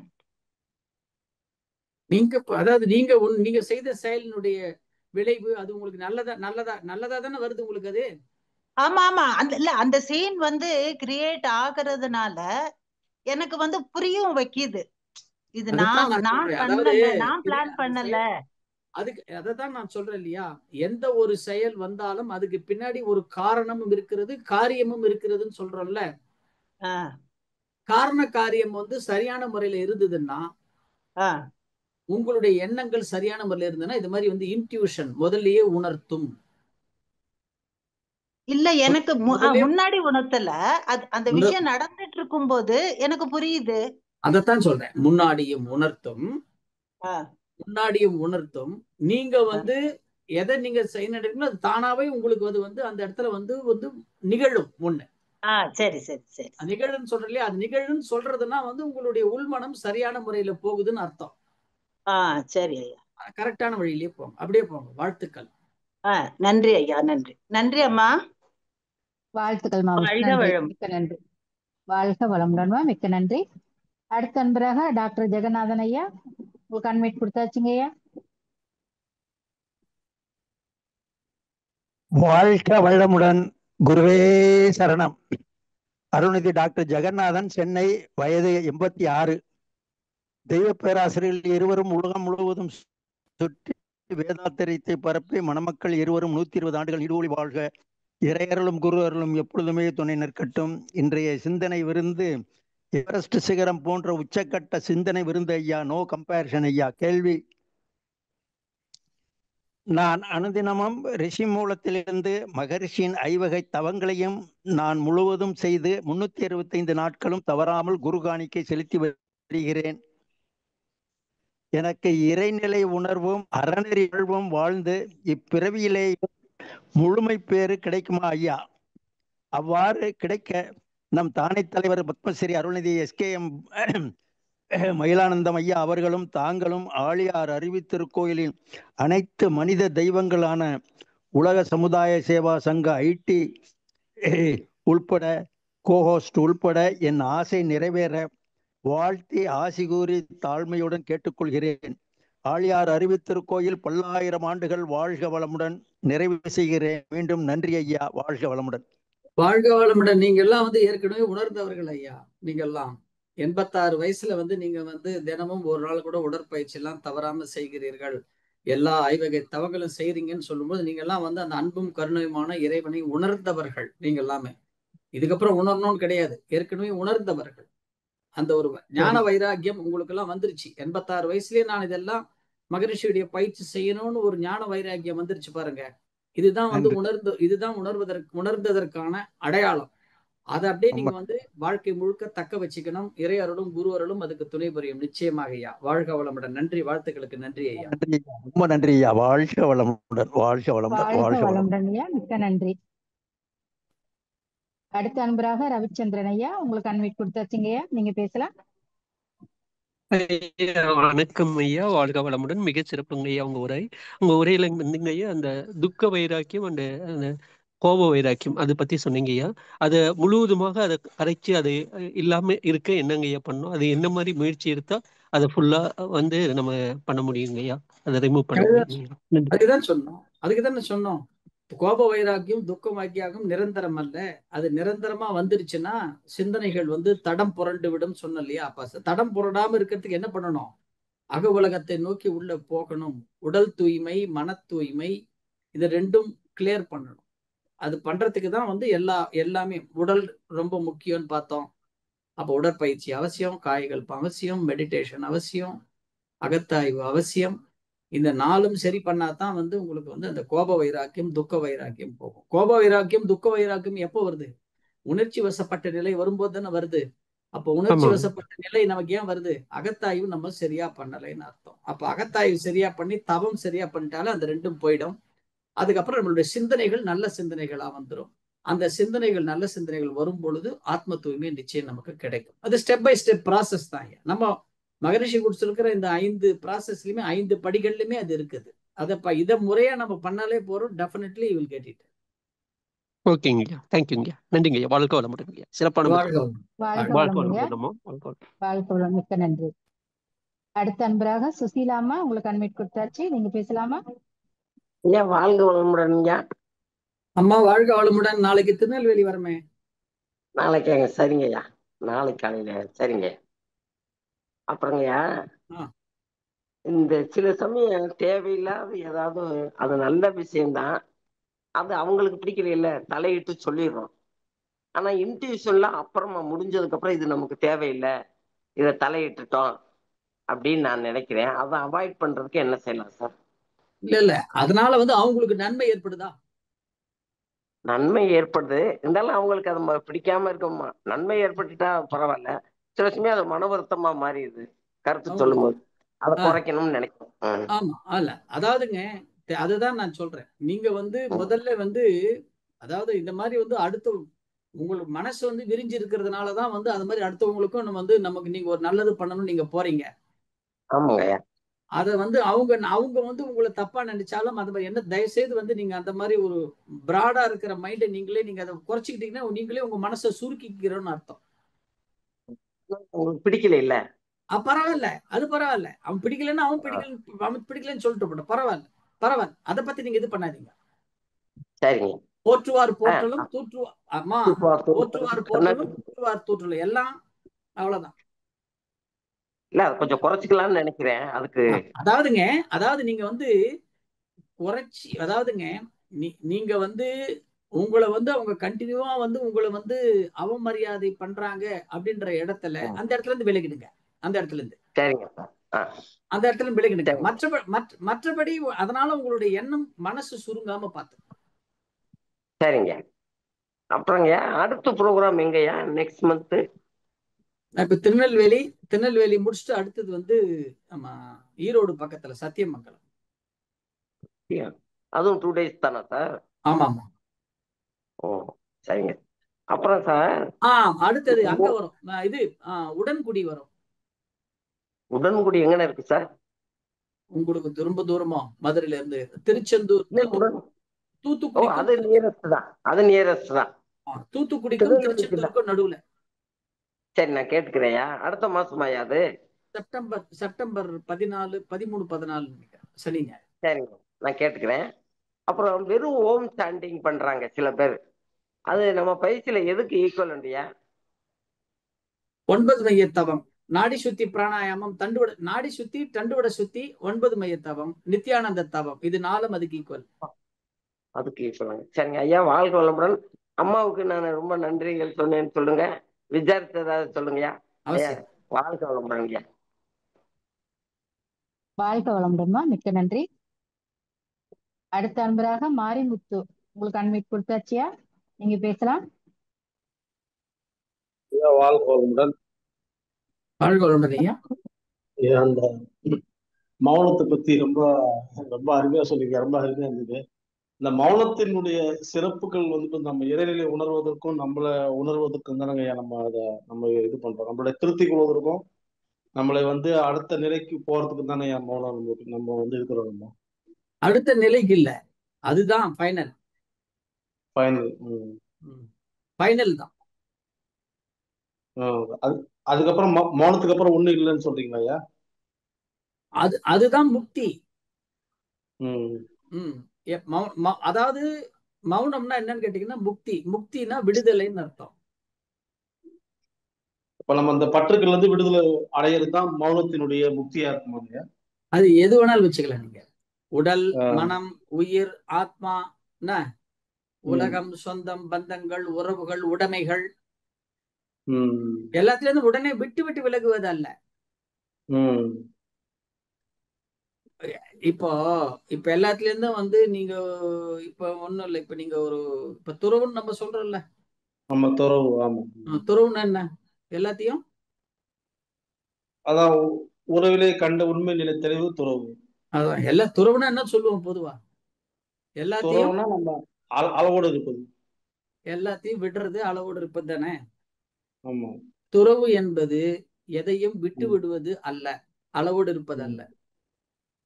அதாவது நீங்க செய்த செயலினுடைய விளைவு அது உங்களுக்கு நல்லதா தானே வருது உங்களுக்கு அது. ஆமா ஆமா, அந்த சீன் வந்து கிரியேட் ஆகுறதுனால எனக்கு வந்து புரியும் வைக்குது. இது நான் பண்ணல, நான் பிளான் பண்ணல. அதுக்கு அதைத்தான் நான் சொல்றேன் இல்லையா, எந்த ஒரு செயல் வந்தாலும் அதுக்கு பின்னாடி ஒரு காரணமும் இருக்கிறது, காரியமும் இருக்கிறதுன்னு சொல்றோம்ல. காரண காரியம் வந்து சரியான முறையில இருந்ததுன்னா, உங்களுடைய எண்ணங்கள் சரியான முறையில இருந்ததுன்னா இது மாதிரி வந்து இன்ட்யூஷன் முதல்லயே உணர்த்தும். இல்ல எனக்கு முன்னாடி உணர்த்தல, அந்த விஷயம் நடந்துட்டு இருக்கும் போது எனக்கு புரியுது. அதத்தான் சொல்றேன், முன்னாடியும் உணர்த்தும். நீங்க வந்து எதை நீங்க செய்யணும் அது தானாவே உங்களுக்கு அது வந்து அந்த இடத்துல வந்து நிகழும் ஒண்ணு. சரி சரி சரி, நிகழுன்னு சொல்ற இல்லையா, அது நிகழுன்னு சொல்றதுன்னா வந்து உங்களுடைய உள்மனம் சரியான முறையில போகுதுன்னு அர்த்தம். சரி ஐயா, கரெக்டான வழியிலேயே போங்க, அப்படியே போங்க. வாழ்த்துக்கள். நன்றி ஐயா, நன்றி. நன்றி அம்மா, வாழ்த்துக்கள் மிக்க நன்றி. வாழ்க வளமுடன்மா, மிக்க நன்றி. அடுத்த அன்பராக டாக்டர் ஜெகநாதன் ஐயா, உங்களுக்கு அன்வைட் கொடுத்தாச்சுங்க ஐயா. வாழ்க வளமுடன், குருவே சரணம். அருள்நிதி டாக்டர் ஜெகநாதன், சென்னை, வயது 86. தெய்வ பேராசிரியர்கள் இருவரும் உலகம் முழுவதும் சுற்றி வேதாத்திரத்தை பரப்பி மணமக்கள் இருவரும் 120 ஆண்டுகள் நீடூழி வாழ்க. இறையருளும் குரு அருளும் எப்பொழுதுமே துணை நிற்கட்டும். இன்றைய சிந்தனை விருந்து எவரெஸ்ட் சிகரம் போன்ற உச்சக்கட்ட சிந்தனை விருந்து ஐயா. நோ கம்பேரிசன் ஐயா. கேள்வி: நான் அனுதினமும் ரிஷி மூலத்திலிருந்து மகரிஷியின் ஐவகை தவங்களையும் நான் முழுவதும் செய்து 365 நாட்களும் தவறாமல் குரு காணிக்கை செலுத்தி வருகிறேன். எனக்கு இறைநிலை உணர்வும் அறநெறி வாழ்வும் வாழ்ந்து இப்பிறவியிலே முழுமை பேறு கிடைக்குமா ஐயா? அவ்வாறு கிடைக்க நம் தானை தலைவர் பத்மஸ்ரீ அருள்நிதி SKM மயிலானந்தம் ஐயா அவர்களும் தாங்களும் ஆழியார் அறிவித்திருக்கோயிலின் அனைத்து மனித தெய்வங்களான உலக சமுதாய சேவா சங்க IT உள்பட கோஹோஸ்ட் உள்பட என் ஆசை நிறைவேற வாழ்த்தி ஆசி கூறி தாழ்மையுடன் கேட்டுக்கொள்கிறேன். ஆழியார் அறிவித்திருக்கோயில் பல்லாயிரம் ஆண்டுகள் வாழ்க வளமுடன் நிறைவு செய்கிறேன். மீண்டும் நன்றி ஐயா. வாழ்க வளமுடன். வாழ்க வளமுடன். நீங்க எல்லாம் வந்து ஏற்கனவே உணர்ந்தவர்கள் ஐயா. நீங்க எல்லாம் 86 வயசுல வந்து நீங்க வந்து தினமும் ஒரு நாள் கூட உடற்பயிற்சி எல்லாம் தவறாம செய்கிறீர்கள். எல்லா ஐவகை தவங்களும் செய்றீங்கன்னு சொல்லும்போது நீங்க எல்லாம் வந்து அந்த அன்பும் கருணையுமான இறைவனை உணர்ந்தவர்கள். நீங்க எல்லாமே இதுக்கப்புறம் உணரணும்னு கிடையாது, ஏற்கனவே உணர்ந்தவர்கள். அந்த ஒரு ஞான வைராக்கியம் உங்களுக்கு எல்லாம் வந்துருச்சு. 86 வயசுலயே நான் இதெல்லாம் மகரிஷியுடைய பயிற்சி செய்யணும்னு ஒரு ஞான வைராக்கியம் வந்துருச்சு பாருங்க. இதுதான் வந்து இதுதான் உணர்ந்ததற்கான அடையாளம். அதை அப்படியே நீங்க வந்து வாழ்க்கை முழுக்க தக்க வச்சுக்கணும். இறை அருளும் குரு அருளும் அதுக்கு துணை புரியும் நிச்சயமாக ஐயா. வாழ்க வளமுடன். நன்றி, வாழ்த்துக்களுக்கு நன்றி ஐயா. ரொம்ப நன்றி ஐயா. வாழ்க வளமுடன். வாழ்க வளமுடன். வாழ்க வளமுடன் ஐயா. மிக்க நன்றி. அடுத்த அன்பராக ரவிச்சந்திரன் ஐயா, உங்களுக்கு அன்வைட் கொடுத்தாச்சுங்க ஐயா, நீங்க பேசலாம். வணக்கம் ஐயா. வாழ்க வளமுடன். மிக சிறப்புங்க ஐயா உங்க உரையில வந்துங்க ஐயா அந்த துக்க வைராக்கியம் அந்த கோப வைராக்கியம் அதை பத்தி சொன்னீங்க ஐயா. அதை முழுவதுமாக அதை கரைச்சி அது இல்லாம இருக்க என்னங்க ஐயா பண்ணணும்? அது என்ன மாதிரி முயற்சி எடுத்தா அதை ஃபுல்லா வந்து நம்ம பண்ண முடியுங்க ஐயா? அதை ரிமூவ் பண்ண முடியும்? அதுதான் சொன்னோம். அதுக்குதானே சொன்னோம். கோப வைராக்கியம் துக்க வைராக்கியம் நிரந்தரம் அல்ல. அது நிரந்தரமா வந்துருச்சுன்னா சிந்தனைகள் வந்து தடம் புரண்டு விடும் சொன்ன இல்லையா? அப்ப தடம் புரடாம இருக்கிறதுக்கு என்ன பண்ணணும்? அக உலகத்தை நோக்கி உள்ள போகணும். உடல் தூய்மை, மன தூய்மை, இது ரெண்டும் கிளியர் பண்ணணும். அது பண்றதுக்கு தான் வந்து எல்லாமே உடல் ரொம்ப முக்கியம்னு பார்த்தோம். அப்போ உடற்பயிற்சி அவசியம், காய்கள் அவசியம், மெடிடேஷன் அவசியம், அகத்தாய்வு அவசியம். இந்த நாளும் சரி பண்ணாதான் வந்து உங்களுக்கு வந்து அந்த கோப வைராக்கியம் துக்க வைராக்கியம் போகும். கோப வைராக்கியம் துக்க வைராக்கியம் எப்போ வருது? உணர்ச்சி வசப்பட்ட நிலை வரும்போது தானே வருது. அப்போ உணர்ச்சி வசப்பட்ட நிலை நமக்கு ஏன் வருது? அகத்தாய்வு நம்ம சரியா பண்ணலைன்னு அர்த்தம். அப்ப அகத்தாய்வு சரியா பண்ணி தவம் சரியா பண்ணிட்டாலும் அந்த ரெண்டும் போயிடும். அதுக்கப்புறம் நம்மளுடைய சிந்தனைகள் நல்ல சிந்தனைகளா வந்துடும். அந்த சிந்தனைகள் நல்ல சிந்தனைகள் வரும் பொழுது ஆத்ம தூய்மை நிச்சயம் நமக்கு கிடைக்கும். அது ஸ்டெப் பை ஸ்டெப் ப்ராசஸ் தான். நம்ம மகரிஷி கொடுத்திருக்கிற இந்த 5 ப்ராசஸ்லயுமே 5 படிகள்லயுமே அது இருக்குது. இதை முறையா நம்ம பண்ணாலே போறோம். Definitely you will get it. ஓகேங்கய்யா. தேங்க்யூங்கய்யா. நன்றிங்கய்யா. வாழ்க வளமுடன். சிறப்பான மிக்க நன்றி. அடுத்த அன்பராக சுசீலாமா, உங்களுக்கு அன்வைட் கொடுத்தாச்சு, நீங்க பேசலாமா? ஐயா வாழ்க வளமுடன். அம்மா வாழ்க வளமுடன். நாளைக்கு திருநெல்வேலி வரமே. நாளைக்கு சரிங்கய்யா. நாளைக்கு காலையில சரிங்க. அப்புறங்கய்யா, இந்த சில சமயம் தேவையில்லாத ஏதாவது அது நல்ல விஷயம்தான், அது அவங்களுக்கு பிடிக்கல, தலையிட்டு சொல்லிடுறோம். ஆனா இன்டிவிஜுவலா அப்புறமா முடிஞ்சதுக்கு அப்புறம் இது நமக்கு தேவையில்லை, இதை தலையிட்டுட்டோம் அப்படின்னு நான் நினைக்கிறேன். அதை அவாய்ட் பண்றதுக்கு என்ன செய்யலாம் சார்? இல்ல அதனால வந்து அவங்களுக்கு நன்மை ஏற்படுதா? நன்மை ஏற்படுது, இருந்தாலும் அவங்களுக்கு அது பிடிக்காம இருக்குமா? நன்மை ஏற்பட்டுட்டா பரவாயில்ல, சில சமயம் அது மன வருத்தமா மாறிடுது கருத்து சொல்லும் போது. அதை குறைக்கணும்னு நினைக்கிறேன். ஆமா அல்ல, அதாவதுங்க அதுதான் நான் சொல்றேன். நீங்க வந்து முதல்ல வந்து அதாவது இந்த மாதிரி வந்து அடுத்த உங்களுக்கு மனசு வந்து விரிஞ்சு இருக்கிறதுனாலதான் வந்து அது மாதிரி அடுத்தவங்களுக்கும் நம்ம வந்து நமக்கு நீங்க ஒரு நல்லது பண்ணணும்னு நீங்க போறீங்க. ஆமாங்க. அதை வந்து அவங்க வந்து உங்களை தப்பா நினைச்சாலும் அது மாதிரி என்ன தயவு செய்து வந்து நீங்க அந்த மாதிரி ஒரு பிராடா இருக்கிற மைண்டை நீங்க அதை குறைச்சிக்கிட்டீங்கன்னா நீங்களே உங்க மனசை சுருக்கிக்கிறோம்னு அர்த்தம். உங்களுக்கு பிடிக்கல இல்ல, பரவாயில்ல, அது பரவாயில்ல. அவன் பிடிக்கலன்னா அவன் பிடிக்கலன்னு சொல்லிட்டு போட்டோம், பரவாயில்ல. அதை பத்தி நீங்க இது பண்ணாதீங்க. சரிங்க. போற்றுவார் போற்றலும் போற்றுவார் தூற்றலும் எல்லாம் அவ்வளவுதான். இல்ல கொஞ்சம் குறைச்சிக்கலாம்னு நினைக்கிறேன். அதுக்கு அதாவது நீங்க வந்து குறைச்சி, அதாவதுங்க நீங்க வந்து உங்களை வந்து அவங்க கண்டினியூவா வந்து உங்களை வந்து அவமரியாதை பண்றாங்க அப்படின்ற இடத்துல அந்த இடத்துல இருந்து விலகிடுங்க. அந்த இடத்துல இருந்து விலகிடுங்க. மற்றபடி அதனால உங்களுடைய எண்ணம் மனசு சுருங்காம பார்த்து. சரிங்க. அப்புறங்க அடுத்த ப்ரோக்ராம் எங்கயா? நெக்ஸ்ட் மந்த் இப்ப திருநெல்வேலி முடிச்சுட்டு அடுத்தது வந்து நம்ம ஈரோடு பக்கத்துல சத்தியமங்கலம். அதுவும் 2 days தானா சார்? ஆமா. ஓ சரிங்க. அப்புறம் சார் அடுத்தது அங்க வரும், இது உடன்குடி வரும். உடன்குடி எங்க இருக்கு சார்? உங்களுக்கு ரொம்ப தூரமா? மதுரையில இருந்து திருச்செந்தூர், தூத்துக்குடி. அது நியரஸ்ட் தான். தூத்துக்குடிக்கும் திருச்செந்தூருக்கும் நடுவுல. சரி, நான் கேட்டுக்கிறேயா. அடுத்த மாசமாயா அது? செப்டம்பர் 14, 13, 14 சரிங்க. சரிங்க, நான் கேட்டுக்கிறேன். அப்புறம் வெறும் ஓம் சாண்டிங் பண்றாங்க சில பேர். அது நம்ம பயிற்சியில எதுக்கு ஈக்குவலண்டியா? 9 மையத்தவம், நாடி சுத்தி பிராணாயாமம், தண்டுவட நாடி சுத்தி, தண்டுவட சுத்தி, 9 மையத்தவம், நித்யானந்த தவம், இது 4 அதுக்கு ஈக்குவல். அதுக்கு ஈக்குவலாங்க. சரிங்க ஐயா, வாழ்க வளமுடன். அம்மாவுக்கு நான் ரொம்ப நன்றிகள் சொன்னேன்னு சொல்லுங்க. விசாரித்ததாவது சொல்லுங்கய்யா. ஐயா வாழ்க வளமுடன் ஐயா. வாழ்க வளமுடன்மா, மிக்க நன்றி. அடுத்த அன்பராக மாரிமுத்து, உங்களுக்கு அன்மிட் கொடுத்தாச்சியா, நீங்க பேசலாம். வாழ்க வளமுடன். வாழ்க வளமுடன் ஐயா. அந்த மௌனத்தை பத்தி ரொம்ப ரொம்ப அருமையா சொன்னீங்க, ரொம்ப அருமையா இருந்தது. இந்த மௌனத்தினுடைய சிறப்புகள் வந்துட்டு நம்ம இறைநிலை உணர்வதற்கும் நம்மளை உணர்வதற்கும் தானங்க நம்ம அதை நம்ம இது பண்றோம். நம்மளை திருத்திக் கொள்வதற்கும் நம்மளை வந்து அடுத்த நிலைக்கு போறதுக்கு தானே மௌனம் நம்ம வந்து இருக்கிறோம். நம்ம அடுத்த நிலைக்கு இல்ல, அதுதான் ஃபைனல். ஃபைனல் தான். அதுக்கப்புறம் மௌனத்துக்கு அப்புறம் ஒண்ணும் இல்லைன்னு சொல்றீங்களா ஐயா? அதுதான் முக்தி. அதாவது மௌனம்னா என்னன்னு கேட்டீங்கன்னா முக்தி. முக்தினா விடுதலைன்னு அர்த்தம். இப்ப நம்ம அந்த பற்றுக்கள் இருந்து விடுதலை அடையிறது தான் மௌனத்தினுடைய முக்தியா இருக்குமாங்க? அது எது வேணாலும் வச்சுக்கலாம் நீங்க. உடல், மனம், உயிர், ஆத்மா, உலகம், சொந்தம், பந்தங்கள், உறவுகள், உடைமைகள் எல்லாத்துல இருந்து உடனே விட்டு விட்டு விலகுவது அல்ல. இப்போ எல்லாத்துல இருந்தும் வந்து நீங்க இப்ப ஒண்ணும் இல்லை. இப்ப நீங்க இப்ப துறவுன்னு நம்ம சொல்றோம்ல. ஆமா, துறவு. ஆமா, துறவுன்னா என்ன? எல்லாத்தையும் அதான் உறவிலே கண்ட உண்மை நிலை தெளிவு துறவு. அதான் எல்லா துறவுனா என்ன சொல்லுவோம் பொதுவா? எல்லாத்தையும் நம்ம அளவோடு இருப்பது, எல்லாத்தையும் விடுறது, அளவோடு இருப்பது தானே. ஆமா. துறவு என்பது எதையும் விட்டு விடுவது அல்ல, அளவோடு இருப்பது அல்ல.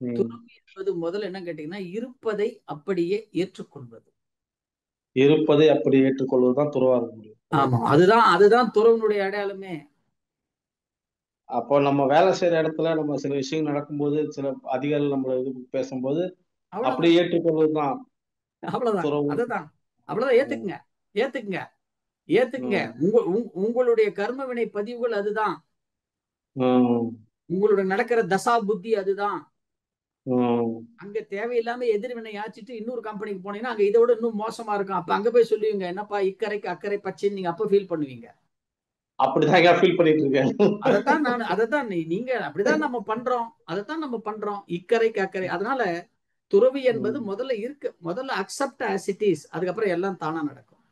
துறவு என்பது முதல்ல என்ன கேட்டீங்கன்னா இருப்பதை அப்படியே ஏற்றுக்கொள்வது. இருப்பதை அப்படி ஏற்றுக்கொள்வதுதான் துறவா இருக்க முடியும். ஆமா, அதுதான் துறவினுடைய அடையாளமே. அப்போ நம்ம வேலை செய்யற இடத்துல நம்ம சில விஷயங்கள் நடக்கும்போது சில அதிகாரிகள் நம்மள இது பேசும்போது அப்படியே ஏற்றுக்கொள்வதுதான். அவ்வளவுதான். ஏத்துக்குங்க. உங்களுடைய கர்ம வினை பதிவுகள் அதுதான். உங்களுடைய நடக்கிற தசா புத்தி அதுதான். அங்க தேவையில்லாம எதிர்வினை ஆச்சிட்டு இன்னொரு கம்பெனிக்கு போனீங்கன்னா அங்க இதை விட இன்னும் மோசமா இருக்கும். அப்ப அங்க போய் சொல்லுவீங்க, என்னப்பா இக்கரைக்கு அக்கறை பச்சைன்னு நீங்க அப்ப ஃபீல் பண்ணுவீங்க. அப்படிதான் ஃபீல் பண்ணிட்டு இருக்கேன். அதைத்தான் நீங்க அப்படிதான் நம்ம பண்றோம். இக்கரைக்கு அக்கறை. அதனால துறவு என்பது முதல்ல அக்செப்ட் as it is. அதுக்கப்புறம் எல்லாம் தானா நடக்கும்.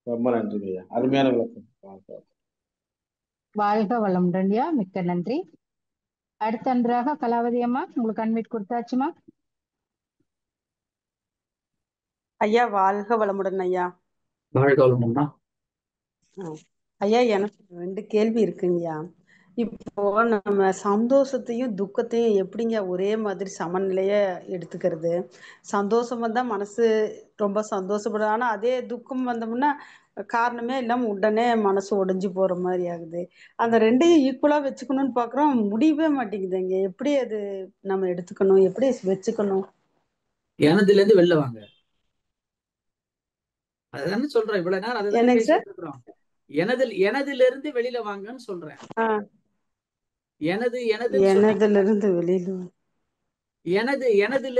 ரொம்ப நன்றி, அருமையான விளக்கம். வாழ்க வளமுடன், மிக்க நன்றி. அடுத்த அன்றாக கலாவதி அம்மா, உங்களுக்கு அன்மிட் கொடுத்தாச்சுமா. ஐயா வாழ்க வளமுடன் ஐயா. வாழ்க வளமுடன்மா. ஐயா எனக்கு 2 கேள்வி இருக்குங்கய்யா. இப்போ நம்ம சந்தோஷத்தையும் துக்கத்தையும் எப்படிங்க ஒரே மாதிரி சமநிலைய எடுத்துக்கிறது? சந்தோஷம் வந்தா மனசு ரொம்ப சந்தோஷப்படும், ஆனா அதே துக்கம் வந்தோம்னா காரணமே இல்லாம உடனே மனசு உடைஞ்சு போற மாதிரி ஆகுது. அந்த 2ஐயும் ஈக்குவலா வச்சுக்கணும்னு பாக்குறோம், முடியவே மாட்டேங்குதுங்க. எப்படி அது நம்ம எடுத்துக்கணும், எப்படி வச்சுக்கணும்? எனதுல இருந்து வெளில வாங்க. அதுதானே சொல்றேன், இவ்வளவு நேரம் அதுதானே பேசிட்டு இருக்கிறோம். எனதுல இருந்து வெளியில வாங்கன்னு சொல்றேன். எனதுல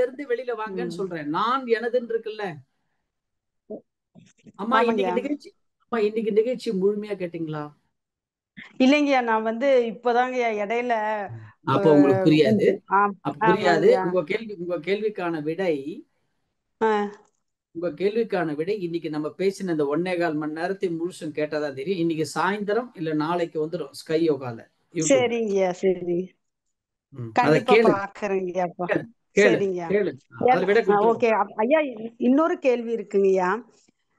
இருந்து வெளியில வாங்கன்னு சொல்றேன். நான் எனதுன்னு இருக்குல்ல. அம்மா இன்னைக்கு நிகழ்ச்சி முழுமையா கேட்டீங்களா? இல்லைங்கய்யா, நான் வந்து இப்பதாங்கய்யா இடையில. அப்ப உங்களுக்கு புரியாது. உங்க கேள்விக்கான விடை இன்னைக்கு நம்ம பேசின இந்த 1.25 மணி நேரத்தை முழுசும் கேட்டதா தெரியும். இன்னைக்கு சாயந்தரம் இல்ல நாளைக்கு வந்துடும் ஸ்கை யோகால. சரிங்கய்யா, சரி, கண்டிப்பா பாக்குறேங்கய்யா. சரிங்க, ஓகே ஐயா. இன்னொரு கேள்வி இருக்குங்கய்யா.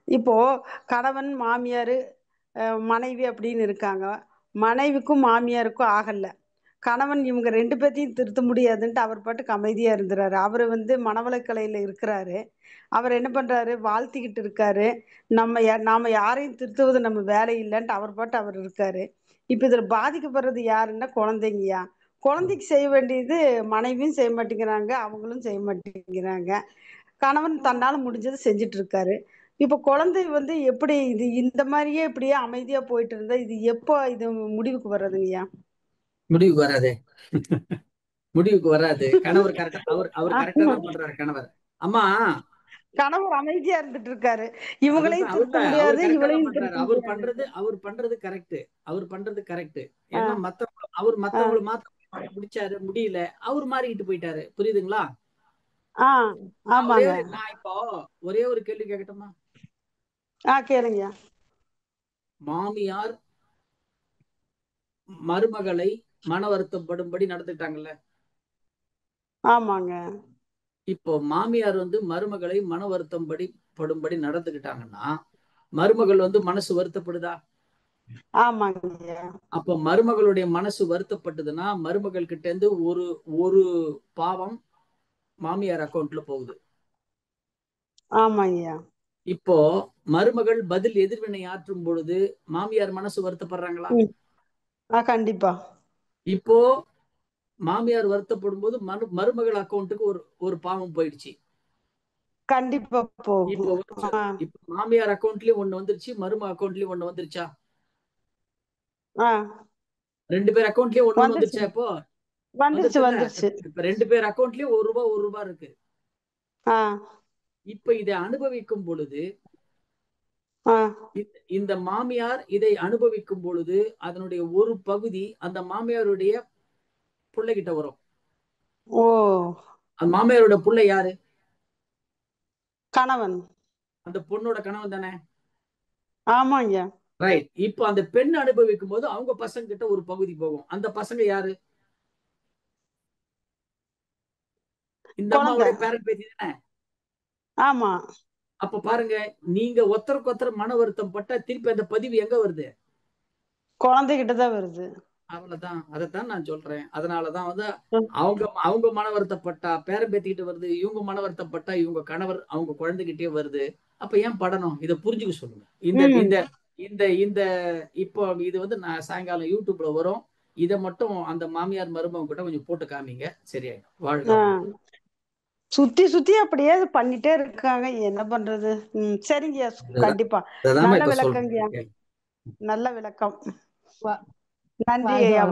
இப்போ கணவன் மாமியாரு மனைவி அப்படின்னு இருக்காங்க. மனைவிக்கும் மாமியாருக்கும் ஆகல, கணவன் இவங்க 2 பேத்தையும் திருத்த முடியாதுன்ட்டு அவர் பாட்டுக்கு அமைதியா இருந்துறாரு. அவரு வந்து மனவளக்கலையில இருக்கிறாரு. அவர் என்ன பண்றாரு, வாழ்த்திக்கிட்டு இருக்காரு. நாம யாரையும் திருத்துவது நம்ம வேலை இல்லைன்ட்டு அவர் பாட்டு அவர் இருக்காரு. இப்ப இதுல பாதிக்கப்படுறது யாருன்னா குழந்தைங்கயா. குழந்தைக்கு செய்ய வேண்டியது மனைவியும் செய்ய மாட்டேங்கிறாங்க, அவங்களும் செய்ய மாட்டேங்கிறாங்க. கணவன் தன்னால முடிஞ்சதை செஞ்சுட்டு இருக்காரு. இப்ப குழந்தை வந்து எப்படி இது இந்த மாதிரியே இப்படியே அமைதியா போயிட்டு இருந்தா இது எப்போ இது முடிவுக்கு வர்றதுங்கய்யா? முடிவுக்கு வராது. முடிவுக்கு வராது. கணவர் கரெக்டா அவர் கரெக்டா தான் பண்றாரு கணவர். அம்மா கணவர் அமைதியா இருந்துட்டு இருக்காரு. இவங்களையும் அவர் திருத்த முடியாது, கரெக்டா தான் இவளையும் பண்றாரு. திருத்த அவர் முடியாது. பண்றது கரெக்ட். அவர் பண்றது கரெக்ட். ஏன்னா மத்தவங்களை மாத்த முடிச்சாரு, முடியல. அவர் மாறிக்கிட்டு போயிட்டாரு. புரியுதுங்களா? ஆமாங்க. நான் இப்போ ஒரே ஒரு கேள்வி கேட்கட்டுமா? கேளுங்க. மாமியார் மருமகளை மன வருத்தப்படும்படி நடந்துட்டாங்கல்ல. ஆமாங்க. இப்போ மாமியார் வந்து மருமகளை மன வருத்தம் படும்படி நடந்துக்கிட்டாங்கன்னா மருமகள் வந்து மனசு வருத்தப்படுதா? ஆமாங்க. அப்ப மருமகளுடைய மனசு வருத்தப்பட்டதுன்னா மருமகள் கிட்ட இருந்து ஒரு பாவம் மாமியார் அக்கௌண்ட்ல போகுது. ஆமாங்கய்யா. இப்போ மருமகள் பதில் எதிர்வினை ஆற்றும் பொழுது மாமியார் மனசு வருத்தப்படுறாங்களா? கண்டிப்பா. இப்போ மாமியார் வருத்தப்படும் போது மருமகள் அக்கௌண்ட்டுக்கு ஒரு பாவம் போயிடுச்சு. கண்டிப்பா போகும். இப்போ மாமியார் அக்கௌண்ட்லயும் ஒண்ணு வந்துருச்சு, மருமக அக்கௌண்ட்லயும் ஒண்ணு வந்துருச்சா? 2 பேர் அக்கௌண்ட்லயும் ஒண்ணு வந்துருச்சா? இப்போ வந்துருச்சு. இப்ப 2 பேர் அக்கௌண்ட்லயும் ₹1 இருக்கு. இப்ப இதை அனுபவிக்கும் பொழுது இந்த மாமியார் இதை அனுபவிக்கும் பொழுது அதனுடைய ஒரு பகுதி அந்த மாமியாருடைய பிள்ளைகிட்ட வரும். அந்த மாமியாரோட பிள்ளை யாரு? கணவன். அந்த பொண்ணோட கணவன் தானே? ஆமாங்க. ரைட். இப்போ அந்த பெண் அனுபவிக்கும் போது அவங்க பசங்க கிட்ட ஒரு பகுதி போகும். அந்த பசங்க யாரு? இந்த அம்மாவுடைய பேரன் பேத்தி தானே? ஆமா. அப்ப பாருங்க, நீங்க ஒருத்தருக்கு ஒருத்தர் மன வருத்தம் பட்டா திருப்பி அந்த பதிவு எங்க வருது? குழந்தைகிட்டதான் வருது. அவ்வளவுதான். அதைத்தான் நான் சொல்றேன். அதனாலதான் வந்து அவங்க மன வருத்தப்பட்டா பேரன் பேத்திக்கிட்ட வருது, இவங்க மன வருத்தப்பட்டா இவங்க கணவர் அவங்க குழந்தைகிட்டே வருது. அப்ப ஏன் படணும்? இதை புரிஞ்சுக்க சொல்லுங்க. இந்த இப்போ இது வந்து நான் சாயங்காலம் யூடியூப்ல வரும். இதை மட்டும் அந்த மாமியார் மருமகன் கிட்ட கொஞ்சம் போட்டு காமிங்க, சரியாயிடும். வாழ்க்கை சுத்தி அப்படியே பண்ணிட்டே இருக்காங்க, என்ன பண்றது? சரிங்க. கண்டிப்பா நல்ல விளக்கங்க. நல்ல விளக்கம். நன்றி ஐயா.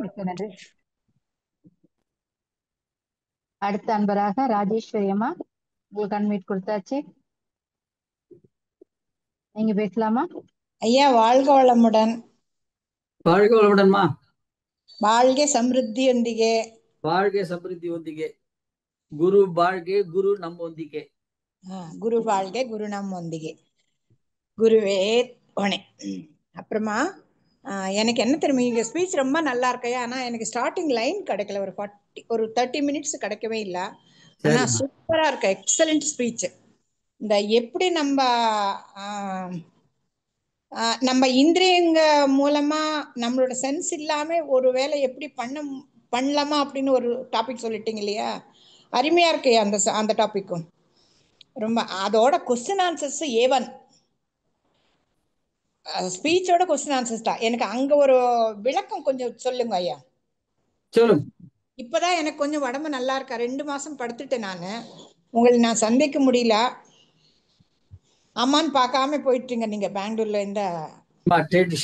மிக்க நன்றி. அடுத்த அன்பராக ராஜேஸ்வரி அம்மா, உங்களுக்கு அன்மியூட் கொடுத்தாச்சு, நீங்க பேசலாமா? ஐயா வாழ்க வளமுடன். வாழ்க வளமுடன்மா. வாழ்க ಸಮೃದ್ಧಿಯೊಂದಿಗೆ. வாழ்க ಸಮೃದ್ಧಿಯೊಂದಿಗೆ. குரு வாழ்க, குரு நம்மொந்திಗೆ. குரு வாழ்க, குரு நம்மொந்திಗೆ. குருவே துணை. அப்புறமா எனக்கு என்ன தெரியுமா, இங்க ஸ்பீச் ரொம்ப நல்லா இருக்கையா. ஆனா எனக்கு ஸ்டார்டிங் லைன் கிடைக்கல. ஒரு 30 மினிட்ஸ் கிடைக்கவே இல்லை. ஆனா சூப்பரா இருக்கு, எக்ஸலண்ட் ஸ்பீச். இந்த எப்படி நம்ம இந்திரியங்க மூலமா நம்மளோட சென்ஸ் இல்லாம ஒரு வேலை எப்படி பண்ணலாமா அப்படின்னு ஒரு டாபிக் சொல்லிட்டீங்க இல்லையா, அருமையா இருக்கு அந்த டாபிக்கும் ரொம்ப. அதோட கொஸ்டின் ஆன்சர்ஸ் ஏவன் ஸ்பீச்சோட கொஸ்டின் ஆன்சர்ஸ் தான். எனக்கு அங்க ஒரு விளக்கம் கொஞ்சம் சொல்லுங்க ஐயா. சொல்லுங்க. இப்பதான் எனக்கு கொஞ்சம் உடம்பு நல்லா இருக்கா. 2 மாசம் படுத்துட்டேன் நானு. உங்களை நான் சந்திக்க முடியல. அம்மான்னு பார்க்காம போயிட்டீங்க நீங்க பெங்களூர்ல. இந்த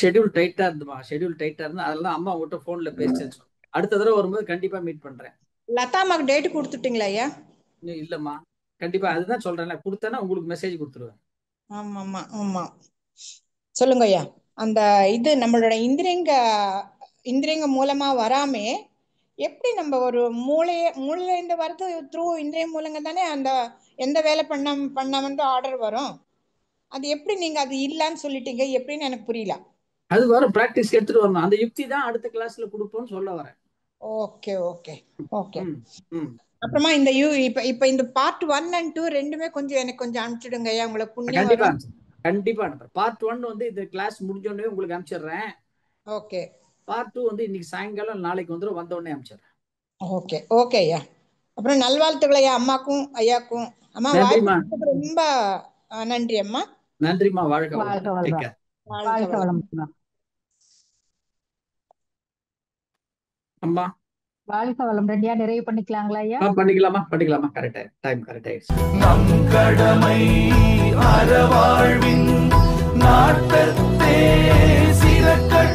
ஷெட்யூல் டைட்டா இருந்துமா, ஷெட்யூல் டைட்டா இருந்து அதெல்லாம் அம்மா உங்ககிட்ட போன்ல பேசிட்டேன்னு சொல்றேன். அடுத்த தடவை வரும்போது கண்டிப்பா மீட் பண்றேன். லதா அம்மாக்கு டேட் கொடுத்துட்டீங்களா ஐயா? இல்லம்மா, கண்டிப்பா அதுதான் சொல்றேன். கொடுத்தேன்னா உங்களுக்கு மெசேஜ் கொடுத்துருவேன். ஆமா ஆமா. சொல்லுங்க ஐயா. அந்த இது நம்மளோட இந்திரியங்க மூலமா வராமே எப்படி நம்ம ஒரு மூளையில வருது த்ரூ இந்திரிய மூலங்க தானே அந்த எந்த வேலை பண்ணாம ஆர்டர் வரும். அது எப்படி நீங்க அது இல்லன்னு சொல்லிட்டீங்க, எப்படின்னு எனக்கு புரியல. அது வரும், பிராக்டிஸ் எடுத்துட்டு வரணும். அந்த யுக்தி தான் அடுத்த கிளாஸ்ல கொடுப்போம்னு சொல்ல வரேன். Okay okay okay. அப்புறமா இந்த இப்ப இந்த பார்ட் 1 and 2 ரெண்டுமே கொஞ்சம் எனக்கு கொஞ்சம் அனுப்பிச்சிடுங்க ஐயா. உங்களுக்கு புண்ணியம் வரும். கண்டிப்பா பார்ட் 1 வந்து இந்த கிளாஸ் முடிஞ்ச உடனே உங்களுக்கு அனுப்பிச்சிடுறேன். ஓகே. பார்ட் 2 வந்து இன்னைக்கு சாயங்காலம் நாளைக்கு வந்துடும், வந்த உடனே அனுப்பிச்சிடுறேன். ஓகே ஓகே ஐயா. அப்புறம் நல்வாழ்த்துக்கள் ஐயா அம்மாக்கும் ஐயாக்கும். அம்மா நன்றிம்மா. வாய்ப்பு ரொம்ப நன்றி அம்மா. நன்றிம்மா. வாழ்க வாழ்க வளமுடன். வளம். Take care. வாழ்க வளம். அம்மா வாழ்க வளம். ரெண்டியா நிறைவு பண்ணிக்கலாங்களா ஐயா? பண்ணிக்கலாமா. கரெக்ட் டைம் கரெக்ட் ஆயிடுச்சு. நம் கடமை அறவாழ்வின் நாட்டத்தே சிறக்க